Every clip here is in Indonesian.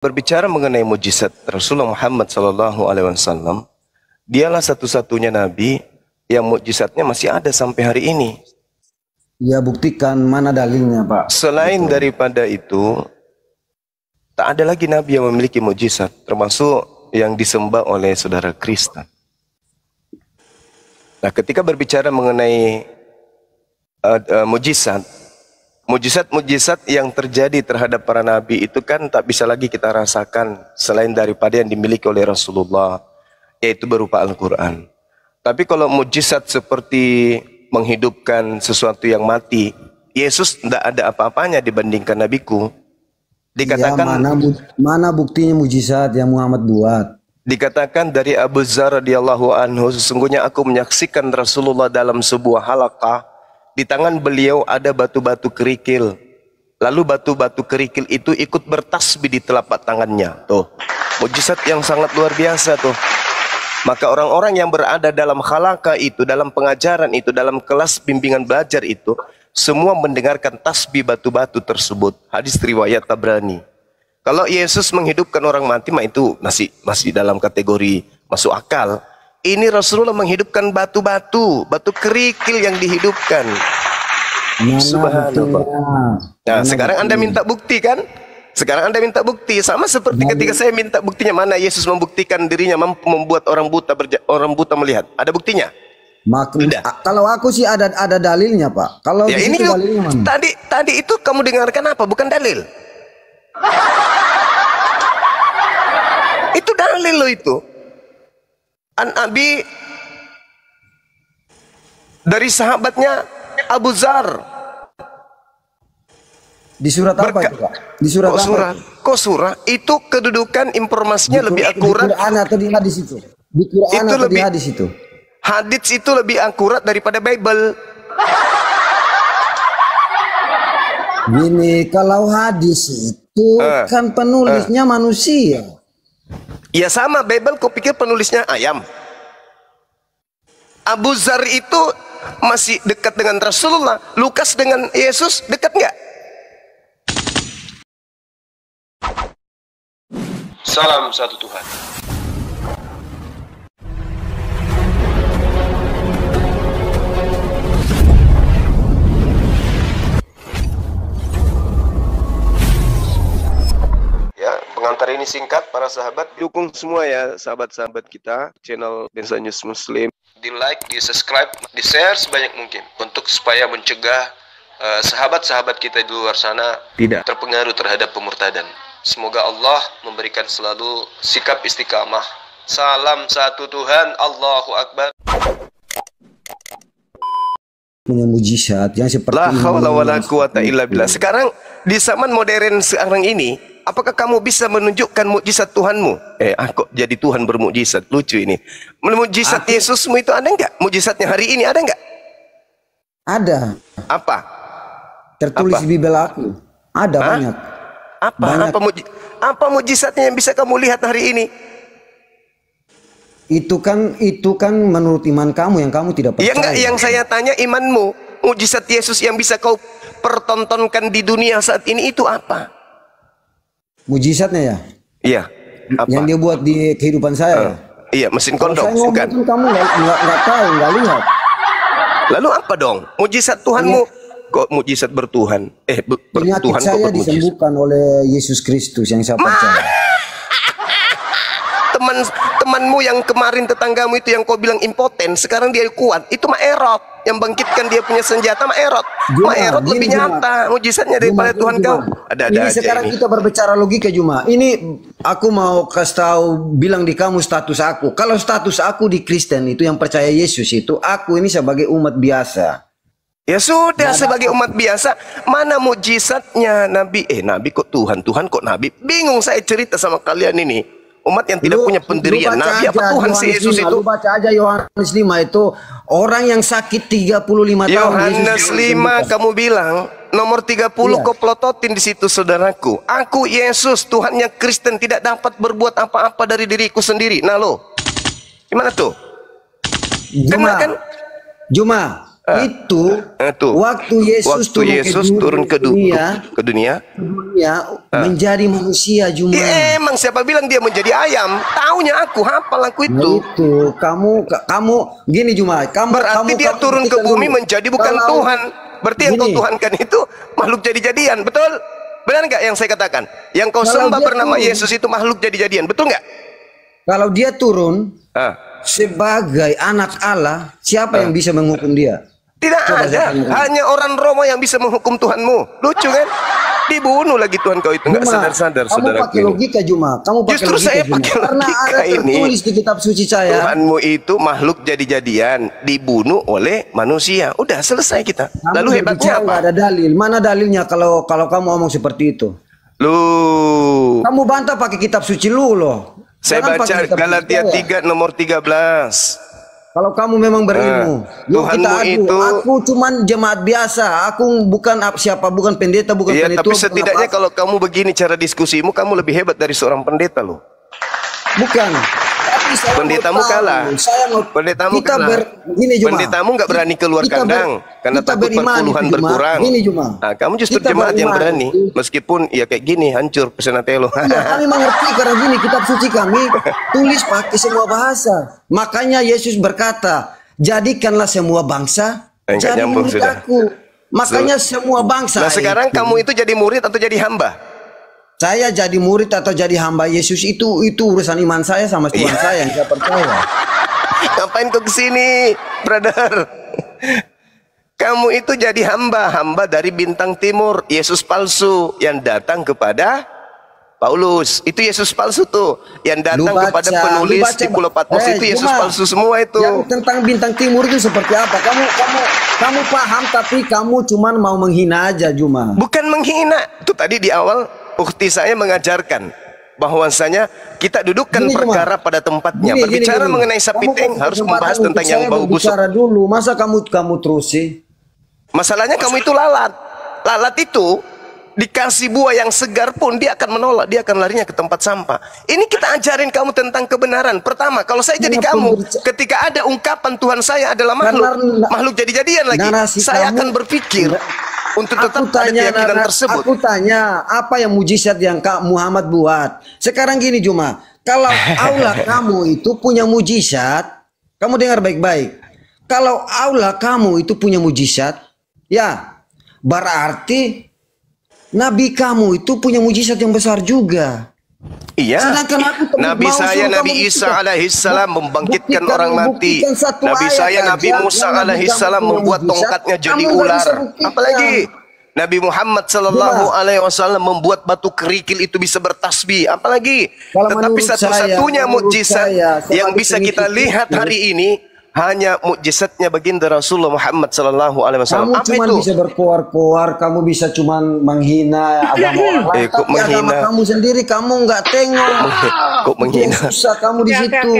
Berbicara mengenai mujizat Rasulullah Muhammad SAW, dialah satu-satunya nabi yang mujizatnya masih ada sampai hari ini. Ya, buktikan, mana dalilnya, Pak? Selain daripada itu, tak ada lagi nabi yang memiliki mujizat, termasuk yang disembah oleh saudara Kristen. Nah, ketika berbicara mengenai mujizat yang terjadi terhadap para nabi itu kan tak bisa lagi kita rasakan selain daripada yang dimiliki oleh Rasulullah, yaitu berupa Al-Quran. Tapi kalau mujizat seperti menghidupkan sesuatu yang mati, Yesus tidak ada apa-apanya dibandingkan nabiku. Dikatakan, ya, mana buktinya mujizat yang Muhammad buat? Dikatakan dari Abu Dzar radhiyallahu anhu, sesungguhnya aku menyaksikan Rasulullah dalam sebuah halaqah. Di tangan beliau ada batu-batu kerikil. Lalu batu-batu kerikil itu ikut bertasbih di telapak tangannya. Tuh, mujizat yang sangat luar biasa tuh. Maka orang-orang yang berada dalam halaqah itu, dalam pengajaran itu, dalam kelas bimbingan belajar itu, semua mendengarkan tasbih batu-batu tersebut. Hadis riwayat Tabrani. Kalau Yesus menghidupkan orang mati, mah itu masih dalam kategori masuk akal. Ini Rasulullah menghidupkan batu-batu, batu kerikil yang dihidupkan. Subhanallah. Nah, sekarang Anda minta bukti kan? Sekarang Anda minta bukti. Sama seperti ketika saya minta buktinya, mana Yesus membuktikan dirinya mampu membuat orang buta melihat. Ada buktinya? Kalau aku sih ada dalilnya, Pak. Kalau ya, ini dalilnya mana? Tadi itu kamu dengarkan apa? Bukan dalil. Itu dalil loh itu. An-Abi dari sahabatnya Abu Dzar. Di surat apa itu, Pak? Di surat apa? Kok surah? Itu kedudukan informasinya lebih akurat. Di Quran atau di hadis itu? Di Quran atau di hadis itu? Hadis itu lebih akurat daripada Bible. Gini, kalau hadis itu kan penulisnya manusia. Ya sama, Bible kau pikir penulisnya ayam? Abu Dzar itu masih dekat dengan Rasulullah. Lukas dengan Yesus dekat nggak? Salam satu Tuhan. Pengantar ini singkat, para sahabat. Dukung semua ya sahabat-sahabat kita, channel Densa News Muslim. Di like, di subscribe, di share sebanyak mungkin. Untuk supaya mencegah sahabat-sahabat kita di luar sana tidak terpengaruh terhadap pemurtadan. Semoga Allah memberikan selalu sikap istiqamah. Salam satu Tuhan, Allahu Akbar. Punya mujizat yang seperti la haula wala quwata illa billah. Sekarang di zaman modern sekarang ini, apakah kamu bisa menunjukkan mukjizat Tuhanmu? Kok jadi Tuhan bermukjizat? Lucu ini. Mukjizat Yesusmu itu ada enggak? Mukjizatnya hari ini ada enggak? Ada. Apa? Tertulis di Bible aku. Ada banyak. Apa mukjizatnya yang bisa kamu lihat hari ini? Itu kan menurut iman kamu yang kamu tidak percaya. Ya enggak, yang saya tanya imanmu. Mukjizat Yesus yang bisa kau pertontonkan di dunia saat ini itu apa? Mujizatnya ya? Iya. Yang dia buat di kehidupan saya. Iya, mesin kondom. Saya bukan. Kamu nggak tahu, nggak lihat. Lalu apa dong? Mujizat Tuhanmu? Kok mujizat bertuhan? Penyakit saya disembuhkan oleh Yesus Kristus yang saya percaya. Temanmu yang kemarin, tetanggamu itu yang kau bilang impoten, sekarang dia kuat. Itu mah Erot yang bangkitkan dia punya senjata, mah Erot. Mah Erot lebih nyata mujizatnya daripada Tuhan kau. Ada sekarang ini. Kita berbicara logika Juma. Ini aku mau kasih tahu, bilang di kamu status aku. Kalau status aku di Kristen itu yang percaya Yesus itu, aku ini sebagai umat biasa. Ya sudah, sebagai umat biasa, mana mujizatnya Nabi? Nabi kok Tuhan, Tuhan kok Nabi? Bingung saya cerita sama kalian ini. Umat yang tidak punya pendirian Nabi apa Tuhan si Yesus itu? Lu baca aja Yohanes 5 itu, orang yang sakit 35 tahun. Yohanes 5 kamu bilang, nomor 30 kau pelototin di situ saudaraku. Aku Yesus, Tuhannya Kristen, tidak dapat berbuat apa-apa dari diriku sendiri. Nah lo, gimana tuh? Juma, Itu Tuh. waktu Yesus, turun ke dunia, menjadi manusia Juma. Ya, emang siapa bilang dia menjadi ayam? Taunya aku, hafal aku itu. Nah, itu kamu gini Juma. Berarti dia turun ke bumi menjadi bukan Tuhan. Berarti yang kau tuhankan itu makhluk jadi-jadian, betul? Benar nggak yang saya katakan? Yang kau sembah bernama Yesus itu makhluk jadi-jadian, betul nggak? Kalau dia turun sebagai anak Allah, siapa yang bisa menghukum dia? Tidak ada, hanya orang Roma yang bisa menghukum Tuhanmu. Lucu kan? Dibunuh lagi Tuhan kau itu, nggak sadar-sadar, saudara. Kamu pakai logika Juma. Kamu pakai justru logika, saya Juma. pakai Karena logika ada ini. tertulis di kitab suci saya. Tuhanmu itu makhluk jadi-jadian, dibunuh oleh manusia. Udah selesai kita. Kamu Lalu hebatnya apa? Nggak ada dalil. Mana dalilnya kalau kamu ngomong seperti itu? Lu. Kamu bantah pakai kitab suci lu loh. Saya Jangan baca Galatia 3 nomor 13. Kalau kamu memang berilmu, yuk kita adu. Itu, aku cuman jemaat biasa. Aku bukan siapa, bukan pendeta, bukan iya, penyetua. tapi setidaknya kalau kamu begini cara diskusimu, kamu lebih hebat dari seorang pendeta loh. Bukan. Tapi saya pendetamu kalah. Pendetamu kalah. Pendetamu nggak berani keluar kandang karena takut perpuluhan berkurang. Nah, kamu justru jemaat yang berani. Meskipun ya kayak gini hancur pesenatelo. Ya, kami mengerti karena gini kitab suci kami tulis pakai semua bahasa. Makanya Yesus berkata, jadikanlah semua bangsa jadi murid aku. Makanya semua bangsa. Nah sekarang kamu itu jadi murid atau jadi hamba? Saya jadi murid atau jadi hamba Yesus itu urusan iman saya sama Tuhan saya yang saya percaya. Ngapain kau kesini, brother? Kamu itu jadi hamba dari bintang timur, Yesus palsu yang datang kepada Paulus. Itu Yesus palsu tuh, yang datang kepada penulis di Pulau Patmos itu Yesus palsu semua itu. Yang tentang bintang timur itu seperti apa? Kamu paham tapi kamu cuman mau menghina aja Juma. Bukan menghina. Itu tadi di awal ukti saya mengajarkan bahwasanya kita dudukkan perkara pada tempatnya. Berbicara mengenai sapi tank harus membahas tentang yang bau busuk. Dulu, masa kamu terus sih? Masalahnya kamu itu lalat. Lalat itu dikasih buah yang segar pun dia akan menolak, dia akan larinya ke tempat sampah. Ini kita ajarin kamu tentang kebenaran. Pertama, kalau saya jadi kamu, ketika ada ungkapan Tuhan saya adalah makhluk jadi-jadian lagi, saya akan berpikir untuk tetap ada keyakinan tersebut. Aku tanya, apa yang mujizat yang Kak Muhammad buat? Sekarang gini Juma, kalau Allah kamu itu punya mujizat, kamu dengar baik-baik. Kalau Allah kamu itu punya mujizat, ya berarti Nabi kamu itu punya mujizat yang besar juga. Iya. Nabi saya Nabi Isa alaihissalam membangkitkan orang mati. Nabi saya Nabi Musa alaihissalam membuat tongkatnya jadi ular. Apalagi Nabi Muhammad sallallahu alaihi wasallam membuat batu kerikil itu bisa bertasbih. Apalagi. Tetapi satu-satunya mukjizat yang bisa kita lihat hari ini hanya mukjizatnya baginda Rasulullah Muhammad sallallahu alaihi wasallam. Kamu cuma bisa berkoar-koar, kamu bisa cuma menghina agama orang lain. Tapi agama kamu sendiri kamu nggak tengok. Kok menghina? Susah kamu di situ.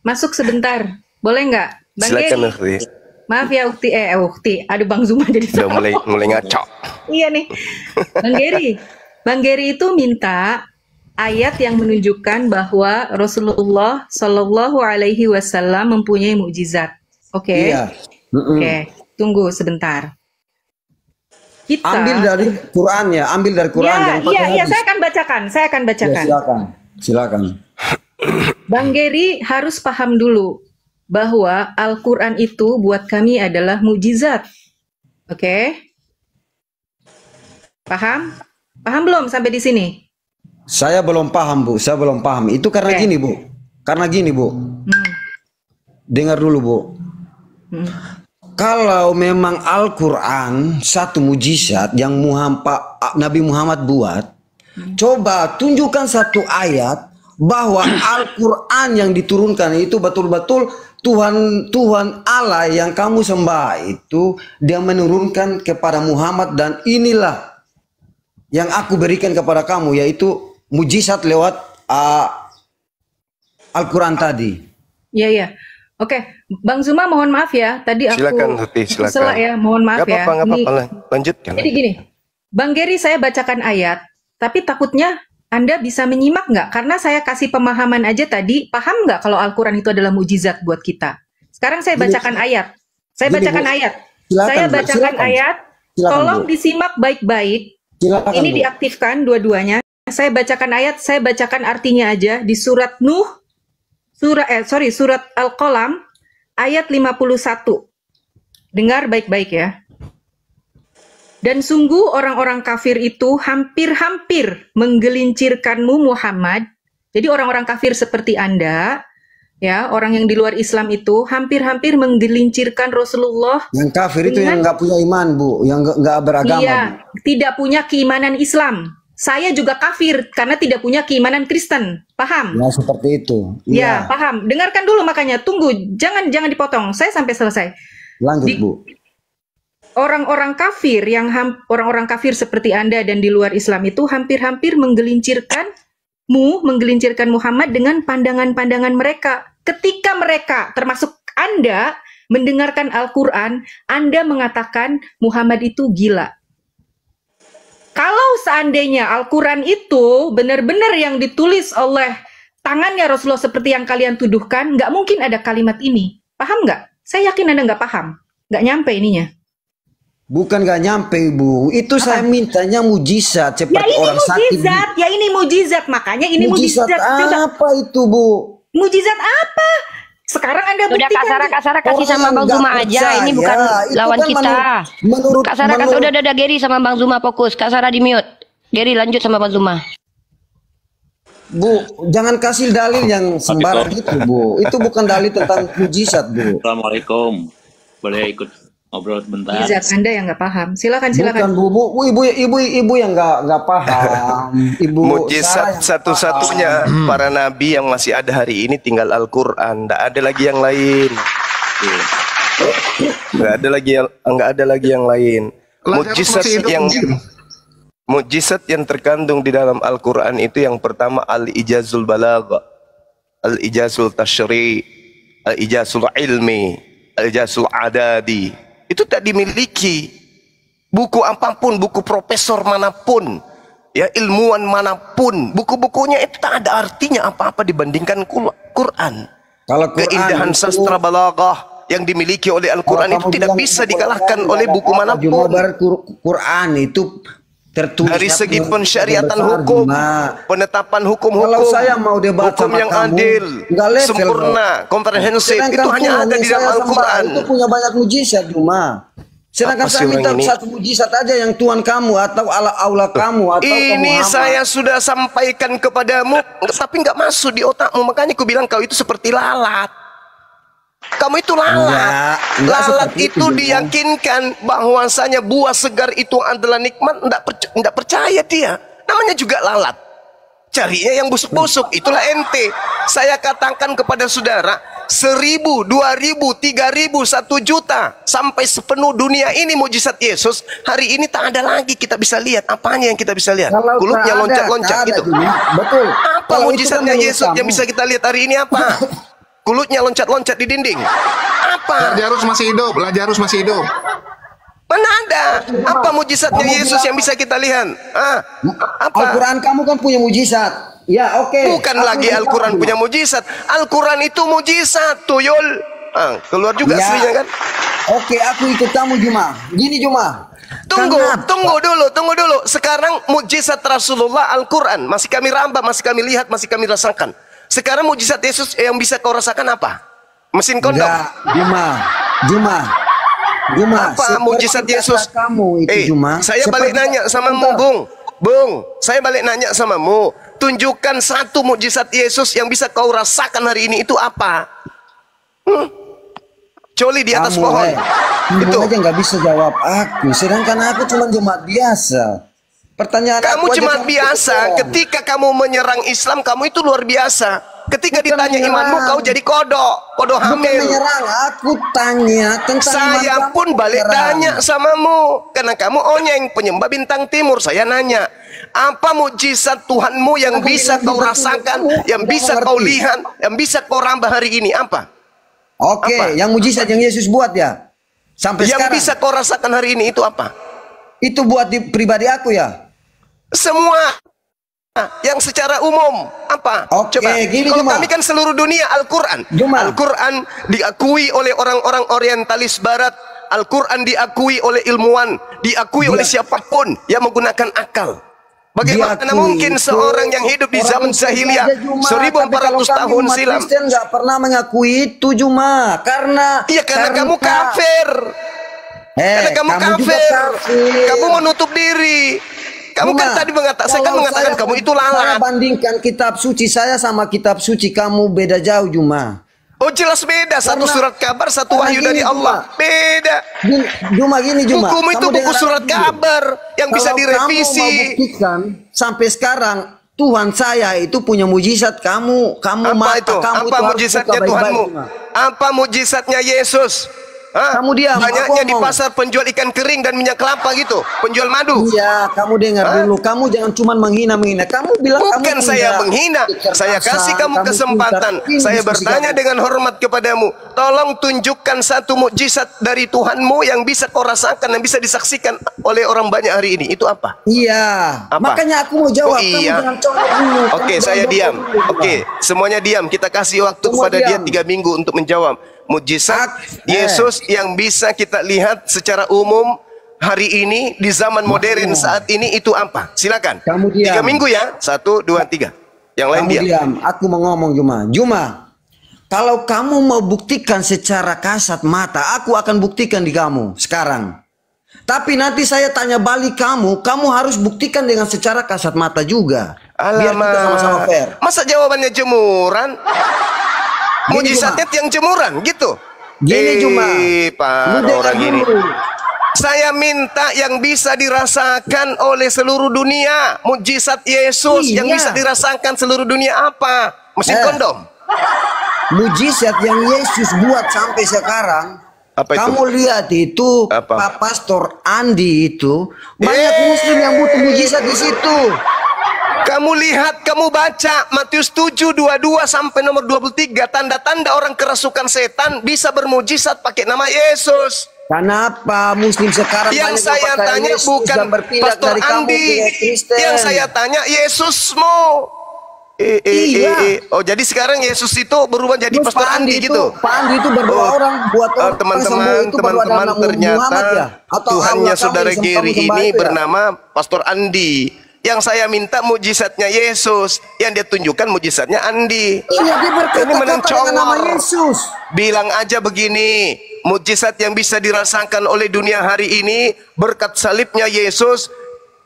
Masuk sebentar, boleh nggak? Bang Silakan, Geri. Maaf ya Ukti. Aduh Bang Zuma jadi udah mulai ngaco. Iya nih, Bang Geri itu minta ayat yang menunjukkan bahwa Rasulullah Shallallahu Alaihi Wasallam mempunyai mukjizat. Oke. Iya. Oke. Tunggu sebentar. Kita ambil dari Quran ya, ambil dari Quran. Iya. Saya akan bacakan. Ya, silakan. Bang Geri harus paham dulu bahwa Al-Quran itu buat kami adalah mukjizat. Oke. Paham? Paham belum sampai di sini? Saya belum paham Bu, saya belum paham. Itu karena gini Bu, dengar dulu Bu. Kalau memang Al-Quran satu mujizat yang Nabi Muhammad buat, coba tunjukkan satu ayat bahwa Al-Quran yang diturunkan itu betul-betul Tuhan Allah yang kamu sembah itu dia menurunkan kepada Muhammad, dan inilah yang aku berikan kepada kamu, yaitu mujizat lewat Al-Quran tadi. Iya. Oke, Bang Zuma mohon maaf ya. Tadi aku silakan. salah ya, mohon maaf ya. Gak apa-apa, lanjutkan. Jadi gini, Bang Geri saya bacakan ayat, tapi takutnya Anda bisa menyimak nggak? Karena saya kasih pemahaman aja tadi, paham nggak kalau Al-Quran itu adalah mujizat buat kita? Sekarang saya bacakan ayat. Saya Gini, bacakan Bu. ayat. Silakan, Saya Bu. bacakan Silakan. ayat. Silakan, Tolong Bu. disimak baik-baik. Silakan, Ini Bu. diaktifkan dua-duanya. Saya bacakan ayat, saya bacakan artinya aja di surat Nuh, surat Al-Qalam ayat 51. Dengar baik-baik ya. Dan sungguh orang-orang kafir itu hampir-hampir menggelincirkanmu Muhammad. Jadi orang-orang kafir seperti Anda, ya, orang yang di luar Islam itu hampir-hampir menggelincirkan Rasulullah. Yang kafir itu yang nggak punya iman, Bu, yang nggak beragama. Iya, Bu. tidak punya keimanan Islam. Saya juga kafir karena tidak punya keimanan Kristen. Paham? Ya seperti itu. Ya, paham. Dengarkan dulu makanya. Tunggu, jangan dipotong. Saya sampai selesai. Lanjut, Bu. Orang-orang kafir orang-orang kafir seperti Anda dan di luar Islam itu hampir-hampir menggelincirkan Muhammad dengan pandangan-pandangan mereka. Ketika mereka, termasuk Anda, mendengarkan Al-Quran, Anda mengatakan Muhammad itu gila. Kalau seandainya Al-Quran itu benar-benar yang ditulis oleh tangannya Rasulullah seperti yang kalian tuduhkan, nggak mungkin ada kalimat ini. Paham nggak? Saya yakin Anda nggak paham. Nggak nyampe ininya. Bukan gak nyampe, Bu. Itu saya mintanya mujizat seperti Ya ini orang sakit. mujizat, ya ini mujizat. Makanya ini mujizat. Apa itu, Bu? Mujizat apa? Sekarang Anda Udah buktikan. Kasara kasih sama Bang Zuma aja. Ini bukan lawan kan kita. Menurut udah Gary sama Bang Zuma fokus. Kasara di mute. Gary lanjut sama Bang Zuma. Bu, jangan kasih dalil yang sembarang itu, Bu. Itu bukan dalil tentang mujizat, Bu. Assalamualaikum. Boleh ikut ngobrol sebentar? Mujizat Anda yang nggak paham. Silakan. Bukan, Bu. Ibu yang nggak paham. Ibu mujizat satu-satunya para nabi yang masih ada hari ini tinggal Al-Quran. Nggak ada lagi yang lain. Nggak ada lagi yang lain. Mujizat yang terkandung di dalam Al-Quran itu yang pertama al-ijazul balagha, al-ijazul tashri', al-ijazul ilmi, al-ijazul adadi. Itu tak dimiliki buku apapun, buku profesor manapun, ya ilmuwan manapun, buku-bukunya itu tak ada artinya apa-apa dibandingkan Quran. Kalau Quran keindahan itu, sastra balaghah yang dimiliki oleh Al-Quran itu tidak bisa dikalahkan oleh buku manapun. Quran itu tertulis dari segi pensyariatan hukum, penetapan hukum-hukum, kalau saya mau debat hukum sama yang kamu, adil, sempurna, komprehensif, itu hanya ada di dalam Al-Quran. Itu punya banyak mujizat, cuma sedangkan saya minta satu mujizat aja yang Tuhan kamu atau Allah kamu atau ini Muhammad. saya sudah sampaikan kepadamu, tapi nggak masuk di otakmu. Makanya aku bilang kau itu seperti lalat. Kamu itu lalat. Lalat itu diyakinkan bahwasanya buah segar itu adalah nikmat, enggak percaya dia. Namanya juga lalat. Carinya yang busuk-busuk, itulah ente. Saya katakan kepada saudara, 1.000, 2.000, 3.000, 1 juta sampai sepenuh dunia ini mujizat Yesus. Hari ini tak ada lagi kita bisa lihat. Apanya yang kita bisa lihat? Kulitnya loncat-loncat gitu. Betul. Apa mujizatnya Yesus yang bisa kita lihat hari ini apa? Kulitnya loncat-loncat di dinding. Apa? Lazarus masih hidup. Mana ada? Apa mujizatnya Yesus yang bisa kita lihat? Apa? Al-Quran kamu kan punya mujizat. Ya, oke. Bukan lagi Al-Quran punya mujizat. Al-Quran itu mujizat, tuyul. Keluar juga aslinya kan? Oke, aku ikut kamu Juma. Gini Juma. Tunggu dulu. Sekarang mujizat Rasulullah Al-Quran masih kami rambah, masih kami lihat, masih kami rasakan. Sekarang mujizat Yesus yang bisa kau rasakan apa? Mesin kondom. Juma. Apa mujizat Yesus? Kamu itu Juma. Saya balik nanya sama mu, Bung. Saya balik nanya sama mu. Tunjukkan satu mujizat Yesus yang bisa kau rasakan hari ini itu apa? Coli di atas pohon. Itu aja nggak bisa jawab aku. Sedangkan aku cuma jemaat biasa. Pertanyaan kamu jemaat biasa. Ketika kamu menyerang Islam, kamu itu luar biasa. Ketika ditanya imanmu, kau jadi kodok hamil. Bukan menyerang, aku tanya tentang saya pun balik tanya samamu, karena kamu onyeng penyembah bintang timur. Saya nanya, apa mujizat Tuhanmu yang bisa kau rasakan, yang bisa kau lihat, yang bisa kau rambah hari ini? Apa? Oke, yang mujizat yang Yesus buat ya sampai yang sekarang. Yang bisa kau rasakan hari ini itu apa? Itu buat di pribadi aku ya. Semua yang secara umum apa? Oke, Coba. gini, Kalau Juma. kami kan seluruh dunia Al-Quran. Juma. Al-Quran diakui oleh orang-orang orientalis barat. Al-Quran diakui oleh ilmuwan, diakui oleh siapapun yang menggunakan akal. Bagaimana Diakui mungkin itu seorang yang hidup di zaman jahiliyah 1400 tahun silam? Kristen nggak pernah mengakui itu, Juma. Karena Karena kamu kafir. Karena kamu juga kafir. kafir. Kamu menutup diri. Kamu kan Juma, tadi mengatakan, saya kan kalau mengatakan saya- kamu itu Saya lalat. bandingkan kitab suci saya sama kitab suci kamu beda jauh, Juma. Oh jelas beda. Satu Karena- surat kabar, satu karena wahyu gini, dari Allah. Juma. Beda. Juma gini, Juma. Bukumu itu Kamu buku dengar surat aku dulu. kabar yang bisa Kalau direvisi. kamu mau buktikan sampai sekarang Tuhan saya itu punya mujizat, kamu Apa mata itu? kamu Apa itu harus mujizatnya buka baik-baik, Tuhanmu? Juma. Apa mujizatnya Yesus? Hah? Kamu diam, Banyaknya aku di ngomong. pasar penjual ikan kering dan minyak kelapa gitu, penjual madu. Iya, kamu dengar Hah? dulu. Kamu jangan cuma menghina-menghina. Kamu bilang Bukan kamu saya punya menghina, saya kecerdasan, kasih kamu kesempatan. pintar. Ini Saya diskusi bertanya kamu. dengan hormat kepadamu. Tolong tunjukkan satu mukjizat dari Tuhanmu yang bisa kau rasakan, yang bisa disaksikan oleh orang banyak hari ini. Itu apa? Iya, Apa? makanya aku mau jawab. Oh, iya. Kamu jangan contoh dulu. Oke, Kamu saya jangan diam. contoh dulu, Oke, Bang. semuanya diam. Kita kasih waktu Semua kepada dia diam. 3 minggu untuk menjawab. Mujizat Eh. Yesus yang bisa kita lihat secara umum hari ini di zaman modern saat ini itu apa? Silakan. Kamu diam. 3 minggu ya. 1, 2, 3. Yang lain Kamu diam. diam. Aku mau ngomong, Juma. Juma, kalau kamu mau buktikan secara kasat mata, aku akan buktikan di kamu sekarang. Tapi nanti saya tanya balik kamu harus buktikan dengan secara kasat mata juga. Biar kita sama-sama fair. Masa jawabannya jemuran? Gini, Mujizatnya tiang jemuran gitu. Gini, Juma. Pak Lu dengar orang gini. dulu. Saya minta yang bisa dirasakan oleh seluruh dunia. Mujizat Yesus yang Iya. bisa dirasakan seluruh dunia apa? Mesin kondom. Mujizat yang Yesus buat sampai sekarang. Apa itu? Kamu lihat itu Apa? Pak Pastor Andi itu banyak muslim yang butuh mujizat di situ. Kamu lihat, kamu baca Matius 7, 22 sampai nomor 23. Tanda-tanda orang kerasukan setan bisa bermujizat pakai nama Yesus. Kenapa muslim sekarang Yang banyak saya pakai tanya Yesus bukan dan berpindah Pastor dari kamu Andi. ke Kristen? Yang saya tanya Yesusmu. Iya. Oh jadi sekarang Yesus itu berubah jadi Terus Pastor Pak Andi itu, gitu. Pak Andi itu berdoa orang buat orang sembuh Teman-teman, itu baru ada teman-teman anak ternyata Muhammad ya? Atau Tuhannya Allah, kamu saudara yang Gary sembah ini itu ya? bernama Pastor Andi. Yang saya minta mujizatnya Yesus, yang dia tunjukkan mujizatnya Andi. Iya, dia berkata-kata dengan nama mencongor. Yesus. Bilang aja begini, mujizat yang bisa dirasakan oleh dunia hari ini berkat salibnya Yesus,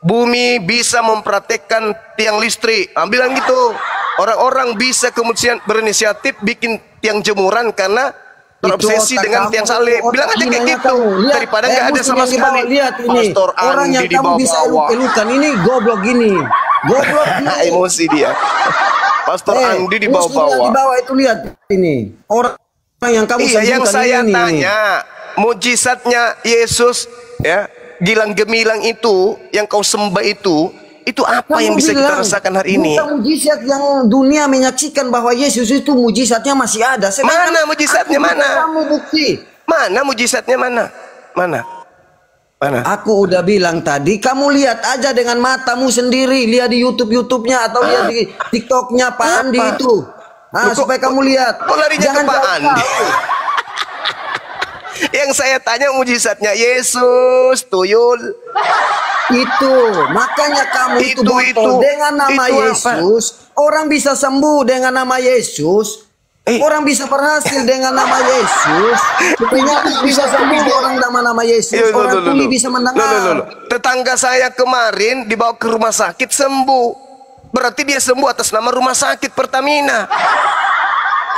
bumi bisa mempraktekkan tiang listrik. Bilang gitu. Orang-orang bisa kemudian berinisiatif bikin tiang jemuran karena terobsesi Itu otak dengan kamu, tiang salib. otak Bilang aja kayak ginanya gitu. kamu. Lihat, Daripada nggak ada muslim sama yang di bawah, sekali. Lihat ini, Pastor orang Andi yang di kamu bisa bawah. eluk-elukan ini goblok gini. Goblok gini. Emosi dia. Pastor Andi di muslim yang di bawah-bawah. bawah itu lihat ini. Orang yang kamu Iya, yang sembuhkan saya ini. tanya, mujizatnya Yesus ya, gilang gemilang itu yang kau sembah itu apa Kamu yang bisa kita bilang, rasakan hari ini? bukan mujizat yang dunia menyaksikan bahwa Yesus itu mujizatnya masih ada. Sedangkan Mana mujizatnya, aku mana? Kamu bukti. Mana mujizatnya mana? Mana? Mana? Aku udah bilang tadi, kamu lihat aja dengan matamu sendiri, lihat di YouTube-nya atau lihat di TikToknya Pak Andi Apa? itu. Loh, Supaya kamu lihat. kok larinya ke Pak jauh-jauh. Andi? Yang saya tanya mujizatnya Yesus, tuyul. Itu, makanya kamu itu botol dengan nama itu apa? Yesus, orang bisa sembuh dengan nama Yesus. Orang bisa berhasil dengan nama Yesus. Penyakit bisa sembuh orang nama Yesus. Orang tuli bisa mendengar. Tetangga saya kemarin dibawa ke rumah sakit sembuh. Berarti dia sembuh atas nama rumah sakit Pertamina.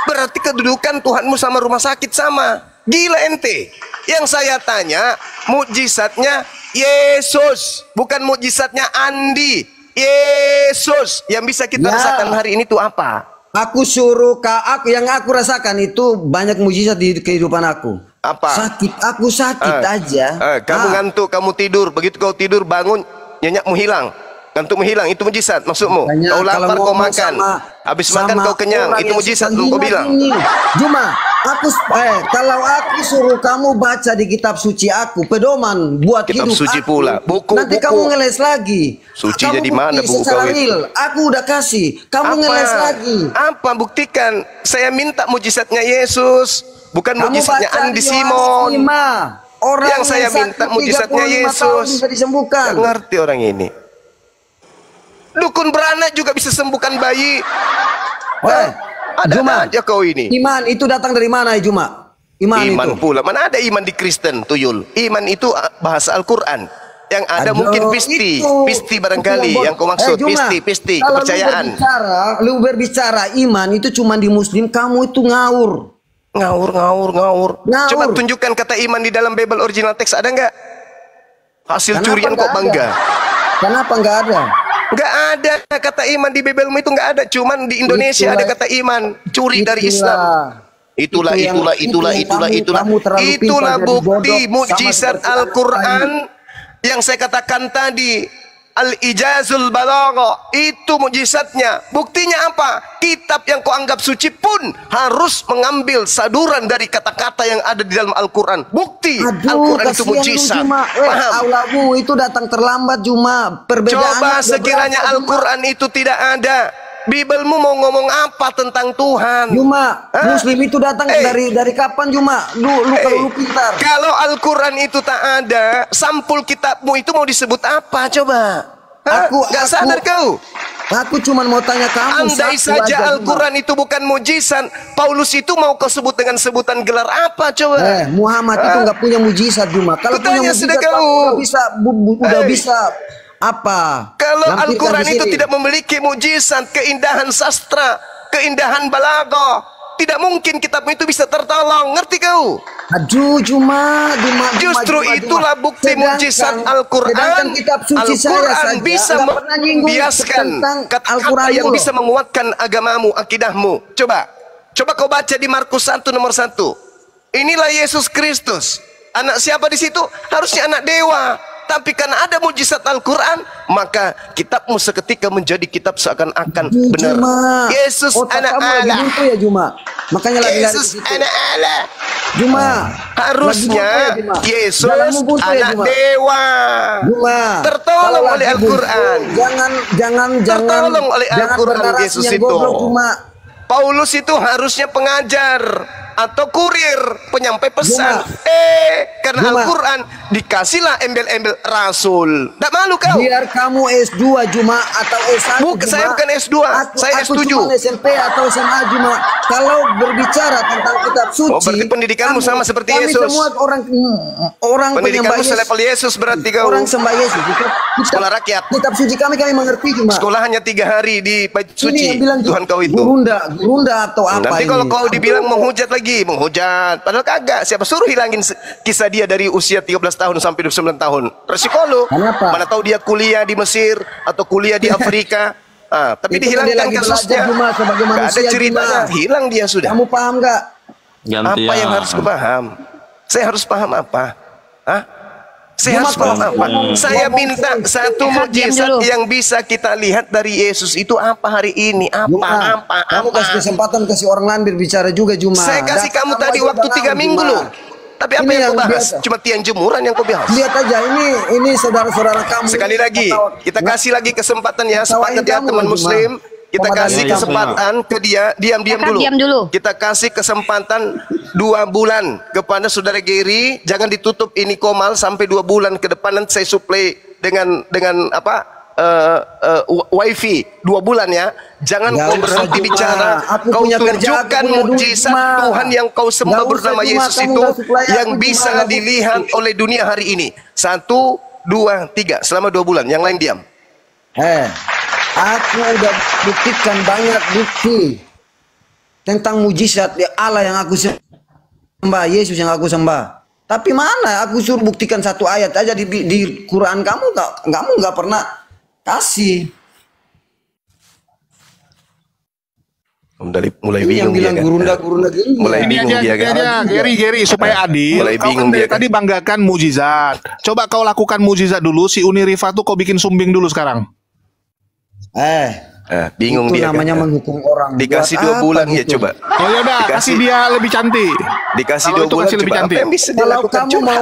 Berarti kedudukan Tuhanmu sama rumah sakit sama. Gila ente. Yang saya tanya, mujizatnya Yesus, bukan mujizatnya Andi. Yesus yang bisa kita rasakan hari ini itu apa? Aku suruh yang aku rasakan itu banyak mujizat di kehidupan aku. Apa? Sakit, aku sakit aja. Kamu ngantuk, kamu tidur. Begitu kau tidur bangun, nyenyakmu hilang. Ngantukmu hilang, itu mujizat maksudmu. Makanya Kau lapar, kalau kau ngomong makan. Habis makan sama kau kenyang, orang itu yang mujizat suka belum kau gila bilang. gini. Cuma Kalau aku suruh kamu baca di kitab suci aku, pedoman buat Kitab hidup suci aku, pula. Buku, nanti buku. kamu ngeles lagi. Suci Kamu jadi bukti mana buku secara kau itu? real. Aku udah kasih, kamu ngeles lagi. Apa buktikan? Saya minta mujizatnya Yesus, bukan Kamu mujizatnya baca Andi di Simon. Yohanes 5. Orang Yang saya sakit minta mujizatnya 35 tahun Yesus. bisa disembuhkan. Gak ngerti orang ini. Dukun beranak juga bisa sembuhkan bayi. Ada Juma aja kau ini. Iman itu datang dari mana, Juma? Iman itu. Pula. Mana ada iman di Kristen, Tuyul? Iman itu bahasa Al-Quran. Yang ada Aduh, mungkin pisti. Pisti barangkali yang kau maksud. Juma, Pisti. kalau Kepercayaan. lu berbicara iman itu cuma di Muslim, kamu itu ngawur. Ngawur. Coba tunjukkan kata iman di dalam Bible original teks, ada nggak? Hasil Kenapa curian kok nggak bangga. ada? Kenapa nggak ada? Nggak ada kata iman di Bible itu, nggak ada. Cuman di Indonesia ada kata iman. Curi dari Islam. Itulah bukti mukjizat Al-Quran yang saya katakan tadi. Al-Ijazul Balagha itu mukjizatnya. Buktinya apa? Kitab yang kau anggap suci pun harus mengambil saduran dari kata-kata yang ada di dalam Al-Quran. Bukti Al-Quran itu mukjizat. Paham? Aulamu itu datang terlambat, Juma. Perbedaan. Coba sekiranya Al-Quran itu tidak ada, Bibelmu mau ngomong apa tentang Tuhan? Juma, Muslim itu datang dari kapan, Juma? Kalau lu pintar. Kalau Al-Quran itu tak ada, sampul kitabmu itu mau disebut apa? Coba. Gak sadar kau? Aku cuma mau tanya kamu. Andai saja Al-Quran itu bukan mujizat, Paulus itu mau kau sebut dengan sebutan gelar apa? Coba. Muhammad itu nggak punya mujizat, Juma. Kalau punya mujizat, udah bisa. Apa? Kalau Al-Quran itu tidak memiliki mujizat, keindahan sastra, keindahan balaghah, tidak mungkin kitabmu itu bisa tertolong. Ngerti kau? Aduh, Juma. Justru itulah bukti mujizat Al-Quran. Al-Quran bisa membiaskan kata-kata yang bisa menguatkan agamamu, akidahmu. Coba kau baca di Markus 1 nomor 1. Inilah Yesus Kristus. Anak siapa di situ? Harusnya anak dewa. Tapi karena ada mujizat Al-Quran, maka kitabmu seketika menjadi kitab seakan-akan benar. Yesus anak Allah. Ya, Juma. Makanya Yesus anak Allah. Juma. Harusnya Yesus anak dewa. Juma. Tertolong oleh Al-Quran. Jangan tertolong oleh Al-Quran Yesus itu. Paulus itu harusnya pengajar atau kurir, penyampai pesan. Karena Al-Quran dikasihlah embel-embel rasul. Tak malu kau? Biar kamu S2 Juma atau S1 Juma. Saya bukan S2, saya S7. Cuma SMP atau SMA Juma. Kalau berbicara tentang kitab suci, berarti pendidikanmu sama seperti Yesus. Kami semua orang pendidikanmu selevel Yesus berarti kau. Orang sembah Yesus. Sekolah rakyat. Kitab suci kami mengerti Juma. Sekolah hanya 3 hari di bait suci. Tuhan kau itu. Gurunda atau apa? Nanti kalau kau dibilang menghujat lagi, menghujat. Padahal kagak. Siapa suruh hilangin kisah dia dari usia 13 tahun sampai 29 tahun? Resiko lu. Mana tahu dia kuliah di Mesir atau kuliah di Afrika. Tapi dihilangkan kasusnya. Gak ada ceritanya. Hilang dia sudah. Kamu paham gak? Apa yang harus kupaham? Saya harus paham apa? Saya harus paham apa? Saya minta satu mukjizat yang bisa kita lihat dari Yesus itu apa hari ini? Apa? Kamu kasih kesempatan kasih orang lain berbicara juga, Juma. Saya kasih kamu tadi waktu 3 minggu loh. Tapi apa yang kau bahas? Cuma tiang jemuran yang kau bahas. Lihat aja ini saudara-saudara kamu. Sekali lagi, kita kasih lagi kesempatan ya, sepakat ya teman Muslim. Kita kasih kesempatan ke dia, diam dulu. Kita kasih kesempatan 2 bulan kepada saudara Gary. Jangan ditutup ini Komal sampai 2 bulan ke depan. Nanti saya suplai dengan apa? Wifi 2 bulan ya. Jangan kau berhenti bicara. Kau tunjukkan mukjizat Tuhan yang kau sembah bernama Yesus itu yang bisa dilihat oleh dunia hari ini. 1, 2, 3 selama 2 bulan. Yang lain diam. Aku udah buktikan banyak bukti tentang mujizat Allah yang aku sembah, Yesus yang aku sembah. Tapi mana aku suruh buktikan 1 ayat aja di Quran kamu nggak pernah kasih. Mulai bingung dia kan. Mulai bingung dia kan. Gary supaya adil. Mulai bingung dia kan. Tadi banggakan mujizat. Coba kau lakukan mujizat dulu. Si Uni Rifa tuh kau bikin sumbing dulu sekarang. Bingung Itu dia namanya kan. menghukum orang. Dikasih Buat 2 apa bulan ya gitu? coba. Oh ya udah, kasih dia lebih cantik. Dikasih Kalau 2 itu bulan kasih lebih coba. Apa cantik. yang bisa Kalau dilakukan? kamu Curhat.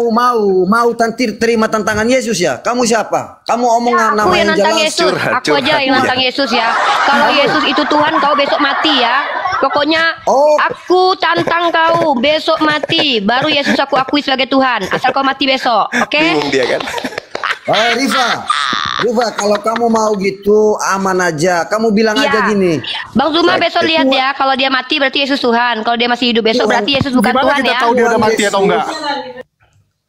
mau terima tantangan Yesus ya, kamu siapa? Kamu omong nama Aku yang yang nantang jelas. Yesus. Curhat, Aku aja curhat. yang nantang Yesus ya. Kalau Yesus itu Tuhan, kau besok mati ya. Pokoknya Oh. aku tantang kau besok mati. Baru Yesus aku akui sebagai Tuhan. Asal kau mati besok, oke? Bingung dia kan. Rifa, kalau kamu mau gitu aman aja. Kamu bilang Iya. aja gini. Bang Zuma besok lihat ya. Kalau dia mati berarti Yesus Tuhan. Kalau dia masih hidup besok berarti Yesus bukan Gimana Tuhan kita ya. tahu dia udah Tuhan mati atau Yesus. enggak?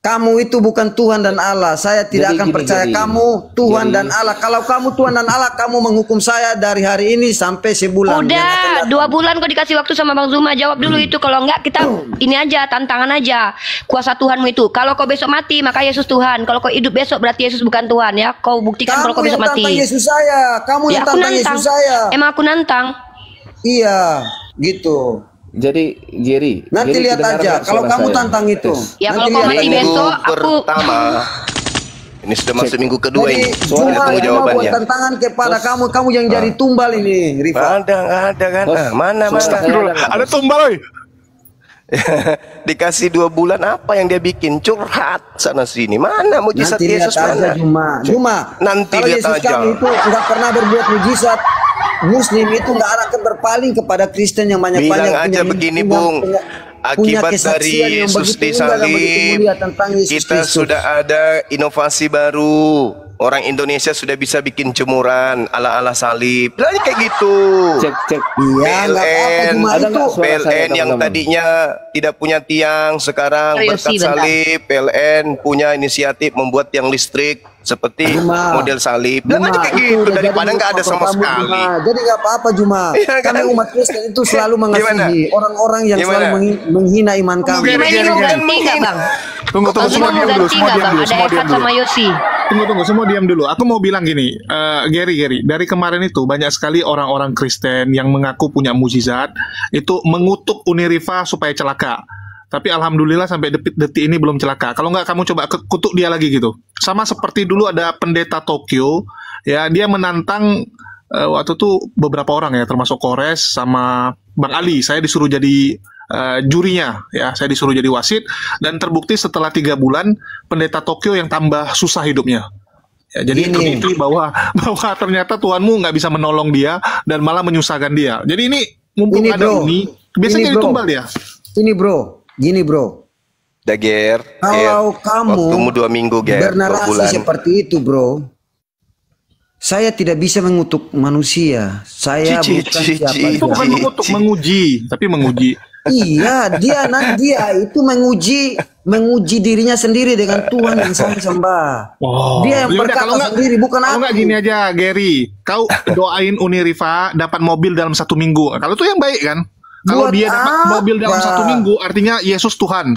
Kamu itu bukan Tuhan dan Allah. Saya tidak Jadi akan gini, percaya jadi- kamu Tuhan jadi- dan Allah. Kalau kamu Tuhan dan Allah, kamu menghukum saya dari hari ini sampai sebulan. yang akan Udah, datang. 2 bulan kau dikasih waktu sama Bang Zuma. Jawab dulu itu. Kalau enggak kita ini aja, tantangan aja. Kuasa Tuhanmu itu. Kalau kau besok mati, maka Yesus Tuhan. Kalau kau hidup besok, berarti Yesus bukan Tuhan ya. Kau buktikan kalau kau Kamu besok yang tantang mati. Yesus saya. Kamu yang Ya aku tantang nantang. Yesus saya. Emang aku nantang. Iya, gitu. Jadi Jerry, Nanti Jerry, lihat dengarkan aja. Kalau suara kamu saya. tantang itu. Tes. Ya, Nanti kalau kau lihat mati aja. besok, Minggu aku- pertama. Ini sudah masuk minggu kedua Jadi ini. Suara Juma Kita tunggu yang mau buat jawabannya. tantangan kepada kamu, kamu yang jadi tumbal ini, Rifa. Nggak ada kan? Bos, Mana? suara saya ada nggak, Ada Bos? tumbal, oi. Dikasih 2 bulan apa yang dia bikin? Curhat sana sini. Mana mujizat Nanti lihat Yesus aja mana? Juma. Nanti kalau lihat Yesus aja. kami itu nggak pernah berbuat mujizat. Muslim itu nggak akan berpaling kepada Kristen yang banyak-banyak. Bilang aja begini, Bung. Akibat dari Yesus disalib, kita sudah ada inovasi baru. Orang Indonesia sudah bisa bikin jemuran ala-ala salib. Bilangnya kayak gitu. Cek. Iya, nggak apa-apa, PLN, Juma. Ada Itu nggak suara saya, PLN yang teman-teman? tadinya tidak punya tiang, sekarang Ayo, berkat Si, bentar. salib, PLN punya inisiatif membuat tiang listrik seperti Juma. model salib. Bilang aja kayak itu gitu, udah daripada jadi nggak ada sama kamu, sekali. Juma. Jadi nggak apa-apa, Juma. Iya, kan? Kami umat Kristen itu selalu mengasihi Gimana? orang-orang yang Gimana? selalu menghina iman kami. Gimana ini mau Gimana? ganti nggak Bang? Tunggu, Bang semua Zuma mau diam dulu, ganti semua nggak diam Bang? dulu, Ada semua Evan diam dulu. sama Yosi. Tunggu, semua diam dulu. Aku mau bilang gini, Gary, dari kemarin itu banyak sekali orang-orang Kristen yang mengaku punya mukjizat itu mengutuk Uniriva supaya celaka. Tapi alhamdulillah sampai detik ini belum celaka. Kalau nggak kamu coba kutuk dia lagi gitu. Sama seperti dulu ada pendeta Tokyo, ya dia menantang waktu itu beberapa orang ya, termasuk Kores sama Bang Ali. Saya disuruh jadi jurinya, ya saya disuruh jadi wasit dan terbukti setelah 3 bulan pendeta Tokyo yang tambah susah hidupnya. Ya, jadi itu Gini. bukti bahwa ternyata Tuhanmu nggak bisa menolong dia dan malah menyusahkan dia. Jadi ini mumpung Ini, ada bro. ini, biasanya Ini, bro. ditumbal dia. Ini bro, gini bro. Dager, Kalau kamu waktumu 2 minggu, Ger, 2 bernarasi bulan. seperti itu, bro, saya tidak bisa mengutuk manusia. Saya Cici, bukan cici. siapa Itu bukan saja. mengutuk, menguji, tapi menguji. Iya, dia itu menguji dirinya sendiri dengan Tuhan yang saya sembah. Wow. Dia yang Yaudah, berkata sendiri, bukan kalau aku. nggak gini aja, Gary, kau doain Uniriva dapat mobil dalam 1 minggu. Kalau itu yang baik kan? Kalau Buat dia dapat apa? mobil dalam 1 minggu, artinya Yesus Tuhan.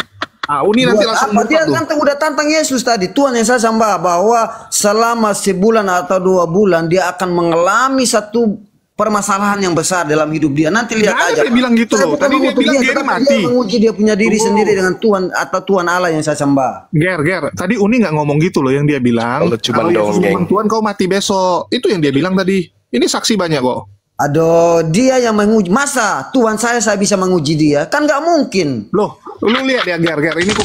Uni nanti Buat langsung apa? Dia buka tuh. udah tantang Yesus tadi. Tuhan yang saya sembah bahwa selama sebulan atau 2 bulan dia akan mengalami satu permasalahan yang besar dalam hidup dia. Nanti lihat Nggak ada aja. dia bilang gitu Saya loh. bukan Tadi dia mengutuk bilang Gary tetapi mati. Dia menguji dia punya diri sendiri dengan Tuhan atau Tuhan Allah yang saya sembah. Ger, tadi Uni nggak ngomong gitu loh yang dia bilang. Kalau cuma Yesus dongeng. bukan Tuhan kau mati besok. Itu yang dia bilang tadi. Ini saksi banyak kok. Aduh, dia yang menguji. Masa Tuhan saya bisa menguji dia? Kan nggak mungkin. Loh, lu lihat ya Ger. Ini aku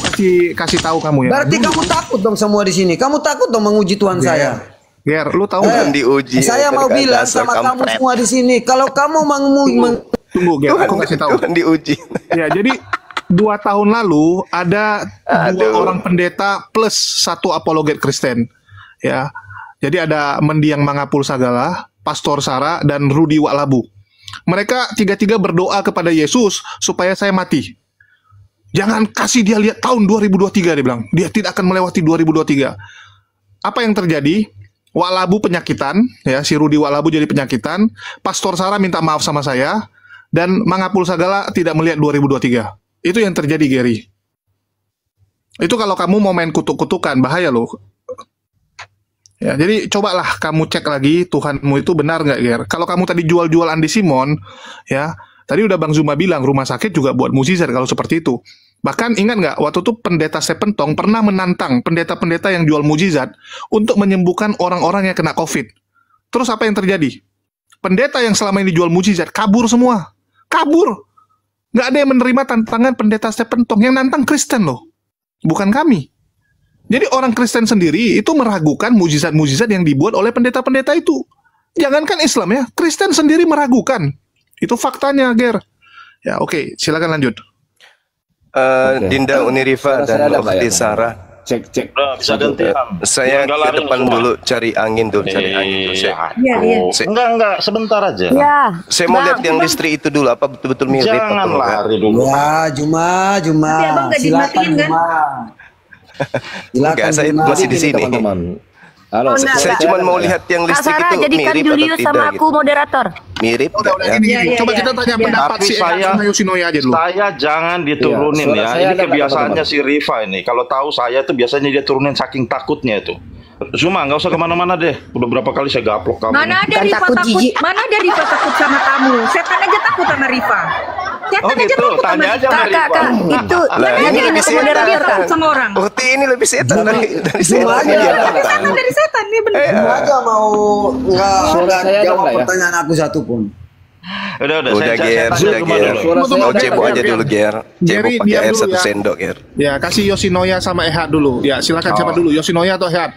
kasih tahu kamu ya. Berarti kamu takut dong semua di sini. Kamu takut dong menguji Tuhan saya. Ger, lu tahu Tuhan nggak? diuji. Saya mau berkata, bilang "Dasar sama kamu kampret." semua di sini, kalau kamu Tunggu Ger, aku kasih tahu. Tuhan diuji. Ya, jadi 2 tahun lalu ada 2 Aduh. orang pendeta plus 1 apologet Kristen. Ya. Jadi ada Mendiang Mangapul Sagala, Pastor Sara dan Rudi Waklabu. Mereka 3-3 berdoa kepada Yesus supaya saya mati. Jangan kasih dia lihat tahun 2023, dia bilang. Dia tidak akan melewati 2023. Apa yang terjadi? Waklabu penyakitan, ya, si Rudi Waklabu jadi penyakitan. Pastor Sara minta maaf sama saya dan Mangapul Sagala tidak melihat 2023. Itu yang terjadi, Gary. Itu kalau kamu mau main kutuk-kutukan, bahaya loh. Ya, jadi cobalah kamu cek lagi Tuhanmu itu benar nggak, Ger? Kalau kamu tadi jual-jual Andi Simon, ya, tadi udah Bang Zuma bilang rumah sakit juga buat mukjizat kalau seperti itu. Bahkan ingat nggak, waktu itu pendeta Sepentong pernah menantang pendeta-pendeta yang jual mukjizat untuk menyembuhkan orang-orang yang kena COVID. Terus apa yang terjadi? pendeta yang selama ini jual mujizat kabur semua. Kabur. Nggak ada yang menerima tantangan pendeta Stephen Tong. Yang nantang Kristen loh. Bukan kami. Jadi orang Kristen sendiri itu meragukan mujizat-mujizat yang dibuat oleh pendeta-pendeta itu. Jangankan Islam ya, Kristen sendiri meragukan. Itu faktanya, Ger. Ya, oke, silakan lanjut. Dinda Unirifa dan Ukhti Sarah. Cek. Bisa gantian. Saya Jangan ke lari depan semua. dulu cari angin tuh, cari angin tuh. Iya, iya. Enggak, sebentar aja. Ya. Saya mau lihat yang listrik itu dulu, apa betul-betul mirip Jangan atau enggak. lari dulu. Ya, Juma. Tapi abang nggak Silakan dimatiin, kan? Juma. Silakan Enggak, saya Juma. masih di Gini, sini. teman-teman. Halo, Saya cuma mau lihat yang Kak listrik Sarah, itu jadikan mirip Julius atau sama tidak aku gitu. moderator. Mirip Udah, enggak ya? gini. Iya, iya, Coba iya. kita tanya Iya. pendapat Tapi si Eka saya- sama Yoshinoya aja dulu. Saya jangan diturunin Iya, suara ya. saya Ini ada nggak, kebiasaannya teman-teman? si Rifa ini. Kalau tahu saya tuh biasanya dia turunin saking takutnya itu. Zuma, nggak usah kemana-mana deh. Udah berapa kali saya gaplok kamu. Mana ini. ada Kan Rifa takut, takut? jijik. Mana ada Rifa takut sama kamu? Setan aja takut sama Rifa. Setan Oh aja gitu, takut sama tanya aja Rifa. sama Kak, Rifa. itu Lah, ini jadiin lebih aku setan. moderator, Kak. Takut sama orang. Ukti ini lebih setan dari Juma setan. aja. Dia Tapi datang. setan dari setan nih bener. Juma aja mau Suara nggak saya ada jawab nggak ya? pertanyaan aku satu pun. Udah, Udah Ger, tanya udah Zuma Ger. dulu. Suara saya Mau ada cebok nggak, aja Ger? dulu Ger. Cebok Jerry, pakai diam air dulu 1 ya. sendok Ger. Ya, kasih Yoshinoya sama Ehad dulu. Ya, silakan siapa dulu? Yoshinoya atau Ehad?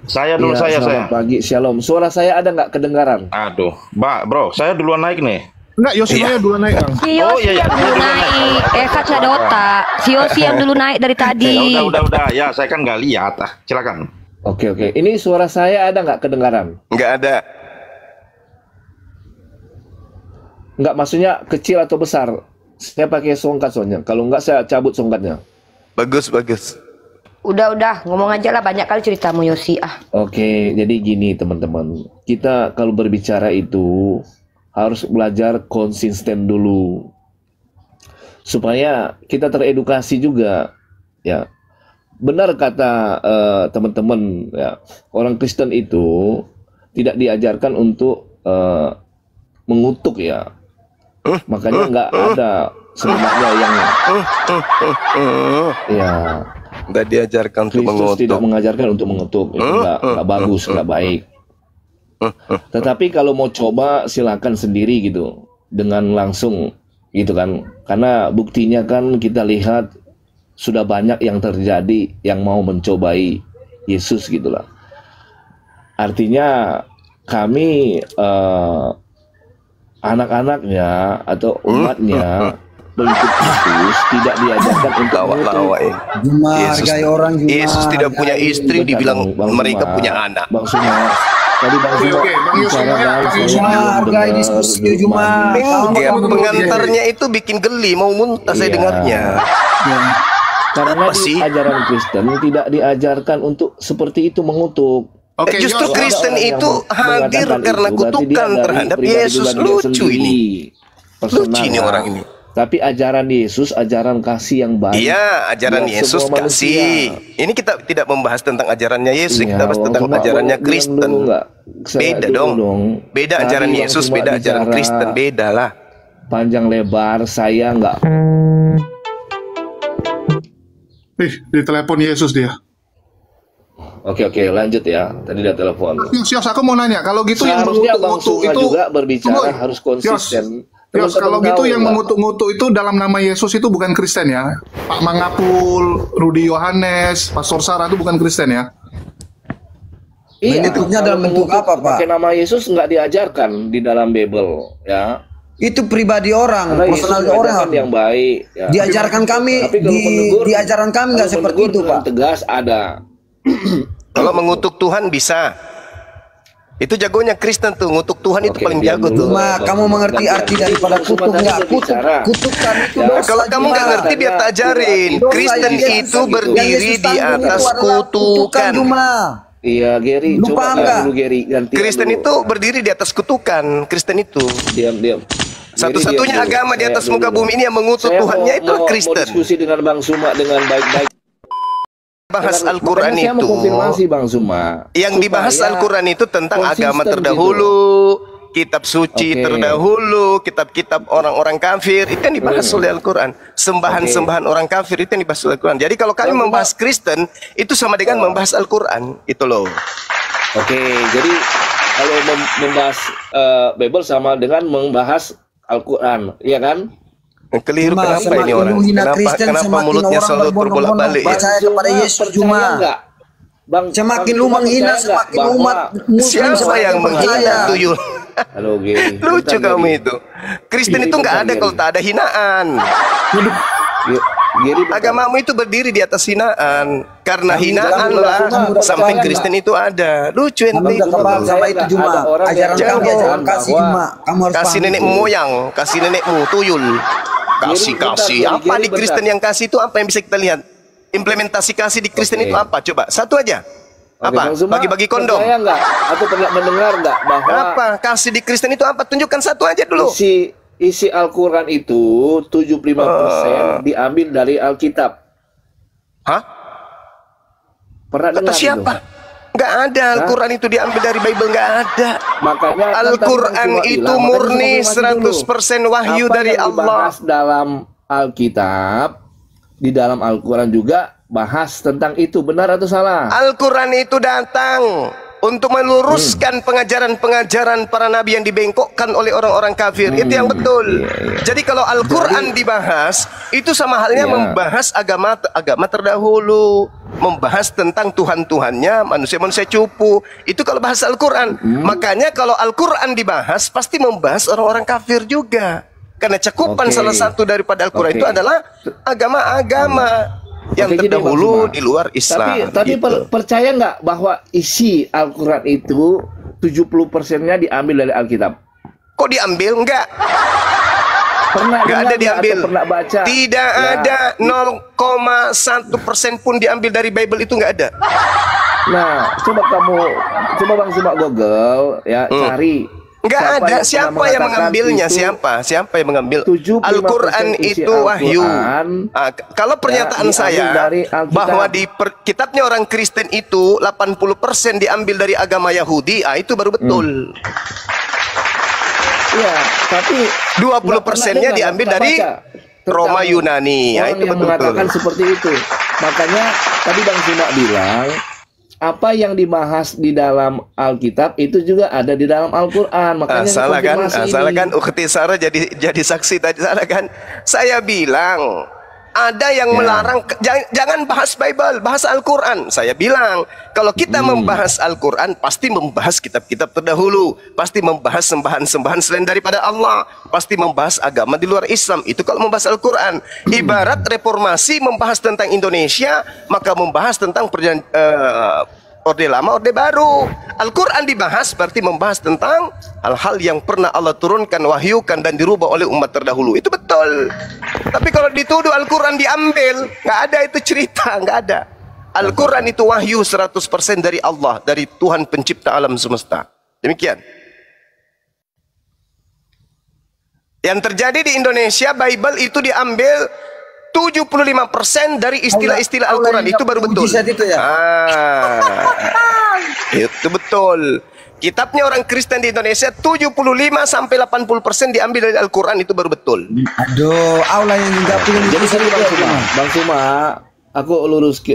Saya dulu, Iya, saya. selamat pagi, shalom. Suara saya ada nggak kedengaran? Aduh, bro, saya duluan naik nih. Enggak, Yoshinoya duluan naik, Kang. Si Oh, Yosi iya, iya. yang dulu naik. Kak ada otak. Si Yosi yang dulu naik dari tadi. Ya udah. Ya, saya kan nggak lihat. Silakan. Oke. Ini suara saya ada nggak kedengaran? Enggak ada. Nggak, maksudnya kecil atau besar? Saya pakai songkat soalnya. Kalau nggak, saya cabut songkatnya. Bagus, bagus. Udah, ngomong aja lah, banyak kali ceritamu Yosi. Oke, jadi gini teman-teman. Kita kalau berbicara itu harus belajar konsisten dulu. Supaya kita teredukasi juga. Ya, benar kata teman-teman, ya, orang Kristen itu tidak diajarkan untuk mengutuk ya. Makanya nggak ada sebenarnya yang ya Enggak diajarkan untuk Kristus tidak mengutuk. mengajarkan untuk mengutuk. Itu nggak bagus, nggak baik. Tetapi kalau mau coba silakan sendiri gitu, dengan langsung gitu kan. Karena buktinya kan kita lihat sudah banyak yang terjadi yang mau mencobai Yesus gitulah. Artinya kami anak-anaknya atau umatnya pengikut Yesus tidak diajarkan untuk Lawak-lawak ini. Juma Yesus- hargai orang Juma. Yesus tidak punya istri, Bentar, dibilang Bang mereka Suma. punya anak. Bang Suma, tadi Bang Oke, Suma oke. Bang Yusuf, bicara ya, kan, Bang saya Yusuf. mau Hargai dengar diskusi, firman. Juma. Enggak, Tunggu, pengantarnya itu bikin geli, mau muntah saya Iya. dengarnya. Karena Apa di sih? ajaran Kristen tidak diajarkan untuk seperti itu mengutuk. Oke, Justru Yos. Ada Kristen orang yang itu hadir mengatakan karena itu, berarti dia kutukan dari terhadap pribadi Yesus. dia Lucu sendiri, ini. personal. Lucu ini orang ini. Tapi ajaran Yesus, ajaran kasih yang baik. Iya, ajaran buat Yesus semua manusia. kasih. Ini kita tidak membahas tentang ajarannya Yesus, Iya, kita bahas Bang tentang Suma, ajarannya Bang, Kristen. diam dulu nggak? Saya Beda dulu dong. Beda Tadi ajaran Bang Yesus, Suma beda ajaran bicara Kristen, beda lah. Panjang lebar, saya nggak. Di telepon Yesus dia. Oke, lanjut ya. Tadi udah telepon. Yos, aku mau nanya, kalau gitu yang Seharusnya Bang mengutuk-ngutuk Suma itu juga berbicara Tunggu, harus konsisten. Yos, Teman-teman kalau gitu tahu yang nggak? mengutuk-ngutuk itu dalam nama Yesus itu bukan Kristen ya. Pak Mangapul, Rudi Yohanes, Pastor Sarah itu bukan Kristen ya. Iya, Bentuknya kalau dalam bentuk mengutuk apa, Pak? pakai nama Yesus nggak diajarkan di dalam Bible, ya. Itu pribadi orang, Karena Yesus personal mengajarkan orang. yang baik. Ya. Diajarkan kami Tapi kalau di menegur, diajaran kami nggak kalau seperti menegur itu, dengan Pak. tegas ada. Kalau mengutuk Tuhan bisa. Itu jagonya Kristen tuh, ngutuk Tuhan itu Oke, paling diam jago dulu. tuh. Cuma kamu mengerti arti daripada Cuma kutuk tadi nggak? berbicara. Kutukan itu Ya, dosa. Kalau kamu nggak Juma. ngerti biar tak ajarin. Dosa Kristen yang Yesus itu tanggung. berdiri Yang Yesus di tanggung itu atas adalah kutukan. Juma. Iya, Gary, Lu coba paham ganti nggak? dulu Gary, gantian Kristen dulu. itu berdiri di atas kutukan. Kristen itu Diam. satu-satunya Gary, diam agama dulu. di atas Saya muka dulu. bumi ini yang mengutuk Saya Tuhannya itu mau Kristen. diskusi dengan Bang Suma dengan baik-baik. Bahas Makanya Al-Quran saya mau itu. konfirmasi Bang Suma. Yang dibahas Supaya Al-Quran itu tentang agama konsisten terdahulu, kitab suci Oke. terdahulu, kitab-kitab orang-orang kafir, itu yang dibahas oleh Al-Quran. Sembahan-sembahan orang kafir itu yang dibahas oleh Al-Quran. Jadi kalau kami membahas Kristen, itu sama dengan membahas Al-Quran. Itu loh. Oke, jadi kalau membahas Bible sama dengan membahas Al-Quran, iya kan? Keliru, kenapa ini semakin orang? lu hina Kenapa, Kristen, kenapa semakin mulutnya orang selalu berbondong-bondong terbolak-balik ya? percaya kepada Yesus. Percaya Cuma nggak? Bang, semakin Bang lu Zuma menghina, percaya nggak semakin bahwa- umat Muslim Siapa semakin yang menghina percaya. tuyul? Halo, Gary. Lucu Bentar, kamu Gary. itu. Kristen Gary, itu nggak bentar, ada Gary. kalau tak ada hinaan. Gary, bentar. Agamamu itu berdiri di atas hinaan. Karena Kamu hinaan udah- lah kamu udah samping percaya Kristen itu ada. Lucu Kamu ente. udah kepaham sama itu Nggak Juma. ada orang Ajaran yang kami, jangan ajaran kasih bahwa- Juma. Kamu harus Kasih paham nenek itu. moyang, kasih nenekmu tuyul. Kasih Gary, bentar, kasih. Gary, Apa Gary, di Kristen bentar. yang kasih itu apa yang bisa kita lihat? Implementasi kasih di Kristen Oke. itu apa? Coba satu aja. Oke, Apa? Bang Zuma, Bagi-bagi kondom. Percaya nggak? Atau pernah mendengar nggak bahwa Apa? Kasih di Kristen itu apa? Tunjukkan satu aja dulu. isi Al-Quran itu 75% diambil dari Alkitab. Hah? Pernah Kata dengar siapa? itu? Nggak ada. Al-Quran itu diambil dari Bible. Nggak ada. Makanya kan Al-Quran tadi Bang Zuma itu bilang, murni makanya Zuma konfirmasi dulu. 100% wahyu Apa dari yang Allah. dibahas dalam Alkitab, di dalam Al-Quran juga bahas tentang itu, benar atau salah? Al-Quran itu datang untuk meluruskan pengajaran-pengajaran para nabi yang dibengkokkan oleh orang-orang kafir. Itu yang betul. Jadi kalau Al-Quran dibahas, itu sama halnya Iya. membahas agama terdahulu, membahas tentang Tuhan-Tuhannya, manusia-manusia cupu. Itu kalau bahas Al-Quran. Makanya kalau Al-Quran dibahas, pasti membahas orang-orang kafir juga. Karena cakupan Oke. salah satu daripada Al-Quran Oke. itu adalah agama-agama yang Oke, jadi Bang terdahulu Zuma, di luar Islam. Tapi gitu. percaya nggak bahwa isi Al-Quran itu 70%-nya diambil dari Alkitab? Kok diambil? Enggak. Pernah Enggak dengar ada nggak diambil. atau pernah baca? Tidak Ya, ada 0,1% pun diambil dari Bible itu enggak ada. Nah, coba Bang Zuma Google ya, cari. Enggak siapa ada. yang Siapa pernah yang mengatakan mengambilnya? itu Siapa? Siapa yang mengambil? 75% Al-Quran isi itu wahyu. Al-Quran, Kalau pernyataan diambil saya dari Alkitab. bahwa di kitabnya orang Kristen itu 80% diambil dari agama Yahudi, itu baru betul. Iya, tapi 20%-nya diambil dari Roma Yunani. Orang Itu yang betul. mengatakan seperti itu. Makanya tadi Bang Zuma bilang apa yang dibahas di dalam Alkitab itu juga ada di dalam Al-Quran. Makanya Salah kan? konfirmasi Salah ini. kan? Ukhti Sarah jadi saksi tadi, salah kan? Saya bilang ada yang melarang jangan bahas Bible, bahas Al-Quran. Saya bilang kalau kita membahas Al-Quran pasti membahas kitab-kitab terdahulu, pasti membahas sembahan-sembahan selain daripada Allah, pasti membahas agama di luar Islam. Itu kalau membahas Al-Quran. Ibarat reformasi membahas tentang Indonesia, maka membahas tentang Orde Lama, Orde Baru. Al-Quran dibahas berarti membahas tentang hal-hal yang pernah Allah turunkan, wahyukan dan dirubah oleh umat terdahulu. Itu betul. Tapi kalau dituduh Al-Quran diambil, nggak ada itu cerita, nggak ada. Al-Quran itu wahyu 100% dari Allah, dari Tuhan pencipta alam semesta. Demikian. Yang terjadi di Indonesia, Bible itu diambil 75% dari istilah-istilah Al-Quran. Itu baru betul. Mujizat itu ya? Itu betul. Kitabnya orang Kristen di Indonesia 75-80% diambil dari Al-Quran. Itu baru betul. Aduh, Allah yang nggak punya Jadi mujizat sini itu Bang ya, Zuma, Juma. Bang Zuma, aku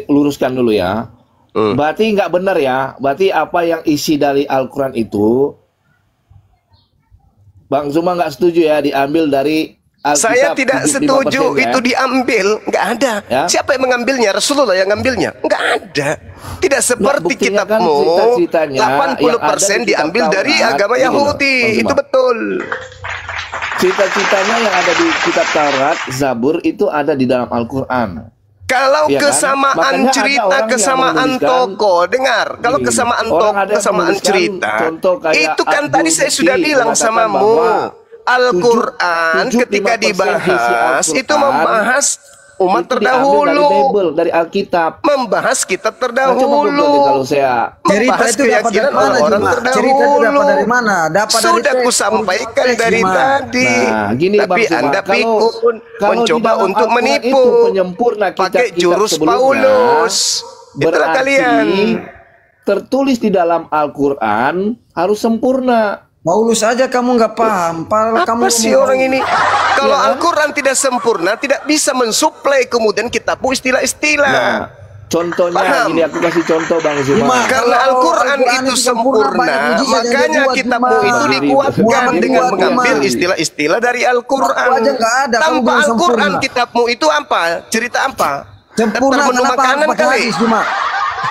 luruskan dulu ya. Berarti nggak benar ya. Berarti apa yang isi dari Al-Quran itu, Bang Zuma nggak setuju ya diambil dari Alkitab. Saya tidak 75% setuju ya? itu diambil. Nggak ada. Ya? Siapa yang mengambilnya? Rasulullah yang ngambilnya. Nggak ada. Tidak seperti buktinya kan kitabmu. cerita-ceritanya yang ada 80% di kitab diambil dari Taurat. agama Gini loh, Yahudi. Bang Zuma. Itu betul. Cita-citanya yang ada di kitab Taurat, Zabur itu ada di dalam Al-Quran. Kalau Iya kan? kesamaan Makanya ada cerita, orang yang kesamaan menuliskan- tokoh, dengar. Kalau Gini, kesamaan orang tokoh, ada yang kesamaan menuliskan cerita, contoh kayak itu kan Abdul tadi saya Bukti sudah bilang mengatakan samamu. bahwa Al-Quran 75% ketika isi dibahas Al-Quran itu membahas umat itu diambil terdahulu, dari Bible, dari Alkitab. membahas kitab Nah, coba Google deh terdahulu, kalau saya Cerita membahas itu dapat dari keyakinan mana, orang-orang Juma? Cerita itu terdahulu. dapat dari mana? Dapat dari Sudah teks, kusampaikan teks, dari Juma. tadi. Nah, gini Tapi Bang Zuma, Anda kalau pikun, di mencoba dalam untuk Al-Quran menipu, itu penyempurna pakai kitab-kitab jurus sebelumnya, Paulus. Itulah berarti kalian. tertulis di dalam Al-Quran harus sempurna. Paulus aja kamu nggak paham. Padahal kamu Apa sih ngomong- orang ini? Kalau Iya kan? Al-Quran tidak sempurna, tidak bisa mensuplai kemudian kitabmu istilah-istilah. Nah, Contohnya Paham? gini, aku kasih contoh Bang Zuma. Cuma Karena kalau Al-Quran Al-Quran itu itu sempurna, sempurna, banyak mujizat yang makanya dia buat, kitabmu Cuma. itu Muhammad dikuatkan buat, dengan Cuma. mengambil istilah-istilah dari Al-Quran. Aku aja nggak ada, kamu Tanpa bilang Al-Quran sempurna. kitabmu itu apa? Cerita apa? Sempurna Daftar menu kenapa harus makanan pakai kali? hadis cuma?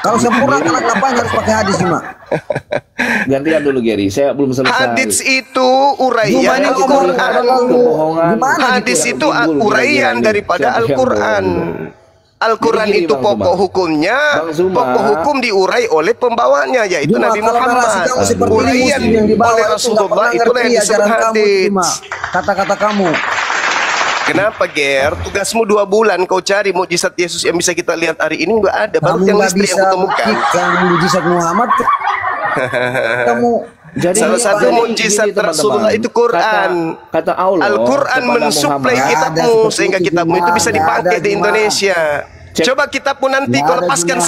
Kalau sempurna kenapa harus pakai hadis cuma? Gantian dulu Gary, saya belum selesai. Hadis itu Cuma uraian ini Al-Quran. kebohongan. Gimana Hadis gitu? itu uraian daripada Siapa yang Al-Quran. bohong? Al-Quran Jadi gini, itu Bang pokok Zuma. hukumnya, Bang Zuma. pokok hukum diurai oleh pembawanya yaitu Cuma Nabi kalau narasi Muhammad. kamu seperti ini, Uraian Muslim yang dibawa oleh itu nggak Rasulullah pernah itulah yang ngerti disebut ajaran kamu hadis. cuma kata-kata kamu. Kenapa Ger? Tugasmu 2 bulan kau cari mukjizat Yesus yang bisa kita lihat hari ini nggak ada. Baru Kamu yang nggak listrik bisa yang kutemukan. buktikan mujizat Muhammad. Kamu Jadi Salah ini, satu jadi mukjizat gini, teman-teman. Rasulullah itu Quran. Kata Allah. Al-Quran kepada mensuplai Muhammad, kitabmu Ada seperti sehingga itu, kitabmu itu Juma. bisa Nggak dipakai ada, di Juma. Indonesia. Cek. Coba kitabmu nanti Nggak kau ada, lepaskan Juma.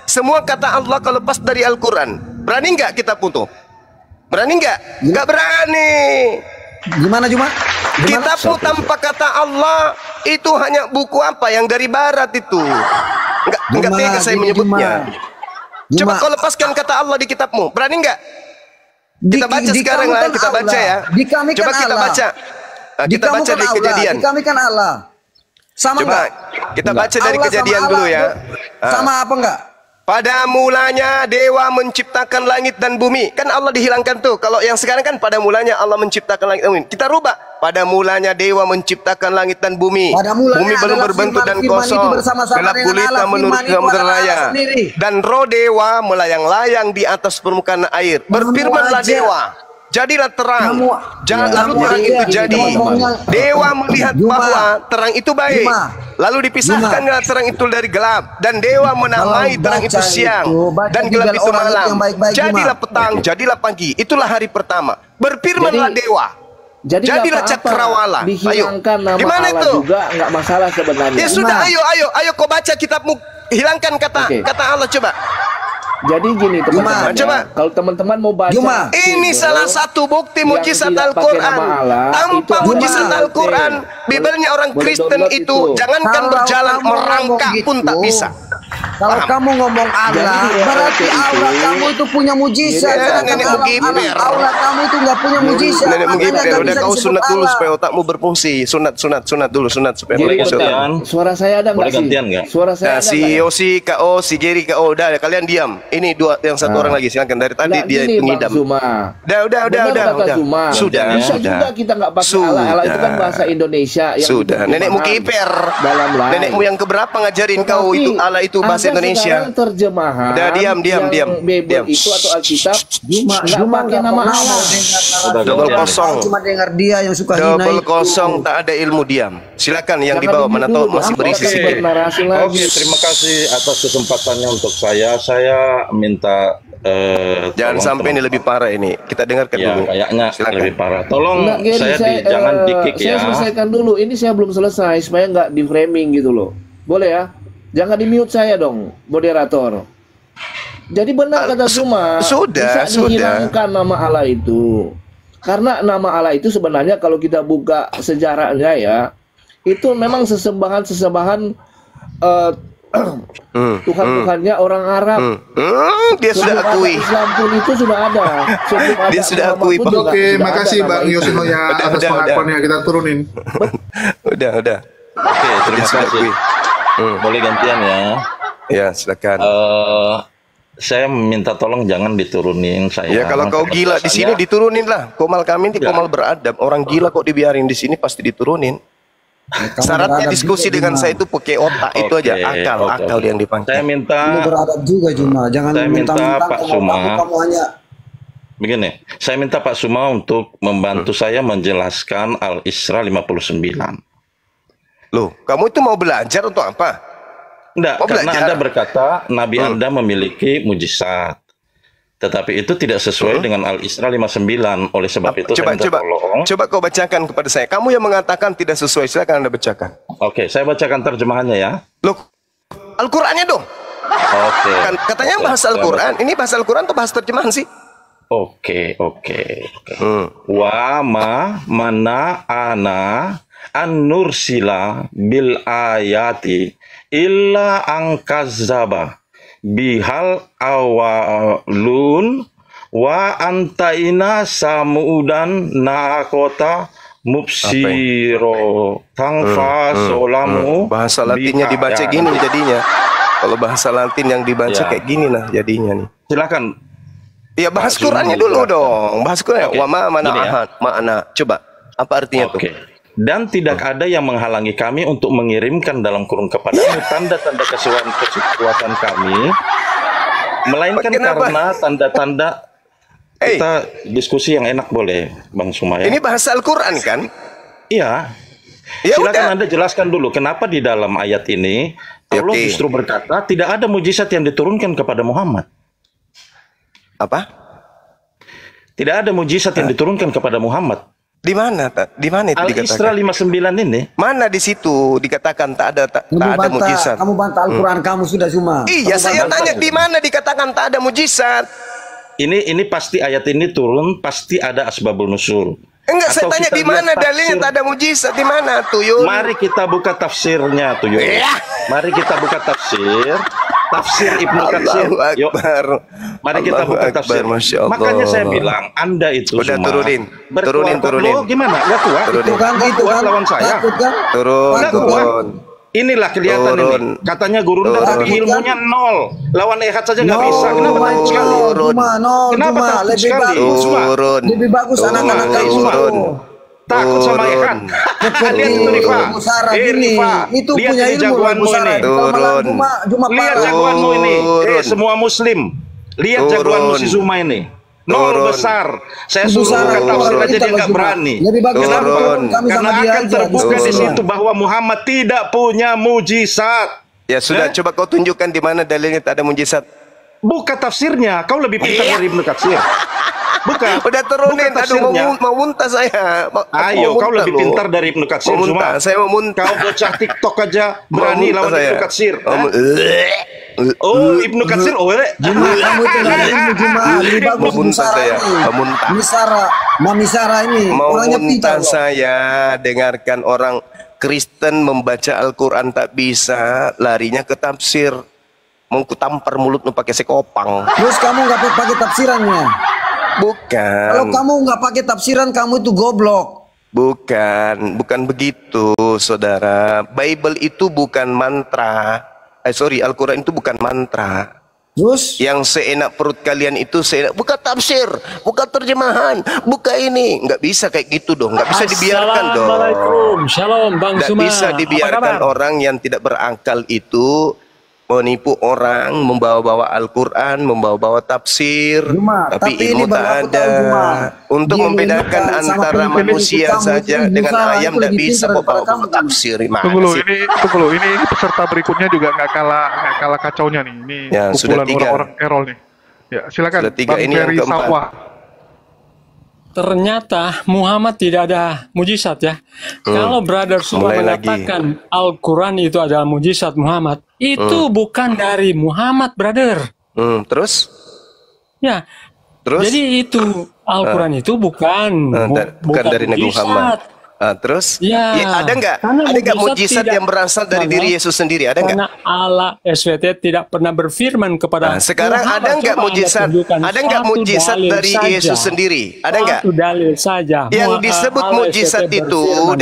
semua kata Allah kau lepas dari Al-Quran. Berani nggak kitabmu tuh? Berani nggak? Nggak berani. gimana Juma? Gimana? Kitabmu tanpa kata Allah itu hanya buku apa yang dari barat itu. Nggak tega saya gini, menyebutnya. Coba Juma. kau lepaskan kata Allah di kitabmu. Berani nggak? Kita baca sekarang kami lah, kan kita baca Allah. ya. Di kami Coba kan kita Allah. baca. Nah, Di kita kamu baca kan dari Allah. kejadian. Di kami kan Allah. Sama Coba enggak? kita baca dari Allah kejadian sama dulu Allah, ya. Sama apa enggak? Pada mulanya dewa menciptakan langit dan bumi. Kan Allah dihilangkan tuh. Kalau yang sekarang kan pada mulanya Allah menciptakan langit dan bumi. Kita rubah. Pada mulanya dewa menciptakan langit dan bumi. Pada mulanya Bumi belum adalah berbentuk dan firman itu kosong. bersama-sama Gelap dengan gulita Allah. menurut Firman itu samudera adalah raya. Allah sendiri. Dan roh dewa melayang-layang di atas permukaan air. Berfirmanlah aja. dewa. Jadilah terang. Kamu- Lalu kamu terang aja itu gitu, jadi. ngomongnya. Dewa melihat Juma. bahwa terang itu baik. Juma. Lalu dipisahkanlah terang itu dari gelap. Dan dewa menamai Kalau terang itu baca siang. itu, baca Dan juga gelap itu orang malam. yang baik-baik, Jadilah Juma. petang, jadilah pagi. Itulah hari pertama. Berfirmanlah Jadi- dewa. Jadi nggak Jadilah apa-apa cakrawala. Ayo. dihilangkan nama Gimana Allah itu? juga nggak masalah sebenarnya. Ya sudah, ayo kau baca kitabmu. Hilangkan Oke. kata Allah coba. Jadi gini teman-teman, Coba. ya, kalau teman-teman mau baca Juma. Ini Bible salah satu bukti yang mujizat tidak pakai Al-Quran. nama Allah, itu Tanpa ada mujizat di Al-Quran, Boleh- Bibelnya orang boleh Kristen download itu itu. jangankan Kalau berjalan kamu merangkak ngomong pun tak gitu, bisa. Kalau Paham? kamu ngomong Allah, Jadi di berarti RT itu, Allah kamu itu punya mujizat. Ya, Sedangkan nenek Allah- Mugiber. Allah kamu itu nggak punya mujizat. Nenek Makanya Mugiber, nggak udah bisa kau disebut sunat dulu Allah. supaya otakmu berfungsi. Sunat dulu supaya Jadi Boleh otakmu gantian? sunat. suara saya ada nggak Boleh sih? gantian nggak? Suara saya Nah, ada si nggak ya? Yosi, KO, si Geri, KO, udah kalian diam. Ini yang satu orang lagi, silakan dari tadi Nggak, dia gini, Bang pengidam. Zuma. Udah. Benar kata Zuma. Sudah, Bisa sudah. juga kita nggak pakai Allah. Allah itu kan bahasa Indonesia yang Sudah. Nenekmu diterjemahkan kiper. dalam lain. Nenekmu yang keberapa ngajarin kau Tetapi itu Allah itu bahasa ada Indonesia. sekarang terjemahan Udah, diam. yang Bible Diam. itu atau Alkitab Juma nggak pakai nggak nama pernah Allah. mau dengar narasi. Udah Double gantian. kosong. Cuma dengar dia yang suka hina Double itu. kosong, tak ada ilmu, diam. Silakan yang di Jangan bawah di-mute mana tahu dulu, masih Bang. berisi Oke. sedikit. Narasi lagi. Oke, terima kasih atas kesempatannya untuk saya. Saya minta Jangan tolong sampai ini lebih parah ini. Kita dengarkan Ya, dulu. kayaknya Silakan. lebih parah. Tolong Enggak, Gary, jangan di-kick saya ya. selesaikan dulu. Ini saya belum selesai supaya nggak di framing gitu loh. Boleh ya? Jangan di mute saya dong, moderator. Jadi benar kata Zuma, sudah. bisa dihilangkan nama Allah itu. Karena nama Allah itu sebenarnya kalau kita buka sejarahnya ya, itu memang sesembahan-sesembahan Tuhan-Tuhannya orang Arab. Dia sudah Sebelum ada akui. Islam pun itu sudah ada. Sebelum ada Dia sudah Muhammad akui, pun Pak. juga Oke, sudah makasih ada Bang nama itu. Yoshinoya Udah, atas udah. pengakuannya. Kita turunin. Udah. Oke, terima Dia sudah kasih. akui. Boleh gantian ya. Ya, silakan. Saya minta tolong jangan diturunin saya. Ya kalau kau gila di sini diturunin lah. Komal kami ini Ya. komal beradab. Orang gila kok dibiarin di sini pasti diturunin. Kamu Syaratnya beradab diskusi juga, dengan Juma. saya itu pakai otak itu aja. Akal yang Saya dipakai. minta Kamu beradab juga Juma. Jangan Saya minta mentang-mentang Pak kamu Suma. kamu hanya begini. Saya minta Pak Suma untuk membantu saya menjelaskan Al-Isra 59. Loh, kamu itu mau belajar untuk apa? Enggak, Oh, karena belajar. Anda berkata Nabi Anda memiliki mujizat. Tetapi itu tidak sesuai dengan Al-Isra 59. Oleh sebab itu saya minta tolong. Coba kau bacakan kepada saya. Kamu yang mengatakan tidak sesuai, silakan Anda bacakan. Oke, saya bacakan terjemahannya ya. Loh, Al-Qur'annya dong. Oke. Katanya Oke, bahasa saya Al-Qur'an. Ini bahasa Al-Qur'an atau bahasa terjemahan sih? Oke. Wa mana ana an nursila bil ayati illa angkazaba bihal awalun wa antaina samudan nakota mubsiro tangfa solamu. Bahasa Latinnya biha. dibaca Ya, gini nih jadinya. Kalau bahasa Latin yang dibaca Ya. kayak gini nah jadinya nih. Silakan. Ya bahas Pak Zuma Qurannya dulu menjelaskan. dong. Bahas Quran. Oke, Wa ma mana gini ya. ahad, makna. Coba apa artinya tuh? Oke. Dan tidak ada yang menghalangi kami untuk mengirimkan dalam kurung kepadamu tanda-tanda kekuasaan kami, melainkan Kenapa? karena tanda-tanda. Eh, Kita diskusi yang enak boleh, Bang Sumaya. ini bahasa Al-Quran kan? Iya. Ya Silakan udah. Anda jelaskan dulu kenapa di dalam ayat ini Allah Oke. justru berkata tidak ada mujizat yang diturunkan kepada Muhammad. Apa? Tidak ada mujizat yang diturunkan kepada Muhammad. Di mana? Di mana itu Al-Isra dikatakan? 59 ini Mana di situ dikatakan tak ada mujizat? Kamu bantah Al-Quran kamu sudah Zuma. Iya, Kamu saya bantah. tanya di mana dikatakan tak ada mujizat? ini pasti ayat ini turun pasti ada asbabul nusul. Enggak, saya Atau tanya kita di mana lihat dalilnya tafsir. tak ada mujizat? Di mana tuh, Yun? Mari kita buka tafsirnya tuh, Yul. Iya. Mari kita buka tafsir Ibnu Katsir. Allahu Yuk. Akbar. Mari kita Allahu buka Akbar, tafsir. Masya Allah. Makanya saya bilang, Anda itu Udah semua turunin. berkuat. Turunin. Loh, gimana? Gak kuat? Turunin. Itu kan, Gak itu kuat kan. lawan saya. Takut kan? Turun, Nggak Takut kan? turun. Inilah kelihatan Turun. ini. Katanya guru Anda, Turun. tapi ilmunya nol. Lawan Ehad saja nggak No, bisa. Kenapa takut sekali? Turun. Kenapa Cuma takut lebih sekali? bagus. Cuma Turun. Lebih bagus anak-anak kamu Turun. takut sama Turun. Ehad. Seperti Lihat itu Rifa. Ibu Sarah Eh, gini. Rifa. Itu Lihat punya ini ilmu jagoanmu Ibu Sarah. ini. Kalau malam Turun. Cuma Lihat parah. jagoanmu ini. Turun. Semua muslim. Lihat Turun. jagoanmu si Zuma ini. Nol Turun. besar. Saya Ibu suruh Sarah, buka tafsir turun. aja Kita dia nggak Ibu. berani. Lebih bagus Turun. turun. Kami Karena sama dia akan aja. terbuka di Turun. situ bahwa Muhammad tidak punya mujizat. Ya sudah, coba kau tunjukkan di mana dalilnya tak ada mujizat. Buka tafsirnya. Kau lebih pintar Iya. dari Ibnu Katsir. Buka. Udah turunin, Buka aduh tafsirnya. mau muntah saya. Ayo, kau lebih pintar dari Ibnu Katsir. Mau muntah, Zuma. saya mau muntah. Kau bocah TikTok aja Mau berani muntah lawan saya. Ibnu Katsir. Mau- Oh, Ibnu Katsir, Juma, kamu itu nggak ada ilmu Juma. Lebih bagus Mau muntah Misara saya, ini. mau muntah. Misara ini. Mau Orangnya pintar muntah loh. saya dengarkan orang Kristen membaca Al-Quran tak bisa, larinya ke tafsir. Mau kutampar mulutmu pakai sekopang. Terus kamu nggak pakai tafsirannya. Kalau Bukan. kamu nggak pakai tafsiran, kamu itu goblok. Bukan begitu, saudara. Bible itu bukan mantra. Al-Quran itu bukan mantra. Terus Yang seenak perut kalian itu seenak, buka tafsir, buka terjemahan, buka ini. Nggak bisa kayak gitu dong. Nggak bisa dibiarkan dong. Assalamualaikum, shalom Bang Nggak Suma. bisa Apa dibiarkan kabar? orang yang tidak berakal itu menipu orang, membawa-bawa Al-Quran, membawa-bawa tafsir, Juma, tapi tapi ilmu ini baru tak aku ada. tahu, Juma. Untuk Dia membedakan menemukan sama antara pemimpin manusia kamu saja itu, dengan Musa, ayam itu tidak lebih bisa pintar daripada bawa-bawa kamu. tafsir. Gimana Tunggu sih? tunggu lo. Ini peserta berikutnya juga nggak kalah kacaunya nih. Ini Ya, sudah kumpulan 3. orang-orang Errol nih. Ya, silakan. Sudah 3, Bang ini yang Ferry keempat. Sawah. Ternyata Muhammad tidak ada mujizat ya. Kalau brother semua Mulai lagi. mengatakan Al-Quran itu adalah mujizat Muhammad, itu bukan dari Muhammad, brother. Terus? Ya. Terus? Jadi itu Al-Quran itu bukan Bukan dari Nabi mujizat. Muhammad. Terus? Ya. Ada nggak? Karena Ada nggak mujizat mujizat tidak- yang berasal dari Karena- diri Yesus sendiri? Ada nggak? Karena Allah SWT tidak pernah berfirman kepada Nah, sekarang Muhammad. ada nggak Coba Anda mujizat? tunjukkan Ada nggak satu mujizat dalil dari saja. Yesus sendiri? Ada nggak? Satu dalil saja. Yang Allah disebut SWT mujizat itu, berfirman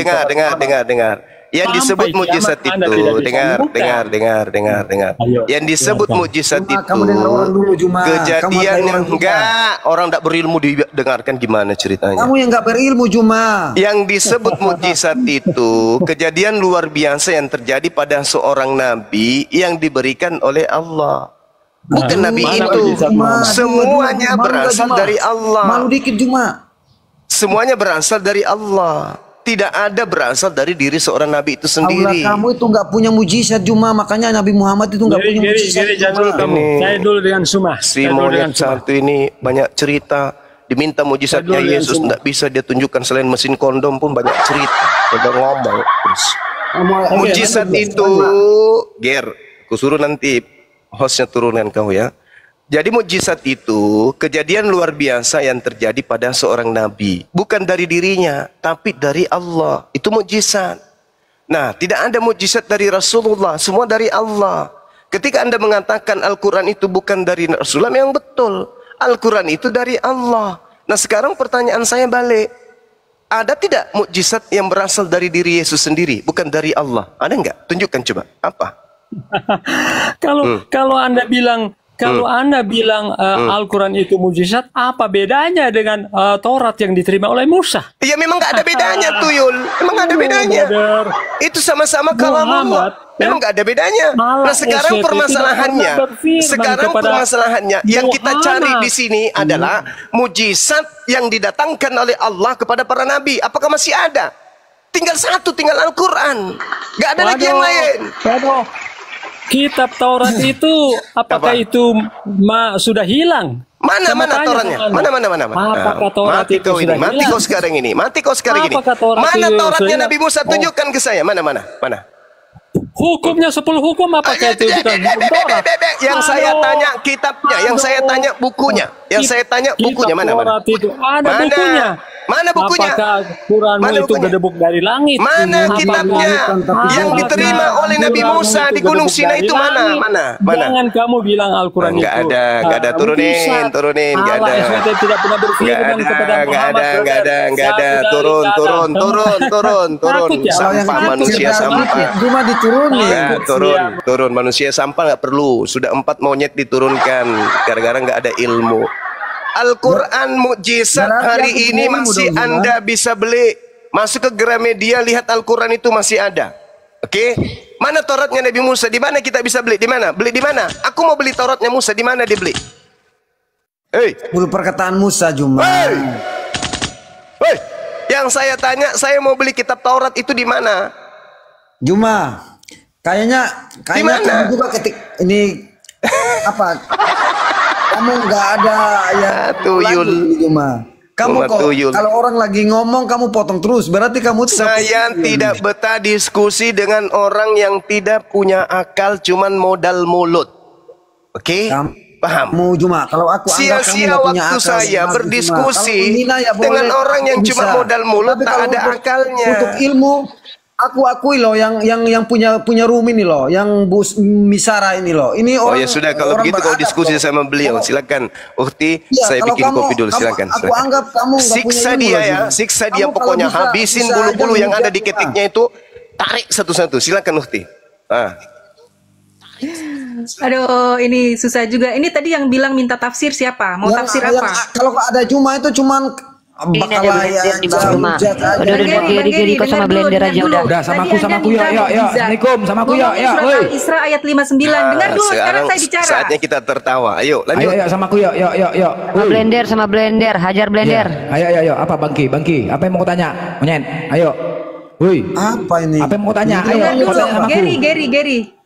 dengar. Yang Sampai disebut kiamat mujizat Anda itu, tidak bisa dengar. menemukan. Ayo, Yang disebut silakan. mujizat Juma, itu kamu dengar orang dulu, Juma. Kamu kejadian dengar yang orang dulu. enggak orang tidak berilmu didengarkan gimana ceritanya. Kamu yang nggak berilmu Juma. Yang disebut mujizat itu kejadian luar biasa yang terjadi pada seorang nabi yang diberikan oleh Allah. Bukan Nah, nabi mana itu. mujizat Muhammad? Semuanya Malu berasal nggak, Juma? dari Allah. Malu dikit Juma. Semuanya berasal dari Allah. Tidak ada berasal dari diri seorang nabi itu Allah, sendiri. kamu itu nggak punya mujizat Juma, makanya Nabi Muhammad itu nggak punya mujizat. Jangan dulu kamu. Ini- Saya dulu dengan Suma. Si Saya dulu dengan monyet Suma. satu ini banyak cerita. Diminta mujizatnya Saya dulu yang Yesus semua. tidak bisa dia tunjukkan selain mesin kondom pun banyak cerita. Udah ngomong terus. Mujizat itu, Ger, aku suruh nanti hostnya turunkan kau ya. Jadi mujizat itu kejadian luar biasa yang terjadi pada seorang nabi. Bukan dari dirinya, tapi dari Allah. Itu mujizat. Nah, tidak ada mukjizat dari Rasulullah, semua dari Allah. Ketika Anda mengatakan Al-Quran itu bukan dari Rasulullah, memang betul. Al-Quran itu dari Allah. Nah, sekarang pertanyaan saya balik. Ada tidak mukjizat yang berasal dari diri Yesus sendiri, bukan dari Allah? Ada enggak? Tunjukkan coba. Apa? Kalau Anda bilang Al-Quran itu mujizat, apa bedanya dengan Taurat yang diterima oleh Musa? Ya memang nggak ada bedanya tuh Yul. Memang nggak ada bedanya. Itu sama-sama kalamullah. Memang nggak ada bedanya. Nah sekarang permasalahannya, yang kita cari di sini adalah mujizat yang didatangkan oleh Allah kepada para nabi. Apakah masih ada? Tinggal satu, tinggal Al-Quran. Nggak ada lagi yang lain. Kitab Taurat itu apakah itu sudah hilang? Mana Tauratnya? Mana? Apakah Taurat mati itu kau ini, sudah mati hilang? kau sekarang ini, mati kau sekarang ini. Mana Tauratnya Nabi Musa? Tunjukkan ke saya. Mana? Hukumnya 10 hukum apakah itu bukan hukum Taurat? Yang saya tanya kitabnya, yang saya tanya bukunya, mana? Taurat itu ada bukunya. Mana bukunya? Apakah Quranmu itu berdebuk dari langit? Mana kitabnya yang diterima oleh Nabi Musa di Gunung Sinai itu mana? Jangan kamu bilang Al-Quran itu. Enggak ada. Turunin, enggak ada. Allah tidak pernah berfirman kepada Muhammad. Enggak ada. Turun. Sampah manusia sampah. Cuma diturunin. Ya, turun manusia sampah nggak perlu. Sudah 4 monyet diturunkan gara-gara nggak ada ilmu. Al-Quran mukjizat hari ini masih Anda bisa beli. Masuk ke Gramedia, lihat Al-Quran itu masih ada. Oke? Mana Tauratnya Nabi Musa? Di mana kita bisa beli? Di mana? Beli di mana? Aku mau beli Tauratnya Musa. Di mana dibeli? Hei, 10 perkataan Musa Juma. Hei, yang saya tanya, saya mau beli kitab Taurat itu di mana? Juma, kayaknya kamu juga ketik ini apa? Kamu nggak ada yang Tuyul. Juma. Kamu kalau orang lagi ngomong kamu potong terus, berarti kamu saya tidak betah diskusi dengan orang yang tidak punya akal, cuman modal mulut. Oke? Paham? Kamu Juma, kalau aku sia-sia waktu saya berdiskusi dengan orang yang cuma modal mulut, tak ada akalnya. Untuk ilmu, aku akui loh yang punya room ini loh, yang Bus Misara ini loh. Ini orang, ya sudah, kalau begitu kau diskusi sama beliau, silakan. Ukti, saya bikin kopi dulu, silakan. Aku anggap kamu siksa dia ya, siksa dia pokoknya, habisin bulu-bulu yang ada di ketiknya itu, tarik satu-satu. Silakan Ukti. Aduh, ini susah juga. Ini tadi yang bilang minta tafsir siapa? Mau tafsir apa? Kalau ada Juma itu cuman Udah Geri kau sama blender aja udah. Udah sama aku ya. Assalamualaikum sama aku ya. Woi. Isra ayat 59. Dengar dulu sekarang saya bicara. Saatnya kita tertawa. Ayo lanjut. Ayo sama aku ya. Sama blender, hajar blender. Ayo. Apa Bangki? Apa yang mau tanya? Monyen. Ayo. Woi. Apa ini? Apa yang mau tanya? Ayo. Mau tanya sama aku. Geri.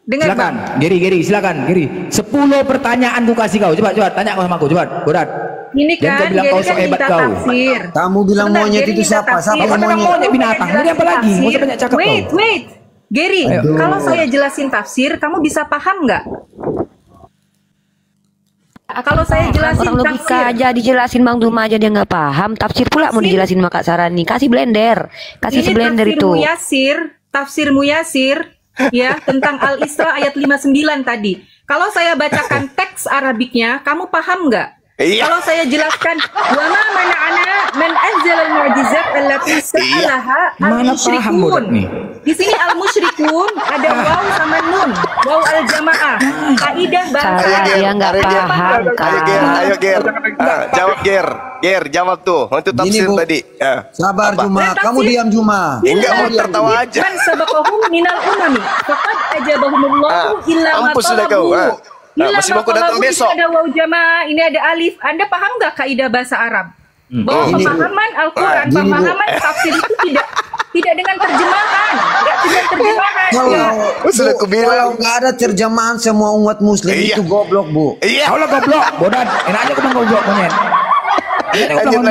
Dengar silakan. Geri, silakan. Geri. 10 pertanyaan ku kasih kau. Coba tanya kau sama aku. Coba. Berat. Ini kan Geri kan minta tafsir. Kamu bilang monyet itu siapa? Siapa monyet binatang? Ini apa lagi? Mau banyak cakap kau. Wait. Geri, kalau saya jelasin tafsir, kamu bisa paham nggak? Kalau saya jelasin orang logika tafsir aja dijelasin Bang Duma aja dia nggak paham. Tafsir pula mau dijelasin sama Kak Sarani. Kasih blender itu. Tafsir Muyasir ya tentang Al-Isra ayat 59 tadi. Kalau saya bacakan teks Arabiknya, kamu paham nggak? Kalau saya jelaskan wa ma mana'ana man anzala al-mu'jizat allati sa'alaha al-musyrikun. Di sini al-musyrikun ada waw sama nun, waw al-jamaah. Kaidah bahasa dia nggak paham. Ayo Ger. Jawab Ger, jawab tuh. Untuk tafsir tadi. Sabar Juma, kamu diam Juma. Enggak mau tertawa aja. Man sabaqahum minal umami faqad ajabahumullahu illa ma talabu. Masih mau datang besok. Ini ada waw jamaah, ini ada alif. Anda paham nggak kaidah bahasa Arab? Bahwa pemahaman Al-Quran, pemahaman tafsir itu tidak dengan terjemahan, nggak dengan terjemahan. Kalau nggak ada terjemahan, semua umat Muslim itu goblok Bu. Kalau goblok, bodan. Enak aja kau goblok monyet. Lanjut.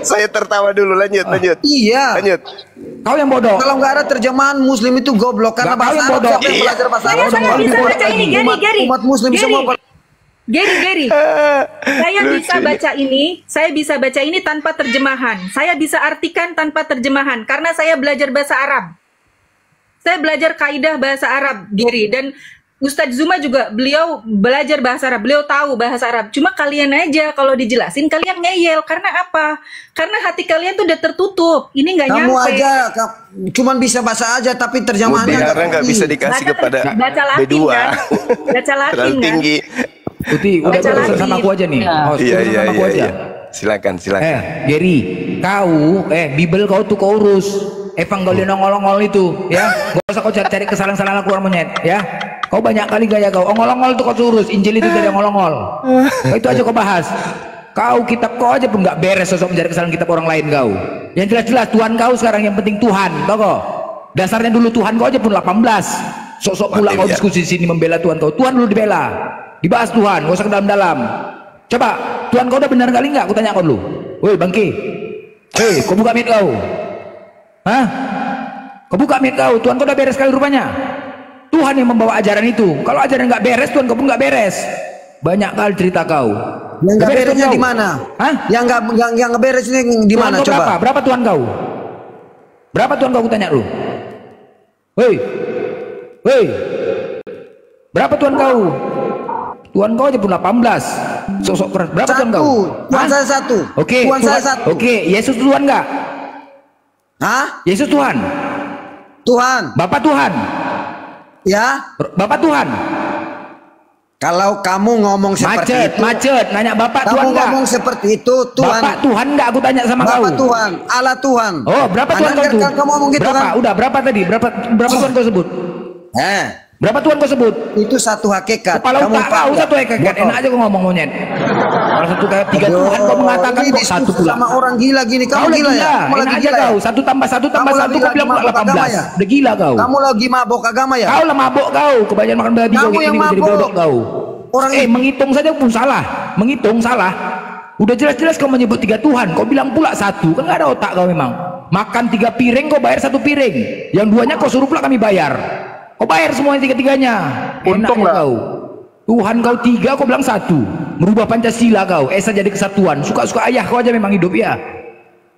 Saya tertawa dulu. Lanjut. Iya. Lanjut. Kau yang bodoh. Kalau nggak ada terjemahan Muslim itu goblok karena bahasa Arab. Siapa yang belajar bahasa Arab? Saya bisa baca ini, Geri. Umat Muslim semua. Geri. Saya bisa baca ini tanpa terjemahan. Saya bisa artikan tanpa terjemahan karena saya belajar bahasa Arab. Saya belajar kaidah bahasa Arab, Gary, dan Ustadz Zuma juga beliau belajar bahasa Arab, beliau tahu bahasa Arab. Cuma kalian aja kalau dijelasin kalian ngeyel. Karena apa? Karena hati kalian tuh udah tertutup. Ini nggak nyampe. Kamu aja cuman bisa bahasa aja tapi terjemahannya Mutiara nggak bisa dikasih kepada baca Latin B2. kan? Baca Latin Terlalu kan? tinggi. Uti, udah Baca berurusan lagi. sama aku aja nih. Oh, Iya, urusan iya, sama aku iya, aja. iya. Silakan, silakan. Gary, kau, Bible kau tuh kau urus. Evangelion nongol-nongol itu, ya. Gak usah kau cari kesalahan-kesalahan keluar monyet, ya. Kau banyak kali gaya kau. Ongol-ongol tuh kau urus. Injil itu dari ongol-ongol. Itu aja kau bahas. Kau kitab kau aja pun nggak beres sosok mencari kesalahan kitab orang lain kau. Yang jelas-jelas Tuhan kau sekarang yang penting Tuhan, tau kau? Dasarnya dulu Tuhan kau aja pun 18. Sok-sok pula kau diskusi di sini membela Tuhan kau. Tuhan dulu dibela. Dibahas Tuhan, gak usah ke dalam-dalam. Coba, Tuhan kau udah benar kali nggak? Aku tanya kau dulu. Woi Bangki, hei, kau buka mic kau. Hah? Kau buka mic kau. Tuhan kau udah beres kali rupanya. Tuhan yang membawa ajaran itu. Kalau ajaran nggak beres, Tuhan kau pun nggak beres. Banyak kali cerita kau. Yang nggak Beres beresnya kau. di mana? Hah? Yang nggak beresnya di Tuhan mana kau coba? Berapa? Berapa Tuhan kau? Berapa Tuhan kau? Aku tanya lu. Hei, hei, berapa Tuhan kau? Tuhan kau aja pun 18. Sosok keras. Berapa Tuhan kau? Tuhan saya satu. Oke, Tuhan saya satu. Oke, Yesus Tuhan nggak? Hah? Yesus Tuhan. Tuhan. Bapak Tuhan. Ya. Bapak Tuhan. Kalau kamu ngomong seperti itu, macet. Nanya Bapak kamu Tuhan nggak? ngomong seperti itu, Tuhan. Bapak Tuhan nggak? Aku tanya sama kau. Bapak Tuhan, Allah Tuhan. Oh, berapa Tuhan kau tuh? Kamu ngomong gitu berapa? kan? Udah berapa tadi? Berapa Tuhan kau sebut? Berapa Tuhan kau sebut? Itu satu hakikat. Kepala otak kau satu hakikat. Enak aja kau ngomong monyet. Kalau satu kayak 3 Tuhan kau mengatakan ini kok satu diskusi pula. sama orang gila gini. Kamu gila ya? Kamu Enak lagi aja gila ya? kau. 1 tambah 1 tambah Kamu 1 lagi kau bilang mabok pula 18. agama ya? Udah gila kau. Kamu lagi mabok agama ya? Kau lah mabok kau. Kebanyakan makan babi kau Kamu kayak yang gini jadi mabok. bodoh kau. Orang menghitung saja pun salah. Menghitung salah. Udah jelas-jelas kau menyebut 3 Tuhan. Kau bilang pula 1. Kan nggak ada otak kau memang. Makan 3 piring kau bayar 1 piring. Yang 2-nya kau suruh pula kami bayar. Kau bayar semuanya 3-3-nya. Untung lah kau. Tuhan kau 3, kau bilang 1. Merubah Pancasila kau. Esa jadi kesatuan. Suka-suka ayah kau aja memang hidup ya.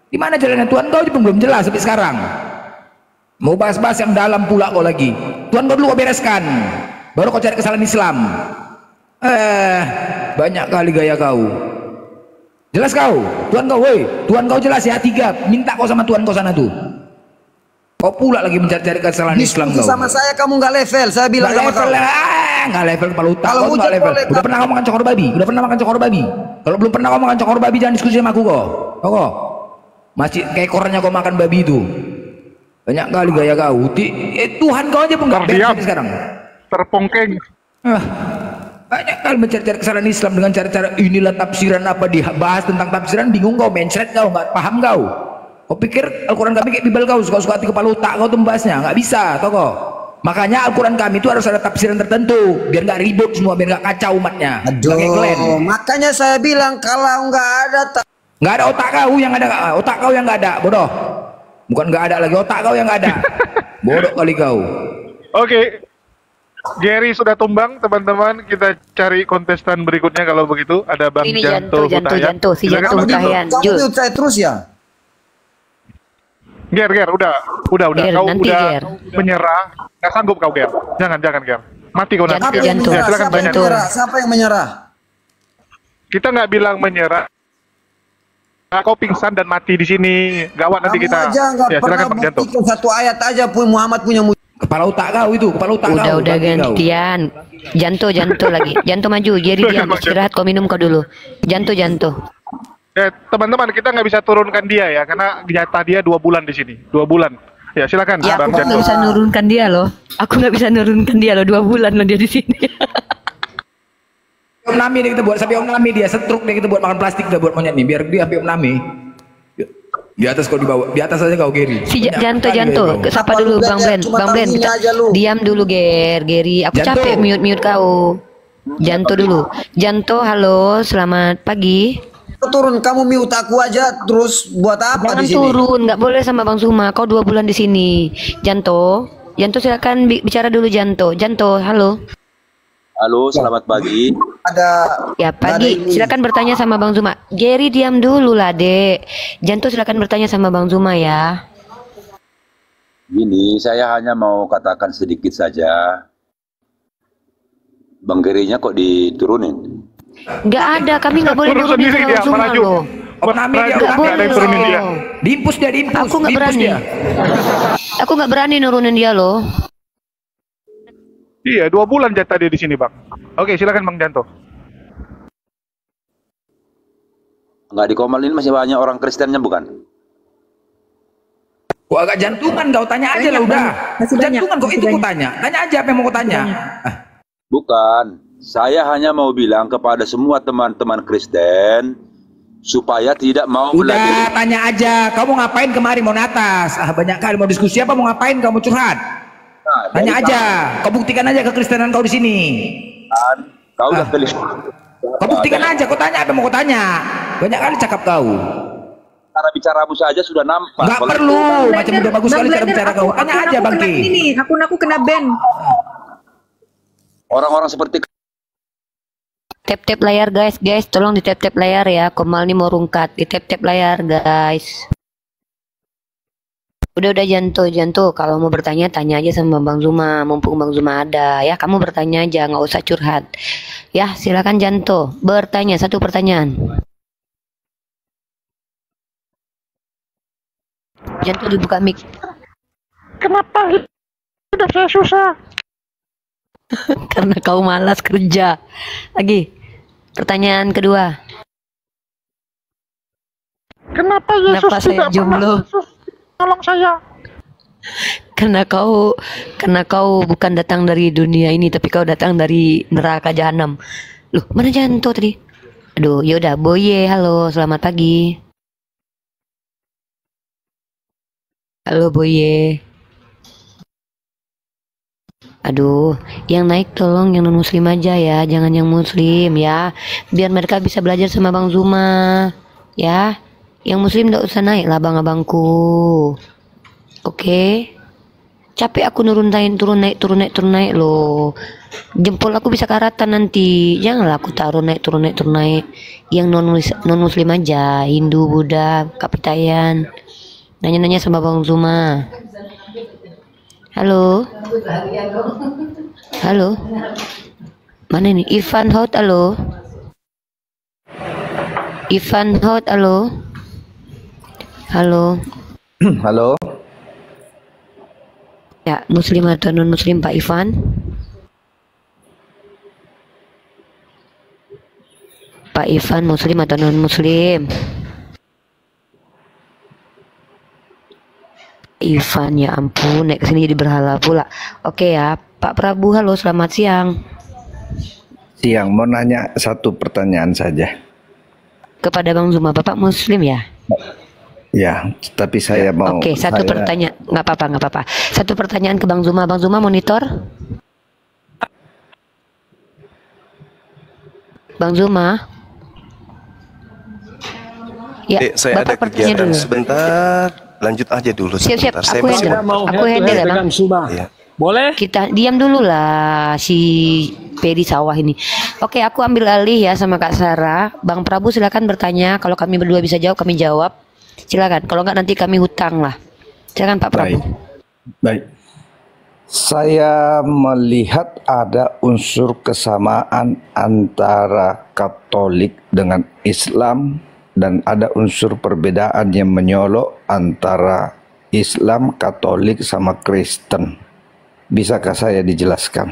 Di mana jalannya Tuhan kau pun belum jelas sampai sekarang. Mau bahas-bahas yang dalam pula kau lagi. Tuhan kau dulu kau bereskan. Baru kau cari kesalahan Islam. Banyak kali gaya kau. Jelas kau? Tuhan kau, woi. Tuhan kau jelas ya 3. Minta kau sama Tuhan kau sana tuh. Kau pula lagi mencari kesalahan Islam kau. sama saya kamu nggak level. Saya bilang Nggak sama level, kamu. nggak level kepala otak. Kalau Kau tuh nggak hujan level. boleh, Udah pernah kau makan cokor babi? Udah pernah makan cokor babi? Kalau belum pernah kau makan cokor babi jangan diskusi sama aku kok. Kau masih kayak ekornya kau makan babi itu. Banyak kali gaya kau. Tuhan kau aja pun nggak beres sampai sekarang. Terpongkeng. Banyak kali mencari-cari kesalahan Islam dengan cara-cara inilah tafsiran apa dibahas tentang tafsiran bingung kau, mencret kau, nggak paham kau. Kau pikir Al-Quran kami kayak Bible kau, suka-suka hati kepala otak kau tuh membahasnya, nggak bisa, tau kau. Makanya Al-Quran kami itu harus ada tafsiran tertentu, biar nggak ribut semua, biar nggak kacau umatnya. Nggak kayak kalian. Makanya saya bilang kalau nggak ada Nggak ada otak kau yang ada, otak kau yang nggak ada, bodoh. Bukan nggak ada lagi, otak kau yang nggak ada. Bodoh kali kau. Oke. Gary sudah tumbang, teman-teman. Kita cari kontestan berikutnya kalau begitu. Ada Bang Ini Janto Hutahian. si Janto Silakan, Bang Janto. Hutahian. kamu mute saya terus ya. Ger, udah. Ger, Kau nanti, udah Ger. menyerah. Nggak sanggup kau, Ger. Jangan, Ger. Mati kau nanti, Ger. Janto. Ya, silakan Siapa yang tanya. menyerah? Siapa yang menyerah? Kita nggak bilang menyerah. Kau pingsan dan mati di sini. Gawat nanti Kamu kita. aja nggak Ya, pernah silakan Bang Janto. buktikan satu ayat aja pun Muhammad punya Kepala otak kau itu, kepala otak kau. Udah bagi kau. gantian. Janto lagi. Janto maju. Jadi diam, istirahat kau minum kau dulu. Janto. Teman-teman, kita nggak bisa turunkan dia ya, karena jatah dia 2 bulan di sini. 2 bulan. Ya, silakan Ya, Bang aku Janto. nggak bisa nurunkan dia loh. Aku nggak bisa nurunkan dia loh. 2 bulan loh dia di sini. Om Nami dia kita buat sampai Om Nami dia setruk dia kita buat makan plastik kita buat monyet nih biar dia sampai Om Nami. Di atas kau dibawa, di atas aja kau Geri. Si Janto. Sapa Apa dulu lu Bang belajar? Blen. Cuma Bang tahu Blen, ini aja lu. diam dulu Geri. Aku Janto. capek mute kau. Janto dulu. Janto, halo, selamat pagi. Turun, kamu mute aku aja terus buat apa Jangan di sini? turun, nggak boleh sama Bang Zuma. Kau 2 bulan di sini. Janto silakan bicara dulu Janto, halo. Halo, selamat pagi. Ada Ya pagi, ini. silakan bertanya sama Bang Zuma. Geri diam dulu lah Dek. Janto silakan bertanya sama Bang Zuma ya. Gini, saya hanya mau katakan sedikit saja. Bang Gerinya kok diturunin? Nggak ada, kami nggak boleh Turun nurunin sendiri sama dia, Bang Zuma melaju. loh. Nami dia Nggak udah Nggak ada yang turunin dia. Diimpus dia, diimpus. Aku nggak Diimpus berani. dia. Aku nggak berani nurunin dia loh. Iya, 2 bulan jatah dia di sini, Bang. Oke, silakan Bang Janto. Nggak di Komal ini masih banyak orang Kristennya bukan? Kok agak jantungan kau tanya aja lah udah. Masih banyak, Jantungan kok masih itu kau banyak. tanya. Tanya aja apa yang mau kau tanya. Bukan. Saya hanya mau bilang kepada semua teman-teman Kristen supaya tidak mau Udah belajar. tanya aja. Kamu ngapain kemari mau natas? Banyak kali mau diskusi apa mau ngapain kamu curhat? Nah, Tanya dari aja. Kau buktikan aja kekristenan kau di sini. kapan kau udah telis. Kau buktikan aja. Kau tanya apa yang mau kau tanya? Banyak kali cakap kau. Cara bicaramu saja sudah nampak. Nggak Kalau- perlu. Macam udah bagus Bang sekali cara Blender, bicara kau. Tanya aja aku Bang kena Ki. ini, aku kena ban. Orang-orang seperti Tap-tap layar guys, tolong di tap-tap layar ya. Komal nih mau rungkat, di tap-tap layar guys. Udah Janto, kalau mau bertanya tanya aja sama Bang Zuma, mumpung Bang Zuma ada ya. Kamu bertanya aja, nggak usah curhat. Ya silakan Janto, bertanya satu pertanyaan. Janto dibuka mic. Kenapa hidup saya susah? Karena kau malas kerja. Lagi, pertanyaan kedua. Kenapa Kenapa saya jomblo? Tolong saya. Karena kau bukan datang dari dunia ini, tapi kau datang dari neraka jahanam. Loh, mana Janto tadi? Aduh, yaudah, Boye, halo, selamat pagi. Halo Boye. Aduh, yang naik tolong yang non muslim aja ya, jangan yang muslim ya, biar mereka bisa belajar sama Bang Zuma ya. Yang muslim gak usah naik lah abang-abangku. Oke. Capek aku turun naik loh. Jempol aku bisa karatan nanti. Janganlah aku taruh naik turun naik. Yang non muslim aja, Hindu, Buddha, Kapitayan. Nanya-nanya sama Bang Zuma. Halo. Halo. Mana nih? Irfan Hot, halo. Irfan Hot, halo. Halo. Halo. Ya, muslim atau non muslim Pak Irfan? Pak Irfan muslim atau non muslim? Ivan, ya ampun, naik kesini jadi berhala pula. Oke ya, Pak Prabu, halo, selamat siang. Siang, mau nanya satu pertanyaan saja. Kepada Bang Zuma, Bapak muslim ya? Ya, tapi saya mau. Oke, satu pertanyaan, nggak apa-apa. Satu pertanyaan ke Bang Zuma. Bang Zuma monitor. Bang Zuma. Ya, saya ada Bapak bertanya kegiatan dulu. sebentar. Lanjut aja dulu Siap-siap, sebentar. aku handle. Aku handle ya, Bang. Iya. Boleh? Kita diam dulu lah si Pedi sawah ini. Oke, aku ambil alih ya sama Kak Sarah. Bang Prabu silakan bertanya. Kalau kami berdua bisa jawab, kami jawab. Silakan. Kalau nggak nanti kami hutang lah. Silakan Pak Prabu. Baik. Saya melihat ada unsur kesamaan antara Katolik dengan Islam dan ada unsur perbedaan yang menyolok antara Islam, Katolik sama Kristen. Bisakah saya dijelaskan?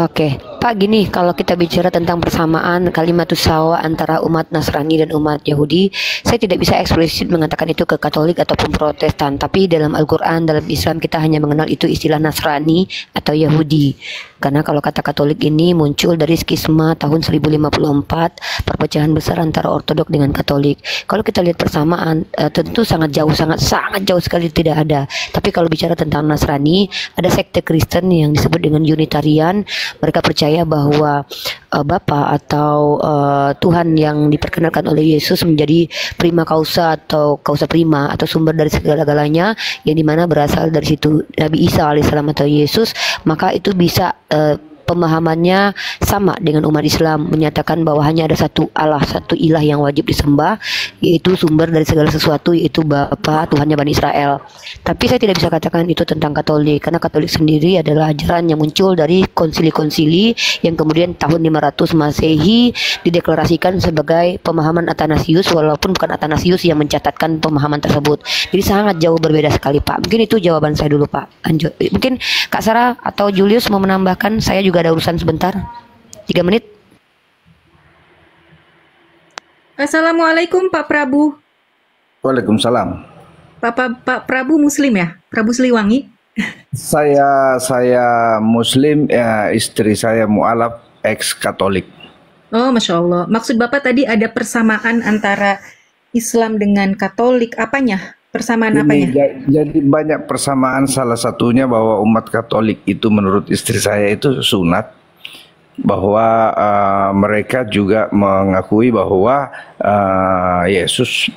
Oke, Pak, gini, kalau kita bicara tentang persamaan kalimatus sawa antara umat Nasrani dan umat Yahudi, saya tidak bisa eksplisit mengatakan itu ke Katolik ataupun Protestan, tapi dalam Al-Quran, dalam Islam kita hanya mengenal itu istilah Nasrani atau Yahudi. Karena kalau kata Katolik ini muncul dari skisma tahun 1054, perpecahan besar antara Ortodok dengan Katolik. Kalau kita lihat persamaan, tentu sangat jauh sekali tidak ada. Tapi kalau bicara tentang Nasrani, ada sekte Kristen yang disebut dengan Unitarian. Mereka percaya bahwa Bapa atau Tuhan yang diperkenalkan oleh Yesus menjadi prima causa atau causa prima atau sumber dari segala-galanya, yang dimana berasal dari situ Nabi Isa alaihissalam atau Yesus, maka itu bisa pemahamannya sama dengan umat Islam, menyatakan bahwa hanya ada satu Allah, satu ilah yang wajib disembah, yaitu sumber dari segala sesuatu, yaitu Bapa, Tuhannya Bani Israel. Tapi saya tidak bisa katakan itu tentang Katolik, karena Katolik sendiri adalah ajaran yang muncul dari konsili-konsili yang kemudian tahun 500 Masehi dideklarasikan sebagai pemahaman Athanasius, walaupun bukan Athanasius yang mencatatkan pemahaman tersebut. Jadi sangat jauh berbeda sekali, Pak. Mungkin itu jawaban saya dulu, Pak. Lanjut. Mungkin Kak Sarah atau Julius mau menambahkan, saya juga ada urusan sebentar. 3 menit. Assalamualaikum Pak Prabu. Waalaikumsalam. Pak Prabu Muslim ya? Prabu Siliwangi? Saya Muslim, ya, istri saya mualaf, ex Katolik. Oh, Masya Allah. Maksud Bapak tadi ada persamaan antara Islam dengan Katolik. Apanya? Persamaan apanya? Jadi banyak persamaan, salah satunya bahwa umat Katolik itu menurut istri saya itu sunat, bahwa mereka juga mengakui bahwa Yesus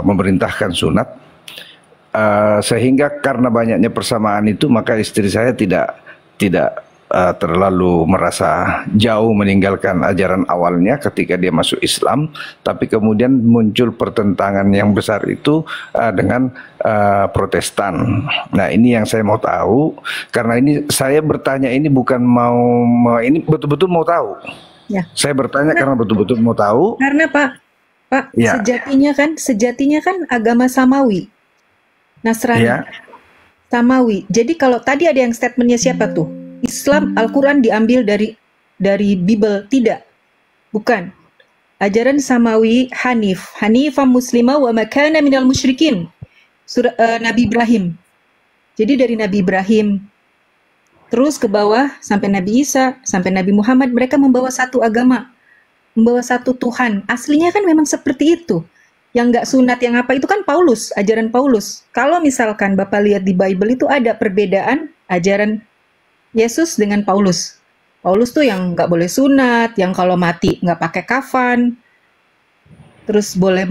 memerintahkan sunat, sehingga karena banyaknya persamaan itu maka istri saya tidak terlalu merasa jauh meninggalkan ajaran awalnya ketika dia masuk Islam, tapi kemudian muncul pertentangan yang besar itu dengan Protestan. Nah, ini yang saya mau tahu, karena ini saya bertanya ini bukan ini betul-betul mau tahu. Ya. Saya bertanya karena betul-betul mau tahu. Karena Pak, ya, sejatinya kan agama Samawi, Nasrani, ya, Samawi. Jadi kalau tadi ada yang statementnya siapa tuh? Islam, Al-Quran diambil dari Bible, tidak, bukan. Ajaran Samawi Hanifam muslimah wa makana minal musyrikin. Nabi Ibrahim. Jadi dari Nabi Ibrahim terus ke bawah sampai Nabi Isa, sampai Nabi Muhammad, mereka membawa satu agama, membawa satu Tuhan. Aslinya kan memang seperti itu. Yang nggak sunat, yang apa itu kan Paulus, ajaran Paulus. Kalau misalkan Bapak lihat di Bible itu ada perbedaan ajaran Yesus dengan Paulus. Paulus tuh yang nggak boleh sunat, yang kalau mati nggak pakai kafan, terus boleh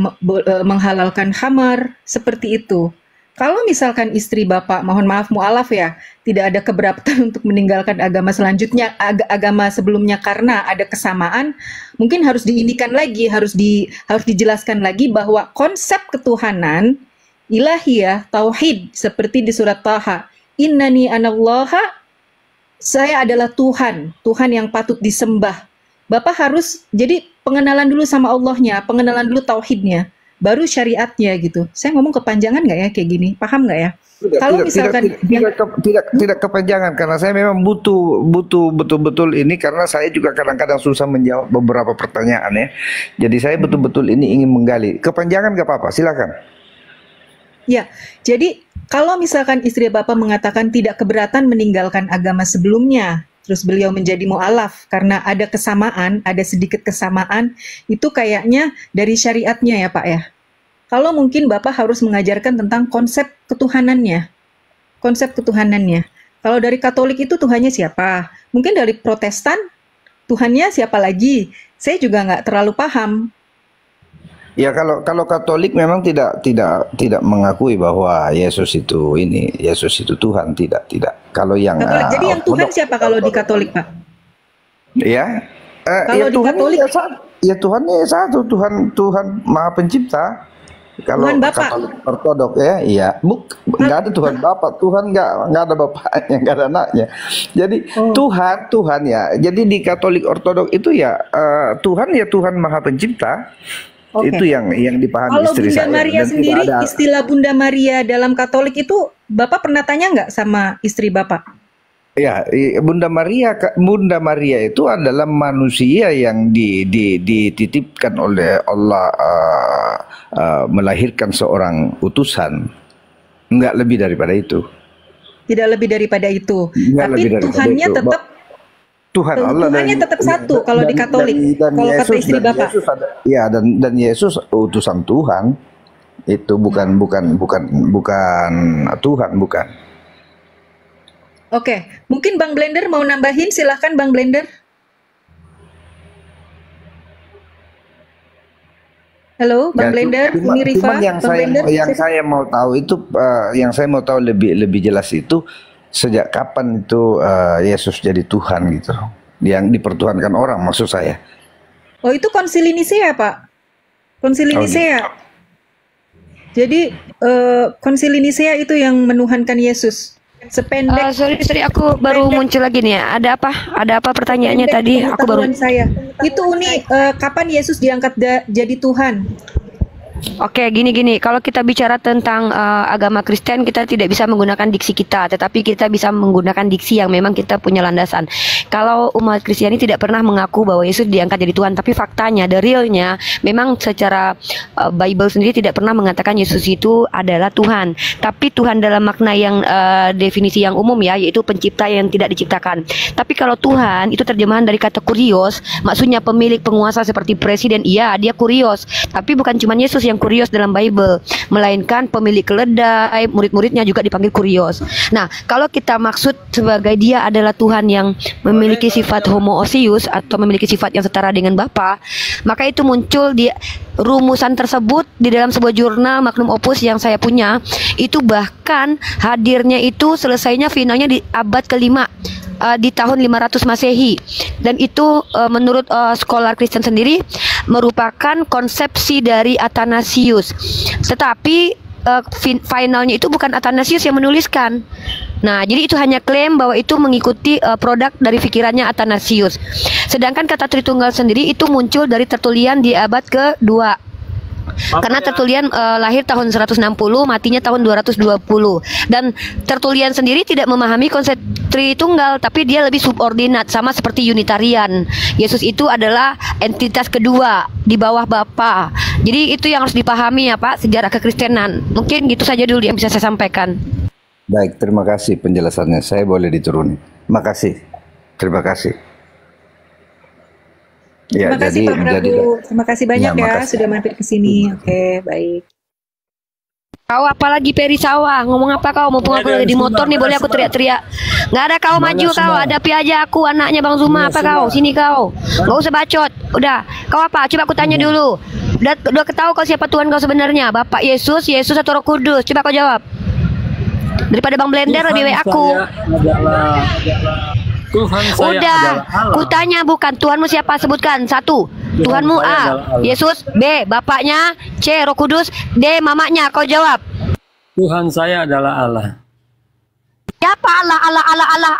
menghalalkan khamar, seperti itu. Kalau misalkan istri Bapak, mohon maaf mualaf ya, tidak ada keberatan untuk meninggalkan agama selanjutnya, agama sebelumnya karena ada kesamaan, mungkin harus diinikan lagi, harus dijelaskan lagi bahwa konsep ketuhanan, ilahiyah, tauhid, seperti di surat Taha, innani anallaha, saya adalah Tuhan, Tuhan yang patut disembah. Bapak harus, jadi pengenalan dulu sama Allahnya, pengenalan dulu tauhidnya, baru syariatnya gitu. Saya ngomong kepanjangan nggak ya kayak gini? Paham nggak ya? Kalau misalkan tidak kepanjangan, karena saya memang butuh betul-betul ini, karena saya juga kadang-kadang susah menjawab beberapa pertanyaan ya. Jadi saya betul-betul ini ingin menggali. Kepanjangan nggak apa-apa, silakan. Ya, jadi kalau misalkan istri Bapak mengatakan tidak keberatan meninggalkan agama sebelumnya, terus beliau menjadi mu'alaf karena ada kesamaan, ada sedikit kesamaan, itu kayaknya dari syariatnya ya Pak ya. Kalau mungkin Bapak harus mengajarkan tentang konsep ketuhanannya. Konsep ketuhanannya. Kalau dari Katolik itu Tuhannya siapa? Mungkin dari Protestan, Tuhannya siapa lagi? Saya juga nggak terlalu paham. Ya, kalau Katolik memang tidak mengakui bahwa Yesus itu Tuhan, tidak. Kalau yang Katolik, jadi yang Tuhan siapa kalau di Katolik, Pak? Ya, kalau di Katolik Tuhannya satu, Tuhan Maha Pencipta. Kalau Tuhan Bapak. Katolik Ortodok ya, nggak ada Tuhan Bapak, Tuhan nggak ada bapaknya, nggak ada anaknya. Jadi Tuhan ya. Jadi di Katolik Ortodok itu ya Tuhan Maha Pencipta. Okay. Itu yang dipahami istri saya. Kalau Bunda Maria sendiri, istilah Bunda Maria dalam Katolik itu Bapak pernah tanya nggak sama istri Bapak? Ya, Bunda Maria itu adalah manusia yang dititipkan oleh Allah, melahirkan seorang utusan. Enggak lebih daripada itu. Tidak lebih daripada itu. Tapi Tuhannya tetap Tuhan Allah, Tuhannya tetap satu kalau di Katolik. Kalau kata istri Bapak. Dan Yesus utusan Tuhan. Itu bukan Tuhan, bukan. Oke, mungkin Bang Blender mau nambahin, silahkan Bang Blender. Halo, Bang Blender, Umi Rifa, yang saya mau tahu itu, yang saya mau tahu lebih jelas itu, sejak kapan itu Yesus jadi Tuhan gitu, yang dipertuhankan orang maksud saya. Oh, itu konsili Nisea, Pak. Konsili Oh, Nisea. Jadi konsili Nisea itu yang menuhankan Yesus. Sependek Sorry, aku baru muncul lagi nih ya. Ada apa pertanyaannya tadi? Aku baru. pengetahuan saya. Itu Uni, kapan Yesus diangkat jadi Tuhan? Oke, gini. Kalau kita bicara tentang agama Kristen, kita tidak bisa menggunakan diksi kita, tetapi kita bisa menggunakan diksi yang memang kita punya landasan. Kalau umat Kristiani tidak pernah mengaku bahwa Yesus diangkat jadi Tuhan, tapi faktanya, the realnya, memang secara Bible sendiri tidak pernah mengatakan Yesus itu adalah Tuhan. Tapi Tuhan dalam makna yang definisi yang umum ya, yaitu pencipta yang tidak diciptakan. Tapi kalau Tuhan itu terjemahan dari kata kurios, maksudnya pemilik penguasa seperti presiden, iya dia kurios. Tapi bukan cuma Yesus yang kurios dalam Bible, melainkan pemilik keledai, murid-muridnya juga dipanggil kurios. Nah, kalau kita maksud sebagai dia adalah Tuhan yang memiliki sifat homoousios atau memiliki sifat yang setara dengan Bapa, maka itu muncul di rumusan tersebut di dalam sebuah jurnal Magnum Opus yang saya punya. Itu bahkan hadirnya itu selesainya finalnya di abad ke-5, di tahun 500 Masehi, dan itu menurut scholar Kristen sendiri merupakan konsepsi dari Athanasius. Tetapi finalnya itu bukan Athanasius yang menuliskan. Nah, jadi itu hanya klaim bahwa itu mengikuti produk dari pikirannya Athanasius. Sedangkan kata Tritunggal sendiri itu muncul dari Tertullian di abad ke-2. Karena Tertullian lahir tahun 160, matinya tahun 220. Dan Tertullian sendiri tidak memahami konsep Tritunggal, tapi dia lebih subordinat, sama seperti Unitarian. Yesus itu adalah entitas kedua di bawah Bapa. Jadi itu yang harus dipahami ya Pak, sejarah kekristenan. Mungkin gitu saja dulu yang bisa saya sampaikan. Baik, terima kasih penjelasannya. Saya boleh dituruni. Makasih. Terima kasih. Ya, Terima kasih Pak Prabu. Terima kasih banyak ya makasih. sudah mampir ke sini. Oke, baik. Kau apalagi Peri Sawah, ngomong apa kau? Mumpung aku lagi di motor nih, boleh aku teriak-teriak? Nggak ada kau maju kau, hadapi aja aku, anaknya Bang Zuma. Apa kau? Sini kau, nggak usah bacot. Udah, kau apa? Coba aku tanya dulu. Udah ketahui kau siapa Tuhan kau sebenarnya? Bapak Yesus atau Roh Kudus? Coba kau jawab. Daripada Bang Blender lebih baik aku. Tuhan saya Udah, adalah Allah. kutanya bukan Tuhanmu siapa, sebutkan. 1, Tuhanmu saya A, adalah Allah. Yesus. B, bapaknya. C, Roh Kudus. D, mamanya. Kau jawab. Tuhan saya adalah Allah. Siapa Allah?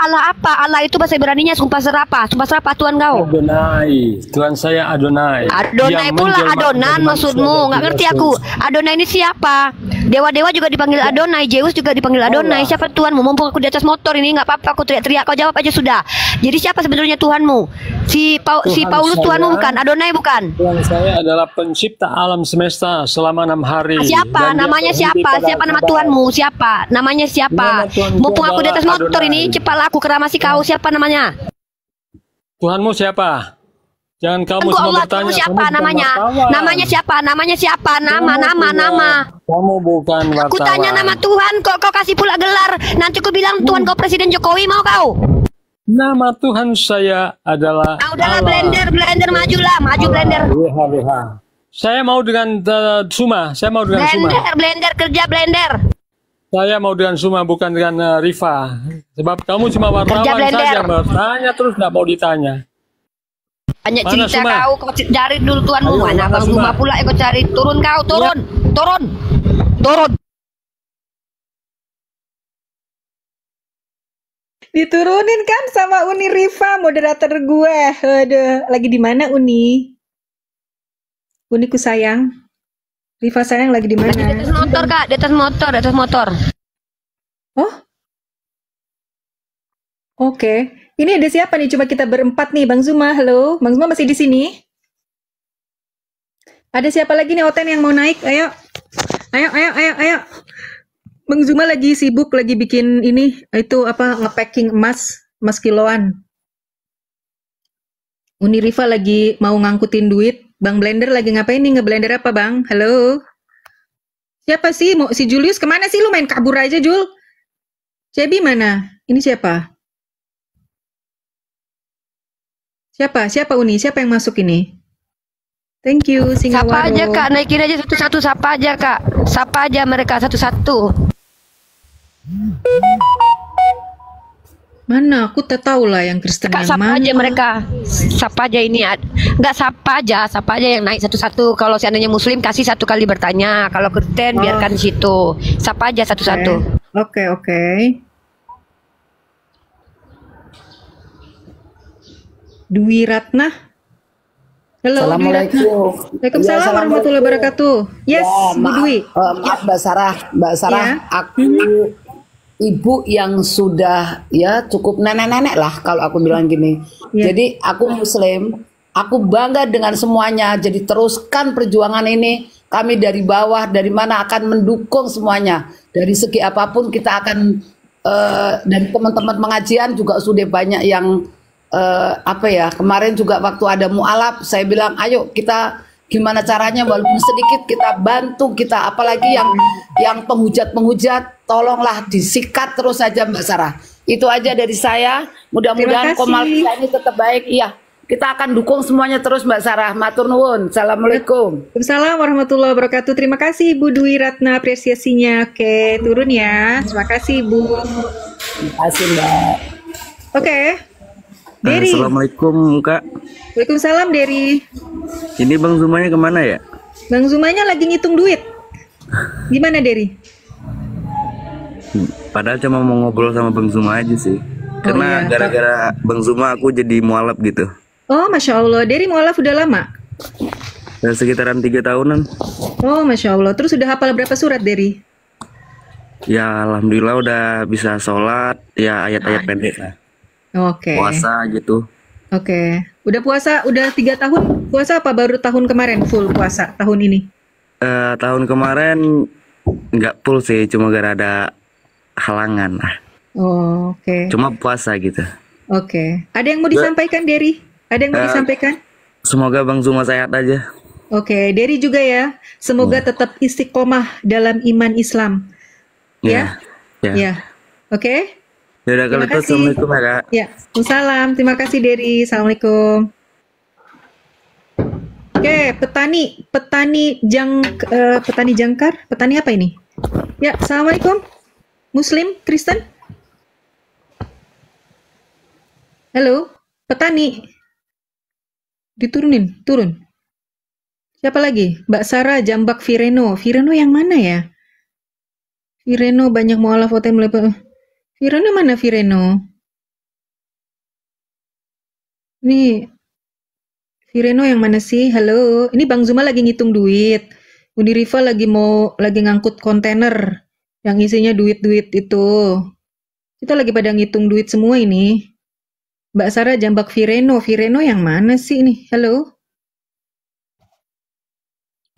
Allah apa? Allah itu bahasa Ibraninya sumpah serapah. Sumpah serapah Tuhan kau. Adonai, Tuhan saya Adonai. Adonai Yang pula menjelma Adonan dari maksudmu. manusia Nggak dan ngerti Yesus. aku. Adonai ini siapa? Dewa-dewa juga dipanggil Adonai. Zeus juga dipanggil Adonai. Siapa Tuhanmu? Mumpung aku di atas motor ini, nggak apa-apa aku teriak-teriak. Kau jawab aja sudah. Jadi siapa sebenarnya Tuhanmu? Si Tuhan Paulus saya- Tuhanmu bukan? Adonai bukan? Tuhan saya adalah pencipta alam semesta selama 6 hari. Siapa? Dan dia Namanya berhenti siapa? pada Siapa nama Sabbat. Tuhanmu? Siapa? Namanya siapa? Nama Tuhanku Mumpung aku di atas adalah motor ini, Adonai. cepatlah aku keramasi kau. Siapa namanya? Tuhanmu siapa? Jangan kamu Tunggu semua Allah, bertanya. Tuhanmu siapa kamu bukan namanya? wartawan. Namanya siapa? Namanya siapa? Nama. Kamu bukan wartawan. Aku tanya nama Tuhan, kok kau kasih pula gelar. Nanti aku bilang Tuhan kau Presiden Jokowi, mau kau? Nama Tuhan saya adalah Ah, udahlah Allah. blender majulah, maju blender. Liha. Saya mau dengan Suma. Saya mau dengan Suma. Blender kerja blender. Saya mau dengan Suma, bukan dengan Rifa. Sebab kamu cuma wartawan Kerja blender. saja, bertanya terus nggak mau ditanya. Banyak Mana cerita Suma? kau cari dulu Tuhanmu. Ayo, Mana mana Bang Suma? Zuma pula kau cari. Turun kau, turun. Diturunin kan sama Uni Rifa, moderator gue. Aduh, lagi di mana Uni? Uniku sayang. Rifa sayang lagi di mana? Di atas motor kak, di atas motor. Oh, oke. Ini ada siapa nih? Coba kita berempat nih, Bang Zuma. Halo, Bang Zuma masih di sini? Ada siapa lagi nih Oten yang mau naik? Ayo. Bang Zuma lagi sibuk, lagi bikin ini, itu apa, nge-packing emas kiloan. Uni Rifa lagi mau ngangkutin duit. Bang Blender lagi ngapain nih? Ngeblender apa Bang? Halo? Siapa sih? Mau si Julius kemana sih? Lu main kabur aja Jul. Cebi mana? Ini siapa? Siapa Uni? Siapa yang masuk ini? Thank you, Sapa Singawaro. aja kak, naikin aja satu-satu. Sapa aja kak, sapa aja mereka satu-satu. Mana? Aku tak tahu lah yang Kristen Kak, yang sapa mana. aja mereka. Sapa aja ini. Nggak sapa aja yang naik satu-satu. Kalau seandainya Muslim kasih satu kali bertanya. Kalau Kristen biarkan di situ. Sapa aja satu-satu. Oke. Dwi Ratna. Halo, Dwi Ratna. Waalaikumsalam warahmatullahi wabarakatuh. Yes, Bu Dwi. Maaf Mbak Sarah, aku ibu yang sudah ya cukup nenek-nenek lah kalau aku bilang gini. Jadi aku Muslim, aku bangga dengan semuanya. Jadi teruskan perjuangan ini. Kami dari bawah, dari mana akan mendukung semuanya. Dari segi apapun kita akan dan teman-teman pengajian juga sudah banyak yang kemarin juga waktu ada mualaf saya bilang ayo kita gimana caranya walaupun sedikit kita bantu kita, apalagi yang penghujat tolonglah disikat terus saja Mbak Sarah. Itu aja dari saya, mudah-mudahan Komal kita ini tetap baik. Iya, kita akan dukung semuanya terus Mbak Sarah. Matur nuwun. Assalamualaikum. Waalaikumsalam warahmatullahi wabarakatuh. Terima kasih Bu Dwi Ratna apresiasinya. Oke, turun ya. Terima kasih Bu. Terima kasih Mbak. Oke. Dery. Assalamualaikum Kak. Waalaikumsalam Dery. Ini Bang Zumanya kemana ya? Bang Zumanya lagi ngitung duit. Gimana Dery? Padahal cuma mau ngobrol sama Bang Zuma aja sih. Karena gara-gara Bang Zuma aku jadi mualaf gitu. Oh Masya Allah. Dery mualaf udah lama? Sekitaran 3 tahunan. Oh Masya Allah. Terus udah hafal berapa surat Dery? Ya Alhamdulillah udah bisa sholat. Ya ayat-ayat pendek lah. Oke. Puasa gitu. Oke. Udah puasa udah 3 tahun puasa apa baru tahun kemarin full puasa tahun ini? Tahun kemarin nggak full sih, cuma gara ada halangan lah. Oh, oke. Cuma puasa gitu. Oke. Ada yang mau disampaikan Dery? Ada yang mau disampaikan? Semoga Bang Zuma sehat aja. Oke, Dery juga ya. Semoga tetap istiqomah dalam iman Islam. Ya? Ya. Oke? Yaudah kalau itu Assalamualaikum ya Kak. Ya, Waalaikumsalam. Terima kasih Dery. Assalamualaikum. Oke, petani jangkar, petani apa ini? Ya, Assalamualaikum. Muslim, Kristen? Halo, petani. Diturunin, turun. Siapa lagi? Mbak Sarah, Jambak Vireno. Vireno yang mana ya? Vireno banyak mualaf hotel melepas. Vireno mana Vireno? Ini Vireno yang mana sih? Halo, ini Bang Zuma lagi ngitung duit. Uni Riva lagi ngangkut kontainer yang isinya duit-duit itu. Kita lagi pada ngitung duit semua ini. Mbak Sarah Jambak Vireno. Vireno yang mana sih ini? Halo.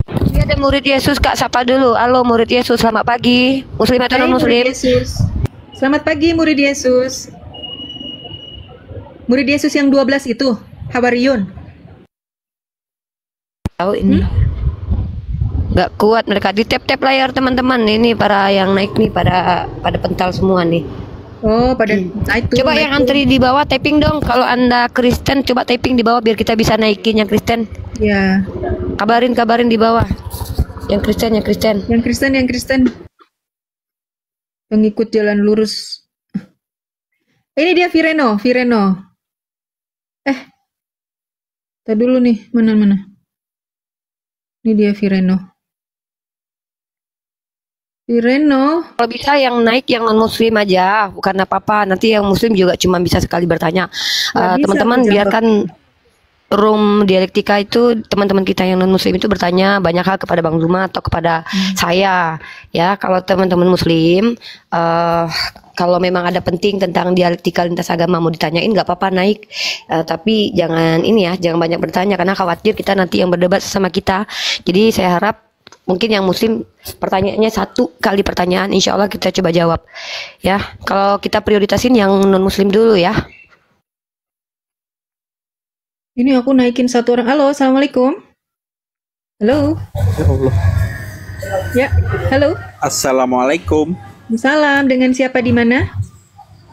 Ini ada murid Yesus Kak, sapa dulu. Halo murid Yesus, selamat pagi. Muslim atau non muslim? Selamat pagi murid Yesus. Murid Yesus yang 12 itu, Hawariun. Tahu ini. Nggak kuat mereka di tap layar teman-teman. Ini para yang naik nih pada pental semua nih. Oh, pada naik tuh. Coba yang antri di bawah tapping dong. Kalau Anda Kristen coba tapping di bawah biar kita bisa naikin yang Kristen. Ya. Kabarin di bawah. Yang Kristen. Yang Kristen. Pengikut jalan lurus. Ini dia Vireno. Tadi dulu nih, mana? Ini dia Vireno. Kalau bisa yang naik yang non muslim aja, bukan apa-apa. Nanti yang muslim juga cuma bisa sekali bertanya. Teman-teman biarkan room dialektika itu teman-teman kita yang non muslim itu bertanya banyak hal kepada Bang Zuma atau kepada saya ya. Kalau teman-teman muslim kalau memang ada penting tentang dialektika lintas agama mau ditanyain nggak apa-apa naik, tapi jangan jangan banyak bertanya karena khawatir kita nanti yang berdebat sama kita. Jadi saya harap mungkin yang muslim pertanyaannya 1 kali pertanyaan, insya Allah kita coba jawab ya. Kalau kita prioritasin yang non muslim dulu ya. Ini aku naikin 1 orang. Halo, Assalamualaikum. Halo. Ya Allah. Ya, halo. Assalamualaikum. Salam, dengan siapa di mana?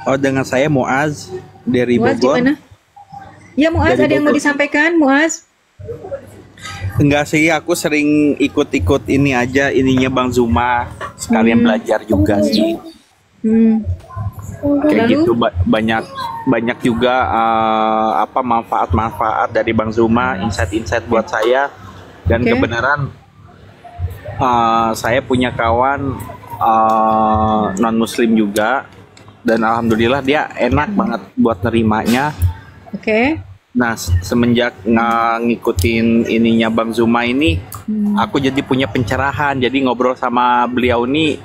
Oh, dengan saya Muaz dari Muaz di Bogor. mana? Ya Muaz, Dari ada yang mau Bogor. disampaikan, Muaz? Enggak sih, aku sering ikut-ikut ini aja, ininya Bang Zuma. Sekalian belajar juga sih. Kayak Lalu? gitu banyak juga manfaat-manfaat dari Bang Zuma, insight-insight buat saya. Dan Oke. kebenaran saya punya kawan non muslim juga, dan alhamdulillah dia enak banget buat nerimanya. Oke. Nah, semenjak ngikutin ininya Bang Zuma ini, aku jadi punya pencerahan. Jadi ngobrol sama beliau ini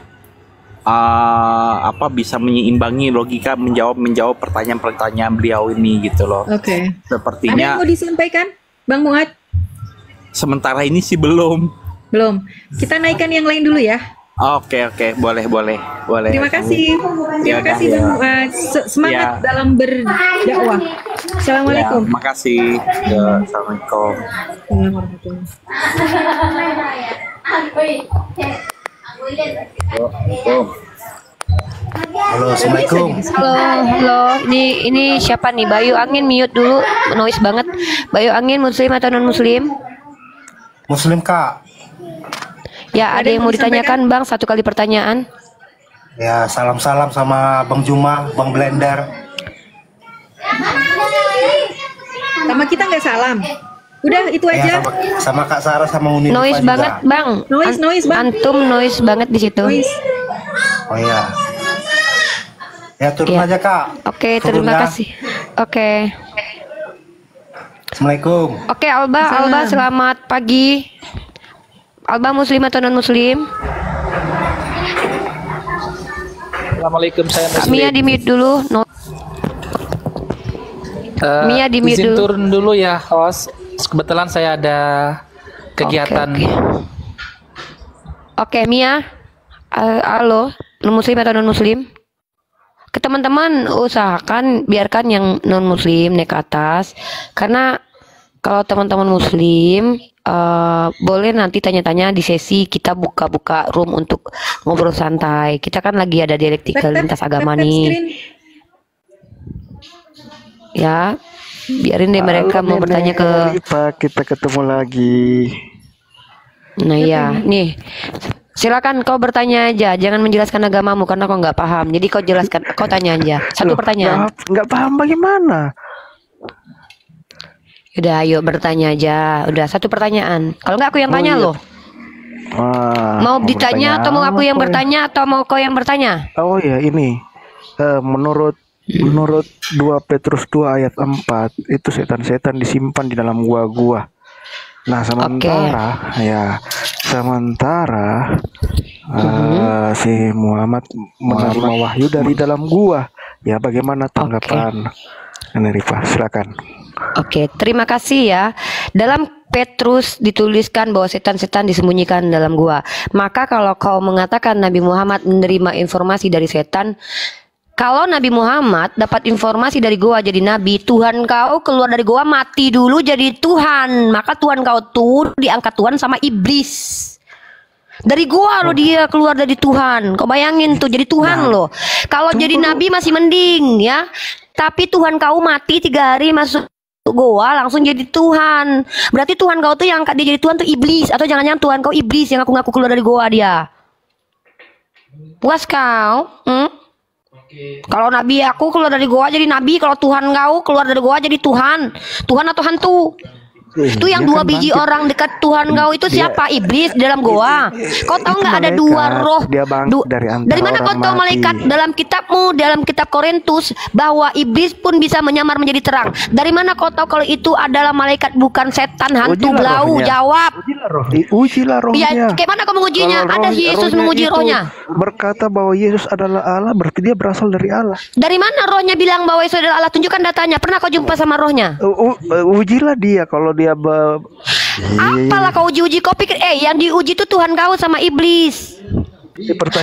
bisa menyeimbangi logika menjawab pertanyaan-pertanyaan beliau ini gitu loh. Oke. Ada Sepertinya yang mau disampaikan, Bang Muad? sementara ini sih belum. Belum. Kita naikkan yang lain dulu ya. Oke, boleh. Terima kasih. Terima Ya, kasih ya. Bang Muad. Semangat Ya. dalam berdakwah. Assalamualaikum. Ya, makasih. Ya, assalamualaikum. Halo, assalamualaikum. Halo. Ini siapa nih? Bayu Angin mute dulu, noise banget. Bayu Angin muslim atau non muslim? Muslim Kak. Ya, ada yang mau ditanyakan Bang? Satu kali pertanyaan. Ya, salam-salam sama Bang Juma, Bang Blender. Sama kita nggak salam. Udah itu aja. Ya, sama Kak Sarah sama Uni Noise Diva banget juga. Bang. Noise Bang. Antum noise banget di situ. Oh iya. Ya turun Ya. aja Kak. Oke, Turun terima ya. kasih. Oke. Assalamualaikum. Oke, Alba selamat pagi. Alba muslim atau non muslim? Assalamualaikum, saya Kak Muslim. Mia di mute dulu. No. Mia di mute izin dulu. turun dulu ya, host. Kebetulan saya ada kegiatan. Oke, Mia. Halo, non muslim atau non muslim? Ke teman-teman usahakan biarkan yang non muslim naik ke atas, karena kalau teman-teman muslim boleh nanti tanya-tanya di sesi kita buka-buka room untuk ngobrol santai. Kita kan lagi ada dialektika lintas agama nih. Ya, biarin deh mereka mau bertanya ke. Pak, kita ketemu lagi. Nah ya, nih silakan kau bertanya aja, jangan menjelaskan agamamu karena kau nggak paham. Jadi kau jelaskan, kau tanya aja. Satu pertanyaan. Nggak paham bagaimana? Udah, ayo bertanya aja. Udah satu pertanyaan. Kalau nggak aku yang tanya loh. Wah, Mau ditanya atau mau aku yang bertanya atau mau kau yang bertanya? Oh ya ini menurut 2 Petrus 2 ayat 4 itu setan-setan disimpan di dalam gua-gua. Nah sementara si Muhammad menerima wahyu dari dalam gua. Ya bagaimana tanggapan Rifa? Silakan. Oke, terima kasih ya. Dalam Petrus dituliskan bahwa setan-setan disembunyikan dalam gua. Maka kalau kau mengatakan Nabi Muhammad menerima informasi dari setan, kalau Nabi Muhammad dapat informasi dari gua jadi nabi, Tuhan kau keluar dari gua mati dulu jadi Tuhan. Maka Tuhan kau tuh diangkat Tuhan sama iblis. Dari gua lo dia keluar dari Tuhan. Kau bayangin tuh jadi Tuhan loh. Kalau jadi nabi masih mending ya. Tapi Tuhan kau mati 3 hari masuk gua langsung jadi Tuhan. Berarti Tuhan kau tuh yang angkat dia jadi Tuhan tuh iblis, atau jangan-jangan Tuhan kau iblis yang ngaku-ngaku keluar dari gua dia. Puas kau? Kalau nabi aku keluar dari gua jadi nabi, kalau Tuhan kau keluar dari gua jadi Tuhan. Tuhan atau hantu? Itu yang 2 biji orang dekat Tuhan kau itu siapa? Iblis di dalam goa. Kau tahu nggak ada 2 roh? Dari mana kau tahu malaikat? Dalam kitabmu, dalam kitab Korintus, bahwa iblis pun bisa menyamar menjadi terang. Dari mana kau tahu kalau itu adalah malaikat bukan setan, hantu, belau? Jawab. Ujilah rohnya. Ya, kayak mana kau mengujinya? Ada Yesus menguji rohnya. Berkata bahwa Yesus adalah Allah, berarti dia berasal dari Allah. Dari mana rohnya bilang bahwa Yesus adalah Allah? Tunjukkan datanya. Pernah kau jumpa sama rohnya? Ujilah dia kalau dia apalah kau uji-uji, kau pikir yang diuji itu Tuhan kau sama iblis.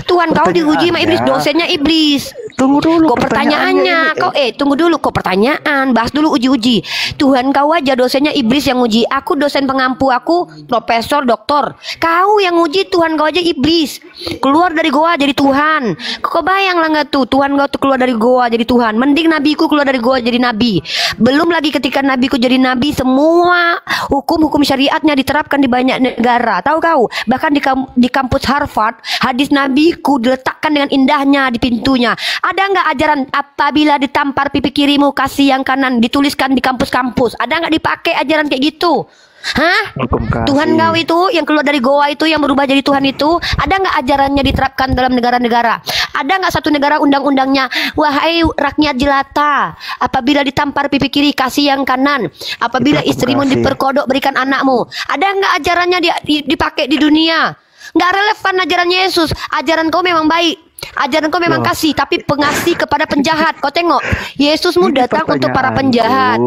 Tuhan kau diuji sama iblis, dosennya iblis. Tunggu dulu. Kok pertanyaannya? Kau tunggu dulu, kok pertanyaan. Bahas dulu uji-uji. Tuhan kau aja dosennya iblis yang uji. Aku dosen pengampu, aku profesor, doktor. Kau yang uji, Tuhan kau aja iblis. Keluar dari goa jadi Tuhan. Kau bayang lah nggak tuh? Tuhan kau tuh keluar dari goa jadi Tuhan. Mending nabiku keluar dari goa jadi nabi. Belum lagi ketika nabiku jadi nabi, semua hukum-hukum syariatnya diterapkan di banyak negara. Tahu kau? Bahkan di kampus Harvard, hadis nabiku diletakkan dengan indahnya di pintunya. Ada nggak ajaran apabila ditampar pipi kirimu kasih yang kanan, dituliskan di kampus-kampus? Ada nggak dipakai ajaran kayak gitu? Hah? Tuhan kau itu yang keluar dari goa itu yang berubah jadi Tuhan itu, ada nggak ajarannya diterapkan dalam negara-negara? Ada nggak satu negara undang-undangnya, wahai rakyat jelata, apabila ditampar pipi kiri kasih yang kanan, apabila istrimu diperkodok berikan anakmu? Ada nggak ajarannya dipakai di dunia? Nggak relevan ajaran Yesus. Ajaran kau memang baik, ajaran kau memang kasih, tapi pengasih kepada penjahat. Kau tengok, Yesusmu datang untuk para penjahat.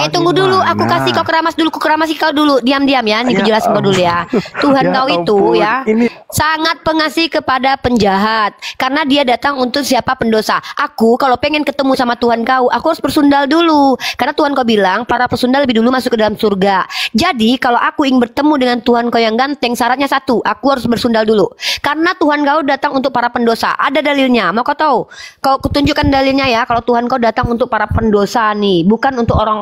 Tunggu dulu, aku kasih kau keramas dulu, keramasi kau dulu. Diam-diam ya, nih jelasin kau dulu ya. Tuhan kau itu ya sangat pengasih kepada penjahat, karena dia datang untuk siapa? Pendosa. Aku kalau pengen ketemu sama Tuhan kau, aku harus bersundal dulu, karena Tuhan kau bilang para pesundal lebih dulu masuk ke dalam surga. Jadi kalau aku ingin bertemu dengan Tuhan kau yang ganteng, syaratnya satu, aku harus bersundal dulu, karena Tuhan kau datang untuk para pendosa. Ada dalilnya, mau kau tahu? Kau kutunjukkan dalilnya ya, kalau Tuhan kau datang untuk para pendosa nih, bukan untuk orang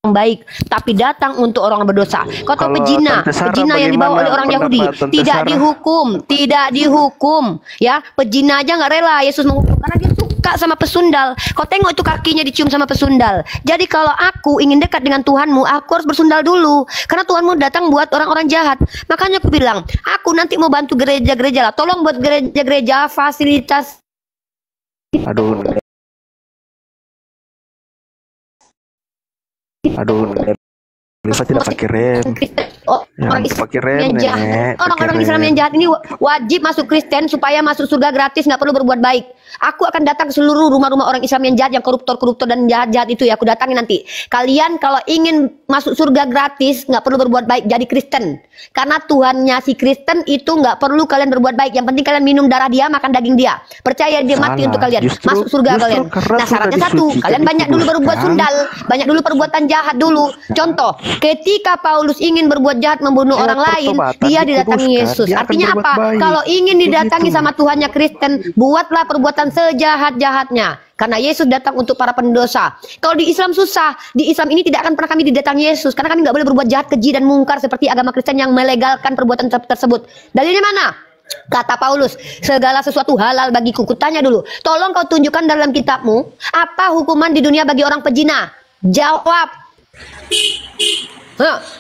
baik, tapi datang untuk orang berdosa. Kau tahu pejina yang dibawa oleh orang Yahudi tidak dihukum, ya. Pejina aja nggak rela Yesus menghukum karena dia suka sama pesundal. Kau tengok itu kakinya dicium sama pesundal. Jadi kalau aku ingin dekat dengan Tuhanmu, aku harus bersundal dulu, karena Tuhanmu datang buat orang-orang jahat. Makanya aku bilang, aku nanti mau bantu gereja-gereja lah, tolong buat gereja-gereja fasilitas. Bisa tidak pakai rem. Orang-orang Islam yang jahat ini wajib masuk Kristen supaya masuk surga gratis, nggak perlu berbuat baik. Aku akan datang ke seluruh rumah-rumah orang Islam yang jahat, yang koruptor dan jahat-jahat itu ya, aku datangi nanti. Kalian kalau ingin masuk surga gratis nggak perlu berbuat baik, jadi Kristen. Karena Tuhannya si Kristen itu nggak perlu kalian berbuat baik. Yang penting kalian minum darah dia, makan daging dia. Percaya dia mati untuk kalian, masuk surga kalian. Nah syaratnya satu, kalian banyak dulu berbuat sundal, banyak dulu perbuatan jahat dulu. Contoh, ketika Paulus ingin berbuat jahat membunuh orang lain, dia didatangi Yesus. Artinya apa? Kalau ingin didatangi sama Tuhannya Kristen, buatlah perbuatan sejahat-jahatnya, karena Yesus datang untuk para pendosa. Kalau di Islam susah, di Islam ini tidak akan pernah kami didatangi Yesus, karena kami nggak boleh berbuat jahat, keji dan mungkar seperti agama Kristen yang melegalkan perbuatan tersebut. Dalilnya mana? Kata Paulus, segala sesuatu halal bagiku. Kutanya dulu, tolong kau tunjukkan dalam kitabmu apa hukuman di dunia bagi orang pezina. Jawab.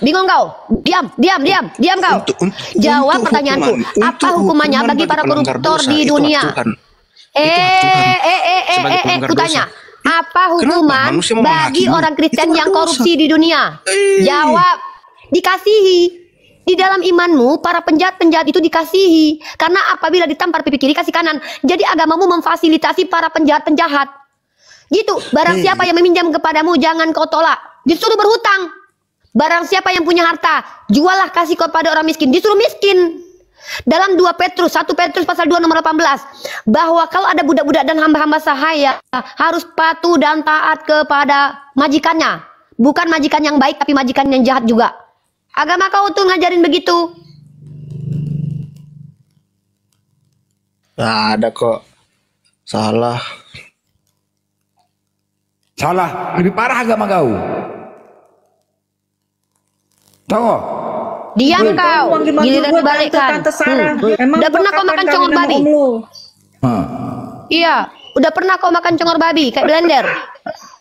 Bingung kau? Diam kau. Jawab pertanyaanku. Apa hukumannya bagi para koruptor di dunia? Kutanya, apa hukuman bagi orang Kristen yang korupsi di dunia? Jawab. Dikasihi. Di dalam imanmu, para penjahat-penjahat itu dikasihi. Karena apabila ditampar pipi kiri, kasih kanan. Jadi agamamu memfasilitasi para penjahat-penjahat. Gitu. Barang siapa yang meminjam kepadamu, jangan kau tolak. Disuruh berhutang. Barang siapa yang punya harta, jualah kasih kepada orang miskin. Disuruh miskin. Dalam 1 Petrus pasal 2 nomor 18, bahwa kalau ada budak-budak dan hamba-hamba sahaya harus patuh dan taat kepada majikannya. Bukan majikan yang baik, tapi majikan yang jahat juga. Agama kau tuh ngajarin begitu. Nggak ada kok. Salah. Lebih parah agama kau. Tahu? Diam kau. Giliran dibalikkan. Udah pernah kau makan congor babi? Iya. Udah pernah kau makan congor babi kayak blender?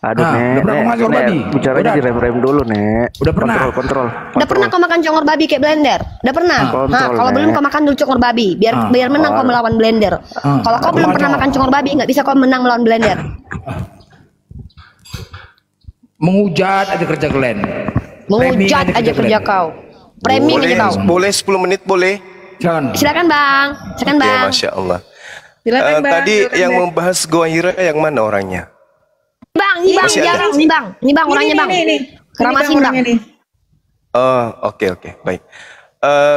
Aduh, Nek, bicaranya direm-rem dulu, Nek. Udah pernah. Kontrol. Udah pernah kau makan congor babi kayak blender? Udah pernah? Nah, kalau belum kau makan dulu congor babi, biar menang kau melawan blender. Kalau kau belum pernah makan congor babi, nggak bisa kau menang melawan blender. Menghujat aja kerja kalian. Menghujat aja kerja kau. Framing aja kau. Boleh 10 menit boleh? Silakan Bang. Silakan Bang. Oke, Masya Allah. Silakan Bang. Tadi yang membahas Goa Hira yang mana orangnya? Bang, ini bang orangnya bang. Keramasin bang. Oh, oke, baik.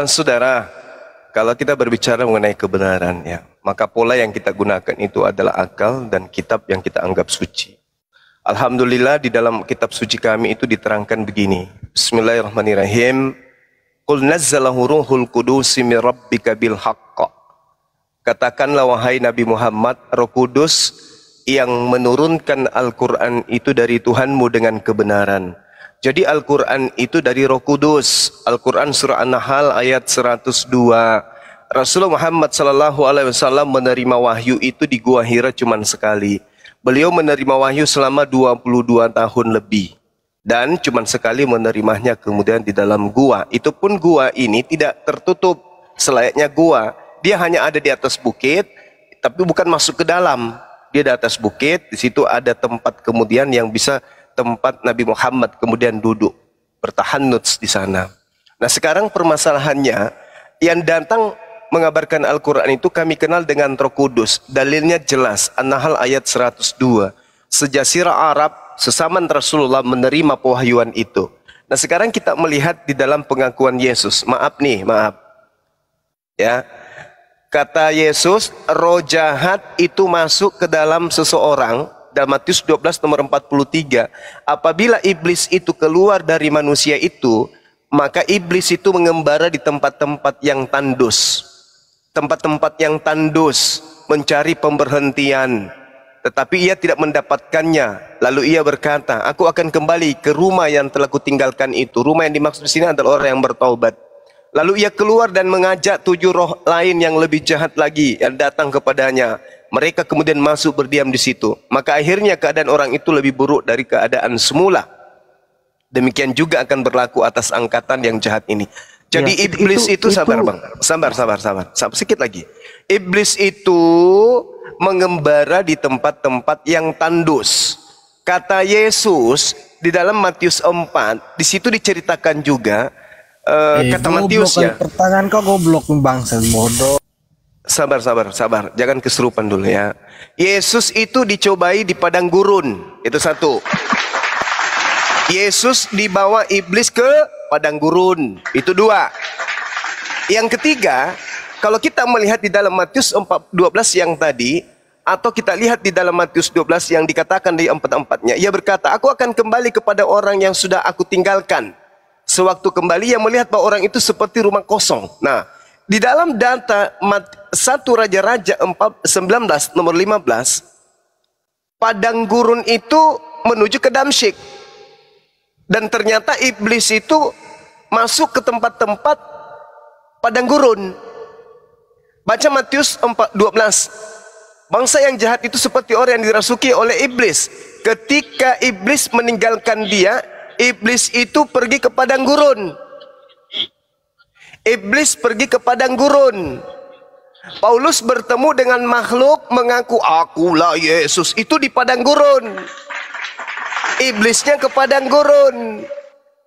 Saudara, kalau kita berbicara mengenai kebenaran ya, maka pola yang kita gunakan itu adalah akal dan kitab yang kita anggap suci. Alhamdulillah di dalam kitab suci kami itu diterangkan begini. Bismillahirrahmanirrahim. Qul nazzalahu ruhul qudus min rabbika bil haqq. Katakanlah wahai Nabi Muhammad, Roh Kudus yang menurunkan Al-Quran itu dari Tuhanmu dengan kebenaran. Jadi Al-Quran itu dari Roh Kudus. Al-Quran surah An-Nahl ayat 102. Rasulullah Muhammad SAW menerima wahyu itu di Gua Hira cuma sekali. Beliau menerima wahyu selama 22 tahun lebih. Dan cuma sekali menerimanya kemudian di dalam gua. Itu pun gua ini tidak tertutup selayaknya gua. Dia hanya ada di atas bukit, tapi bukan masuk ke dalam. Dia di atas bukit, di situ ada tempat kemudian yang bisa tempat Nabi Muhammad kemudian duduk, bertahannuts di sana. Nah sekarang permasalahannya, yang datang mengabarkan Al-Quran itu kami kenal dengan Roh Kudus. Dalilnya jelas, An-Nahl ayat 102. Sejazirah Arab, sesama Rasulullah menerima pewahyuan itu. Nah sekarang kita melihat di dalam pengakuan Yesus. Maaf nih, maaf. Ya, kata Yesus, roh jahat itu masuk ke dalam seseorang. Dalam Matius 12 nomor 43. Apabila iblis itu keluar dari manusia itu, maka iblis itu mengembara di tempat-tempat yang tandus. Tempat-tempat yang tandus, mencari pemberhentian. Tetapi ia tidak mendapatkannya. Lalu ia berkata, aku akan kembali ke rumah yang telah kutinggalkan itu. Rumah yang dimaksud di sini adalah orang yang bertaubat. Lalu ia keluar dan mengajak 7 roh lain yang lebih jahat lagi yang datang kepadanya. Mereka kemudian masuk berdiam di situ. Maka akhirnya keadaan orang itu lebih buruk dari keadaan semula. Demikian juga akan berlaku atas angkatan yang jahat ini. Jadi ya, iblis itu sabar bang, sabar sedikit lagi. Iblis itu mengembara di tempat-tempat yang tandus. Kata Yesus di dalam Matius 4, di situ diceritakan juga kata Matius ya. Pertanyaan kau goblok bangsa bodoh. Sabar, jangan kesurupan dulu ya. Yesus itu dicobai di padang gurun, itu satu. Yesus dibawa iblis ke padang gurun, itu 2. Yang ketiga, kalau kita melihat di dalam Matius 12 yang tadi, atau kita lihat di dalam Matius 12 yang dikatakan di 4-4-nya, ia berkata, aku akan kembali kepada orang yang sudah aku tinggalkan. Sewaktu kembali, ia melihat bahwa orang itu seperti rumah kosong. Nah, di dalam data 1 Raja-Raja 19 nomor 15, padang gurun itu menuju ke Damsyik. Dan ternyata iblis itu masuk ke tempat-tempat padang gurun. Baca Matius 12. Bangsa yang jahat itu seperti orang yang dirasuki oleh iblis. Ketika iblis meninggalkan dia, iblis itu pergi ke padang gurun. Iblis pergi ke padang gurun. Paulus bertemu dengan makhluk mengaku akulah Yesus. Itu di padang gurun. Iblisnya ke padang gurun.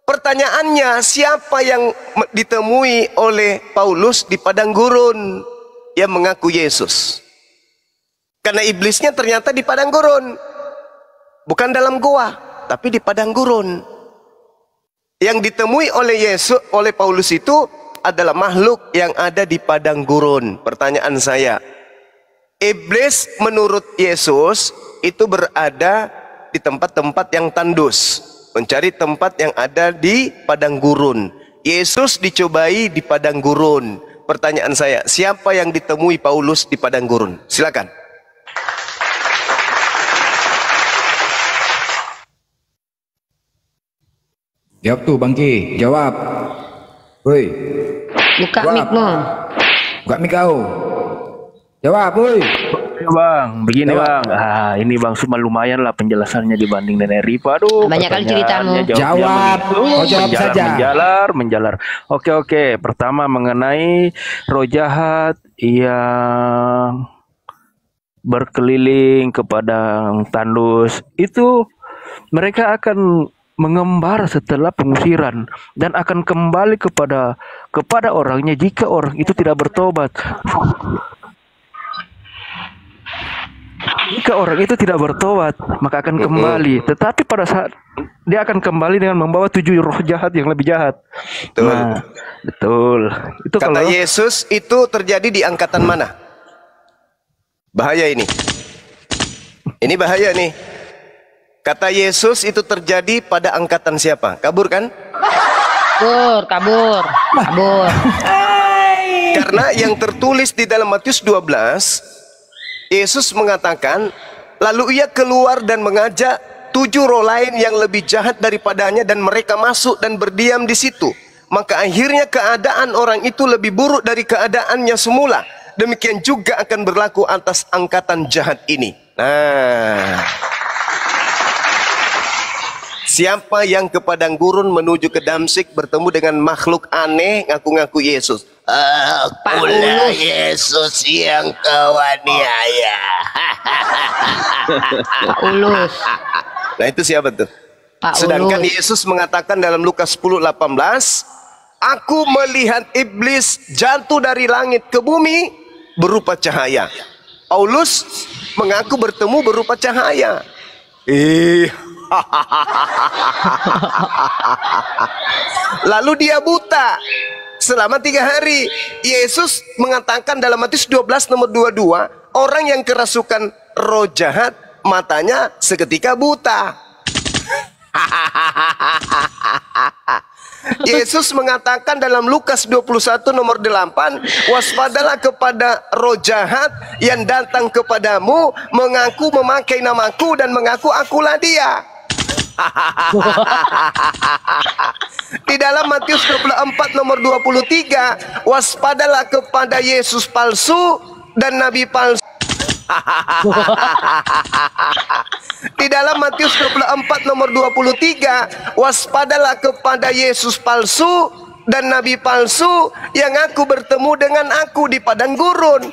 Pertanyaannya, siapa yang ditemui oleh Paulus di padang gurun? Yang mengaku Yesus. Karena iblisnya ternyata di padang gurun. Bukan dalam gua, tapi di padang gurun. Yang ditemui oleh Yesus, oleh Paulus itu adalah makhluk yang ada di padang gurun. Pertanyaan saya, iblis menurut Yesus itu berada di tempat-tempat yang tandus, mencari tempat yang ada di padang gurun. Yesus dicobai di padang gurun. Pertanyaan saya, siapa yang ditemui Paulus di padang gurun? Silakan. Jawab tuh Bangki, jawab. Woi. Buka mic lo. Buka mic kau. Jawab, woi. Bang, begini bang, ini bang cuma lumayan lah penjelasannya dibanding Nenek Rifa. Aduh, banyak kali ceritamu. Jawab, jawab saja. Menjalar. Oke. Pertama mengenai roh jahat yang berkeliling ke padang tandus, itu mereka akan mengembara setelah pengusiran dan akan kembali kepada orangnya jika orang itu tidak bertobat. Jika orang itu tidak bertobat, maka akan kembali. Tetapi pada saat dia akan kembali dengan membawa 7 roh jahat yang lebih jahat. Betul. Nah, betul. Itu kata kalau Yesus itu terjadi di angkatan mana? Bahaya ini. Ini bahaya nih. Kata Yesus itu terjadi pada angkatan siapa? Kabur kan? Kabur. Karena yang tertulis di dalam Matius 12, Yesus mengatakan, lalu ia keluar dan mengajak 7 roh lain yang lebih jahat daripadanya dan mereka masuk dan berdiam di situ. maka akhirnya keadaan orang itu lebih buruk dari keadaannya semula. Demikian juga akan berlaku atas angkatan jahat ini. Nah, siapa yang ke padang gurun menuju ke Damsyik bertemu dengan makhluk aneh ngaku-ngaku Yesus. Akulah Yesus yang kau aniaya. Pak Ulus. Nah itu siapa tuh? Pak Sedangkan Ulus. Yesus mengatakan dalam Lukas 10:18, aku melihat iblis jatuh dari langit ke bumi berupa cahaya. Paulus mengaku bertemu berupa cahaya. Lalu dia buta selama 3 hari. Yesus mengatakan dalam Matius 12 nomor 22, orang yang kerasukan roh jahat matanya seketika buta. Yesus mengatakan dalam Lukas 21 nomor 8, waspadalah kepada roh jahat yang datang kepadamu mengaku memakai namaku dan mengaku akulah dia. Di dalam Matius 24 nomor 23, waspadalah kepada Yesus palsu dan nabi palsu. Di dalam Matius 24 nomor 23, waspadalah kepada Yesus palsu dan nabi palsu yang aku bertemu dengan aku di padang gurun.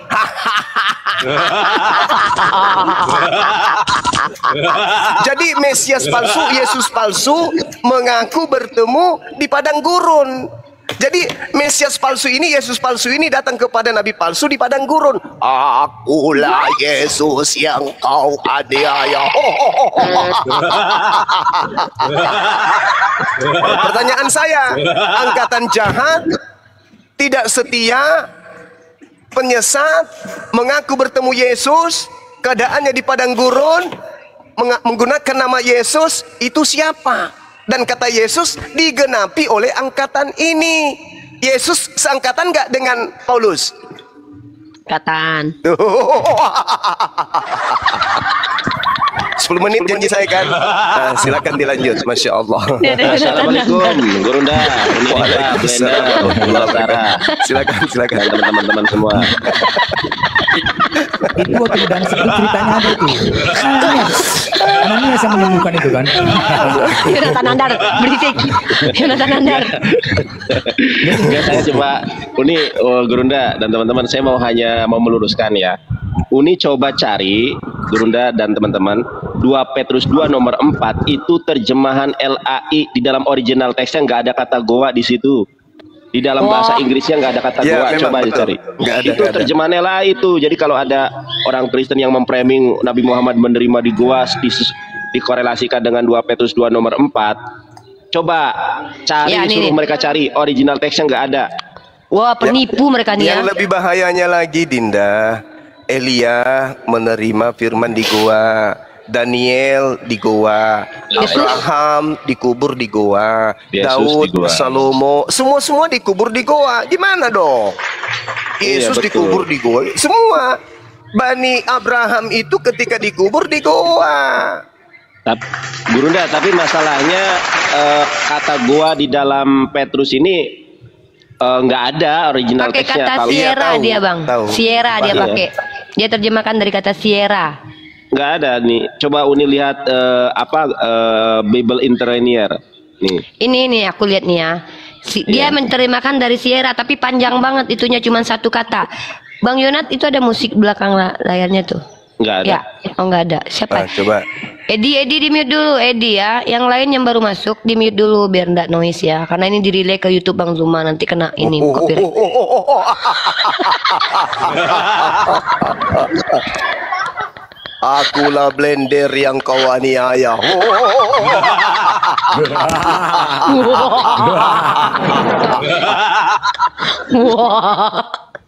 Jadi Mesias palsu, Yesus palsu mengaku bertemu di padang gurun. Jadi Mesias palsu ini, Yesus palsu ini datang kepada nabi palsu di padang gurun. Akulah Yesus yang kau aniaya. Pertanyaan saya, angkatan jahat, tidak setia, penyesat, mengaku bertemu Yesus, keadaannya di padang gurun, menggunakan nama Yesus, itu siapa? Dan kata Yesus digenapi oleh angkatan ini. Yesus seangkatan nggak dengan Paulus? Angkatan. 10 menit janji saya kan. Nah, silakan dilanjut. Masya Allah. Assalamualaikum Gurunda. Waalaikumsalam. Silakan teman-teman semua. Itu waktu di Damsyik itu ceritanya ada itu. Ananias yang menyembuhkan itu kan. Yonatan Andar berisik. Yonatan Andar. Ya, saya coba Uni, Gurunda dan teman-teman, saya hanya mau meluruskan ya. Uni coba cari Gurunda dan teman-teman 2 Petrus 2 nomor 4 itu terjemahan LAI, di dalam original teksnya nggak ada kata goa di situ. Di dalam bahasa Inggrisnya nggak ada kata goa, coba aja cari. Itu terjemahan LAI itu. Jadi kalau ada orang Kristen yang memframing Nabi Muhammad menerima di goa dikorelasikan dengan 2 Petrus 2 nomor 4, coba cari, suruh mereka cari original teksnya, nggak ada. Wah, penipu mereka nih ya. Yang lebih bahayanya lagi, Dinda, Elia menerima firman di goa, Daniel di goa, Abraham dikubur di goa, Daud, Salomo, semua dikubur di goa. Gimana dong? Yesus dikubur di goa, semua. Bani Abraham itu ketika dikubur di goa. Gurunda, tapi masalahnya kata goa di dalam Petrus ini nggak ada original teksnya. Pakai kata Sierra dia bang, Sierra dia pakai. Dia terjemahkan dari kata Sierra. Nggak ada nih. Coba Uni lihat Bible Interlinear nih. Ini aku lihat nih ya. Dia menerjemahkan dari Sierra, tapi panjang banget, itunya cuma 1 kata. Bang Yonat, itu ada musik belakang layarnya tuh? Nggak ada. Ya, oh nggak ada. Siapa? Coba. Edi di mute dulu, Edi ya. Yang lain yang baru masuk di mute dulu biar nggak noise ya. Karena ini di-relay ke YouTube Bang Zuma, nanti kena ini copyright. Akulah blender yang kau aniaya.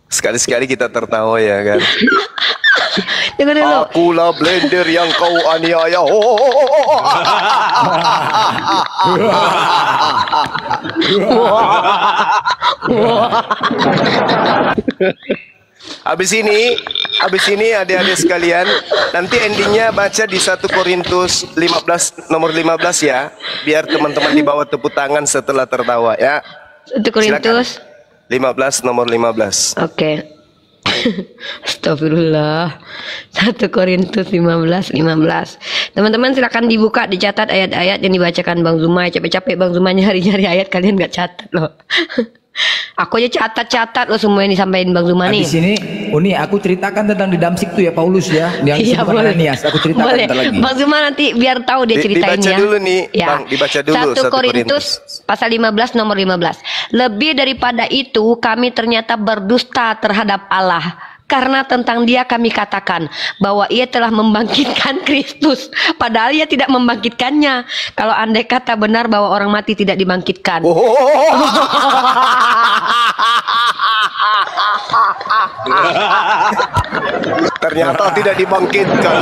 Sekali-sekali kita tertawa ya kan. Akulah blender yang kau aniaya. Habis ini adik-adik sekalian, nanti endingnya baca di 1 Korintus 15 nomor 15 ya, biar teman-teman di bawah tepuk tangan setelah tertawa ya. 1 Korintus 15 nomor 15. Oke. Astagfirullah. 1 Korintus 15. Teman-teman silakan dibuka, dicatat ayat-ayat yang dibacakan Bang Zumai. Capek-capek Bang Zumai nyari-nyari ayat, kalian nggak catat loh. Aku aja catat loh semua yang disampaikan Bang Zuma nih. Di sini, Uni, aku ceritakan tentang di Damsik tuh ya Paulus ya, yang Iya, disebut boleh. Ananias. Aku ceritakan Boleh. ntar lagi. Bang Zuma nanti biar tahu dia ceritain Dibaca ya. dulu nih, Ya. Bang, dibaca dulu 1 Korintus pasal 15 nomor 15. Lebih daripada itu, kami ternyata berdusta terhadap Allah. Karena tentang dia kami katakan bahwa ia telah membangkitkan Kristus, padahal ia tidak membangkitkannya. Kalau andai kata benar bahwa orang mati tidak dibangkitkan. Ternyata tidak dibangkitkan.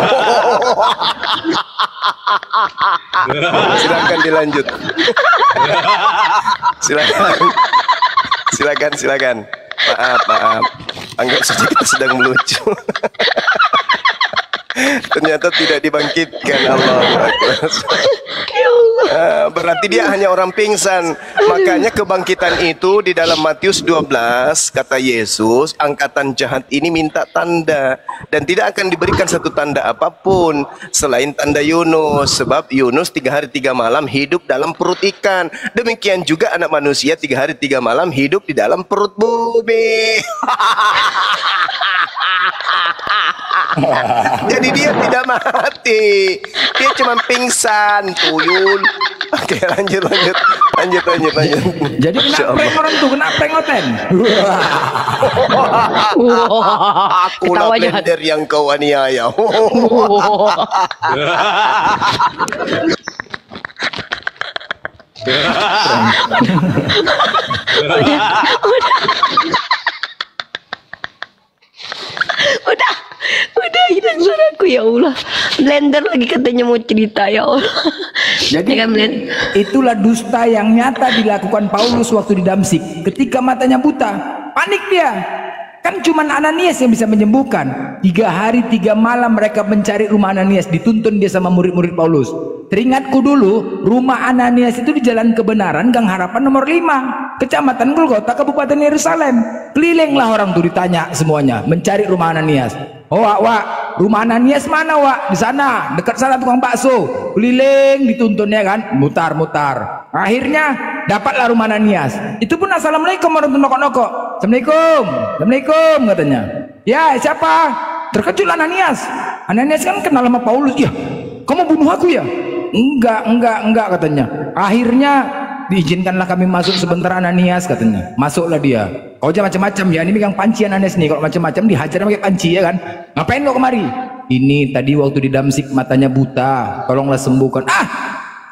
Silakan dilanjut. Silakan. Maaf. Anggap saja kita sedang melucu. Ternyata tidak dibangkitkan. Allah. Ya Allah. Berarti dia hanya orang pingsan. Makanya kebangkitan itu di dalam Matius 12 kata Yesus, angkatan jahat ini minta tanda dan tidak akan diberikan satu tanda apapun selain tanda Yunus, sebab Yunus 3 hari 3 malam hidup dalam perut ikan. Demikian juga anak manusia 3 hari 3 malam hidup di dalam perut bumi. Jadi dia tidak mati, dia cuma pingsan, tuyul. Oke, lanjut. Jadi kena prank orang tuh, kena prank Oten. Akulah blender yang kau aniaya. Udah hilang suaraku ya Allah. Blender lagi katanya mau cerita ya Allah. Jadi itulah dusta yang nyata dilakukan Paulus waktu di Damsik. Ketika matanya buta, panik dia. Kan cuma Ananias yang bisa menyembuhkan. 3 hari 3 malam mereka mencari rumah Ananias. Dituntun dia sama murid-murid Paulus. Teringatku dulu, rumah Ananias itu di Jalan Kebenaran, Gang Harapan nomor 5, Kecamatan Golgota, Kabupaten Yerusalem. Kelilinglah orang tuh ditanya semuanya, mencari rumah Ananias. Oh, Wak, rumah Ananias mana, Wak? Di sana, dekat sana tukang bakso. Keliling dituntunnya kan, mutar-mutar. Akhirnya dapatlah rumah Ananias. Itu pun assalamualaikum orang tuh nokok-nokok. Assalamualaikum katanya. Ya, siapa? Terkejut Ananias. Ananias kan kenal sama Paulus. Ya, kamu bunuh aku ya? Enggak katanya. Akhirnya diizinkanlah kami masuk sebentar Ananias katanya. Masuklah dia. Kau aja macam-macam ya, ini megang panci Ananias nih. Kalau macam-macam dihajar pakai panci ya kan. Ngapain kau kemari? Ini tadi waktu di Damsik matanya buta, tolonglah sembuhkan.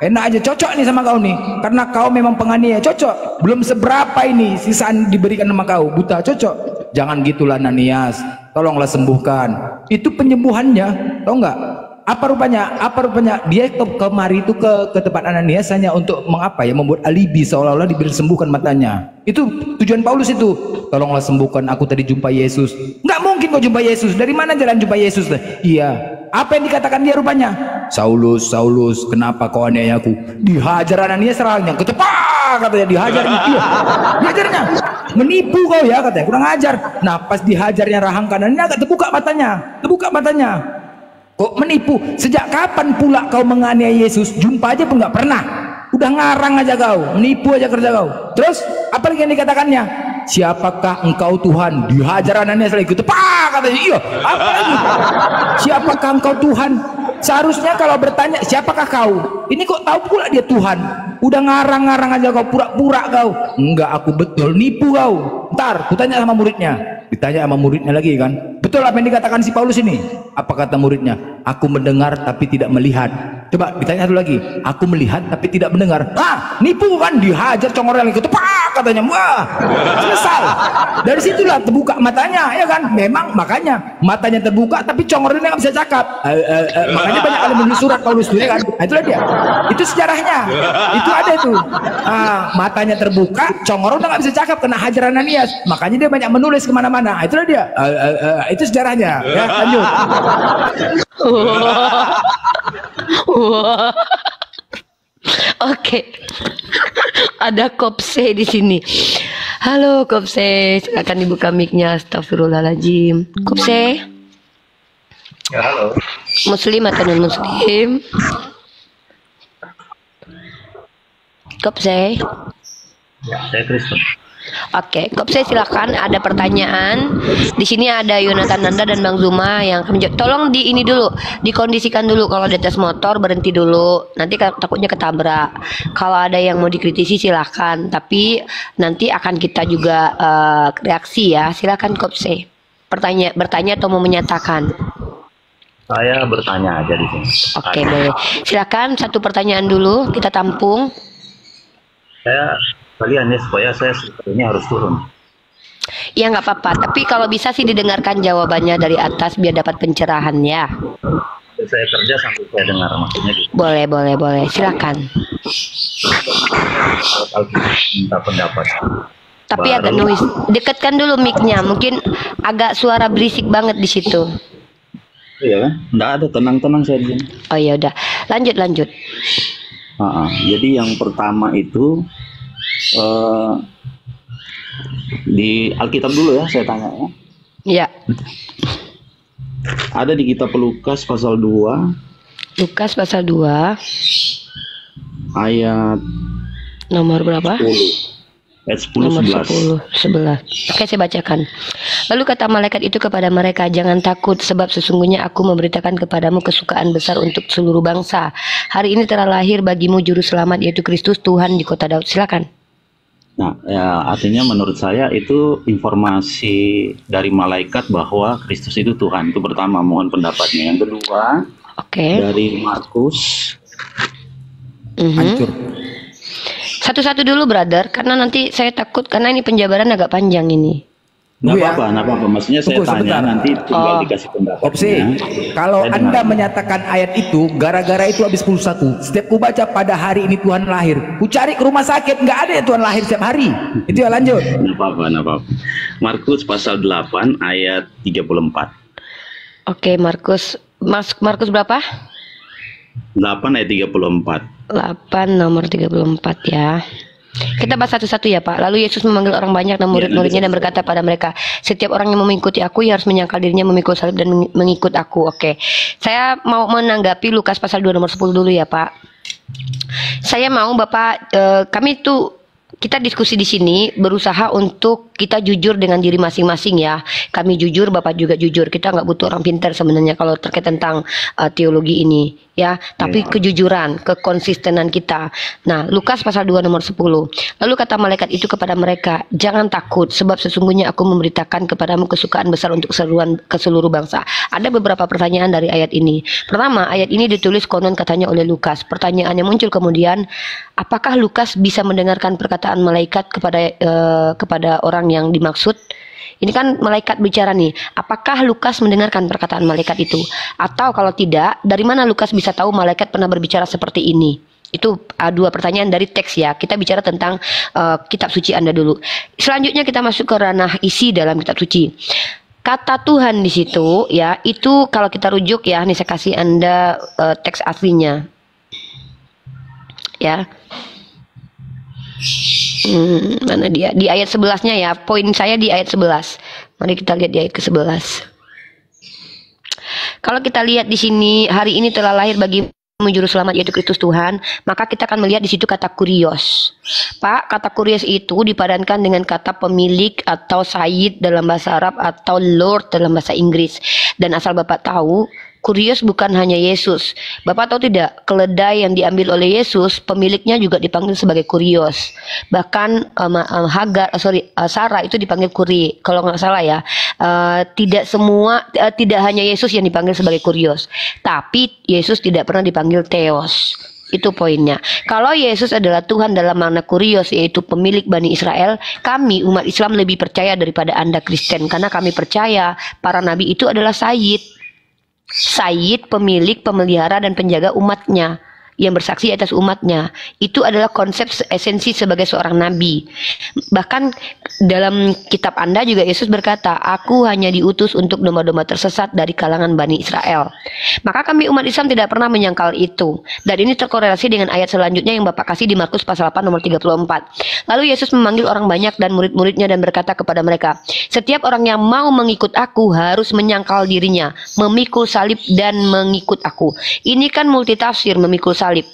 Enak aja, cocok nih sama kau nih. Karena kau memang penganiaya, cocok. Belum seberapa ini sisaan diberikan sama kau, buta, cocok. Jangan gitulah Ananias, tolonglah sembuhkan. Itu penyembuhannya, tau nggak? Apa rupanya dia kemari itu ke tempat Ananias hanya untuk mengapa ya, membuat alibi seolah-olah diberi sembuhkan matanya. Itu tujuan Paulus itu. Tolonglah sembuhkan, aku tadi jumpa Yesus. Nggak mungkin kau jumpa Yesus. Dari mana jalan jumpa Yesus? Iya. Apa yang dikatakan dia rupanya? Saulus, kenapa kau aniaya aku? Dihajar Ananias serangnya, ketepak katanya, dihajar. Iya, dihajarnya. Menipu kau ya katanya, kurang ajar. Nah pas dihajarnya rahang kanannya agak terbuka matanya. Kok menipu? Sejak kapan pula kau menganiaya Yesus? Jumpa aja pun nggak pernah. Udah ngarang aja kau, menipu aja kerja kau. Terus apa lagi yang dikatakannya? Siapakah engkau Tuhan? Dihajar Ananias lagi, tepak katanya. Iya, apa lagi? Siapakah engkau Tuhan? Seharusnya kalau bertanya siapakah kau? Ini kok tahu pula dia Tuhan? Udah ngarang-ngarang aja kau, pura-pura kau. Enggak, aku betul, nipu kau. Ntar, kutanya sama muridnya. Ditanya sama muridnya lagi kan, betul apa yang dikatakan si Paulus ini? Apa kata muridnya? Aku mendengar tapi tidak melihat. Coba ditanya satu lagi, aku melihat tapi tidak mendengar. Nipu kan, dihajar congornya lagi, tepak katanya. Wah, selesai. Dari situlah terbuka matanya, ya kan? Memang makanya matanya terbuka tapi congornya nggak bisa cakap. Makanya banyak kali menulis surat Paulus itu, ya kan? Nah, itulah dia. Itu sejarahnya. Itu ada itu. Matanya terbuka, congor udah nggak bisa cakap kena hajar Ananias. Makanya dia banyak menulis kemana-mana. Itulah dia. Itu sejarahnya. Ya, lanjut. Oke. Ada Kopse di sini. Halo Kopse, silakan dibuka mic-nya. Astagfirullahaladzim. Kopse. Ya, halo. Muslim atau non muslim? Kopse. Ya, saya Kristen. Oke, Kopse silakan. Ada pertanyaan. Di sini ada Yonatan Nanda dan Bang Zuma yang tolong di ini dulu, dikondisikan dulu. Kalau di atas motor berhenti dulu. Nanti takutnya ketabrak. Kalau ada yang mau dikritisi silakan. Tapi nanti akan kita juga reaksi ya. Silakan Kopse. Bertanya atau mau menyatakan? Saya bertanya aja di sini. Oke, boleh. Silakan satu pertanyaan dulu kita tampung. Saya kalian ya supaya saya sebetulnya harus turun. Ya nggak apa-apa, tapi kalau bisa sih didengarkan jawabannya dari atas biar dapat pencerahan ya. Saya kerja sambil saya dengar maksudnya gitu. Boleh, silakan. Kalau minta pendapat. Tapi agak noise. Dekatkan dulu mic-nya, mungkin agak suara berisik banget di situ. Iya kan? Nggak ada, tenang-tenang saya di sini. Oh ya udah, lanjut. Jadi yang pertama itu di Alkitab dulu ya saya tanya ya. Iya. Ada di kitab Lukas pasal 2. Lukas pasal 2. Ayat nomor berapa? 10. Ayat 10 Nomor 11. 10, 11. Oke, saya bacakan. Lalu kata malaikat itu kepada mereka, jangan takut, sebab sesungguhnya aku memberitakan kepadamu kesukaan besar untuk seluruh bangsa. Hari ini telah lahir bagimu juru selamat, yaitu Kristus Tuhan di kota Daud. Silakan. Nah, ya, artinya menurut saya itu informasi dari malaikat bahwa Kristus itu Tuhan. Itu pertama, mohon pendapatnya. Yang kedua, dari Markus. Hancur. Satu-satu dulu, brother, karena nanti saya takut karena ini penjabaran agak panjang ini. Nggak apa-apa. Maksudnya saya tanya sebentar. nanti tinggal dikasih pendapatnya. Opsi, kalau Saya Anda dengar. menyatakan ayat itu, gara-gara itu habis pulsaku. Setiap ku baca pada hari ini Tuhan lahir, ku cari ke rumah sakit, nggak ada ya Tuhan lahir setiap hari. Itu ya, lanjut. Nggak apa-apa. Markus pasal 8 ayat 34. Oke, Markus berapa? 8 ayat 34. 8 nomor 34 ya. Kita bahas satu-satu ya Pak. Lalu Yesus memanggil orang banyak dan murid-muridnya dan berkata pada mereka, setiap orang yang mengikuti aku ia harus menyangkal dirinya, memikul salib dan mengikut aku. Oke. Saya mau menanggapi Lukas pasal 2 nomor 10 dulu ya Pak. Saya mau Bapak, kami tuh kita diskusi di sini berusaha untuk kita jujur dengan diri masing-masing ya. Kami jujur, Bapak juga jujur. Kita nggak butuh orang pintar sebenarnya kalau terkait tentang teologi ini ya. Tapi kejujuran, kekonsistenan kita. Nah, Lukas pasal 2 nomor 10. Lalu kata malaikat itu kepada mereka, jangan takut, sebab sesungguhnya aku memberitakan kepadamu kesukaan besar untuk ke seluruh bangsa. Ada beberapa pertanyaan dari ayat ini. Pertama, ayat ini ditulis konon katanya oleh Lukas. Pertanyaannya muncul kemudian, apakah Lukas bisa mendengarkan perkataan malaikat kepada orang yang dimaksud? Ini kan malaikat bicara nih. Apakah Lukas mendengarkan perkataan malaikat itu? Atau kalau tidak, dari mana Lukas bisa tahu malaikat pernah berbicara seperti ini? Itu dua pertanyaan dari teks ya. Kita bicara tentang kitab suci Anda dulu. Selanjutnya kita masuk ke ranah isi dalam kitab suci. Kata Tuhan di situ ya, itu kalau kita rujuk ya, nih saya kasih Anda teks aslinya. Ya. Mana dia? Di ayat 11-nya ya. Poin saya di ayat 11. Mari kita lihat di ayat ke-11. Kalau kita lihat di sini, hari ini telah lahir bagi juru selamat yaitu Kristus Tuhan, maka kita akan melihat di situ kata kurios. Pak, kata kurios itu dipadankan dengan kata pemilik atau sayyid dalam bahasa Arab atau lord dalam bahasa Inggris. Dan asal Bapak tahu, kurios bukan hanya Yesus. Bapak tahu tidak, keledai yang diambil oleh Yesus, pemiliknya juga dipanggil sebagai kurios. Bahkan Sarah itu dipanggil kuri. Kalau nggak salah ya, tidak hanya Yesus yang dipanggil sebagai kurios, tapi Yesus tidak pernah dipanggil Theos. Itu poinnya. Kalau Yesus adalah Tuhan dalam makna kurios, yaitu pemilik Bani Israel, kami umat Islam lebih percaya daripada Anda Kristen, karena kami percaya para nabi itu adalah sayyid. Sayyid, pemilik, pemelihara, dan penjaga umatnya. yang bersaksi atas umatnya. Itu adalah konsep esensi sebagai seorang nabi. Bahkan dalam kitab Anda juga Yesus berkata, aku hanya diutus untuk domba-domba tersesat dari kalangan Bani Israel. Maka kami umat Islam tidak pernah menyangkal itu. Dan ini terkorelasi dengan ayat selanjutnya yang Bapak kasih di Markus pasal 8 nomor 34. Lalu Yesus memanggil orang banyak dan murid-muridnya dan berkata kepada mereka, setiap orang yang mau mengikut aku harus menyangkal dirinya, memikul salib dan mengikut aku. Ini kan multitafsir memikul salib.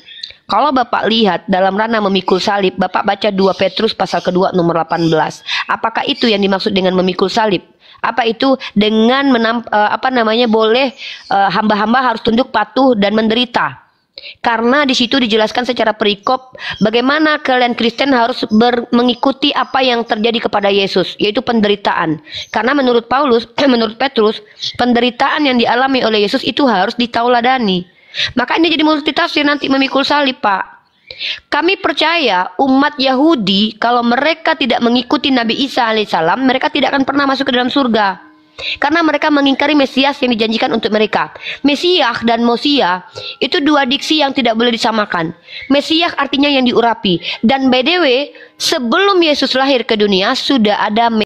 Kalau Bapak lihat dalam ranah memikul salib, Bapak baca 2 Petrus pasal kedua nomor 18. Apakah itu yang dimaksud dengan memikul salib? Apa itu dengan boleh hamba-hamba harus tunduk patuh dan menderita? Karena di situ dijelaskan secara perikop bagaimana kalian Kristen harus mengikuti apa yang terjadi kepada Yesus, yaitu penderitaan. Karena menurut Petrus, penderitaan yang dialami oleh Yesus itu harus ditauladani. Maka ini jadi multitafsir nanti memikul salib, Pak. Kami percaya umat Yahudi kalau mereka tidak mengikuti Nabi Isa alaihissalam, mereka tidak akan pernah masuk ke dalam surga. Karena mereka mengingkari Mesias yang dijanjikan untuk mereka. Mesias dan Mosia itu dua diksi yang tidak boleh disamakan. Mesias artinya yang diurapi. Dan by the way, sebelum Yesus lahir ke dunia sudah ada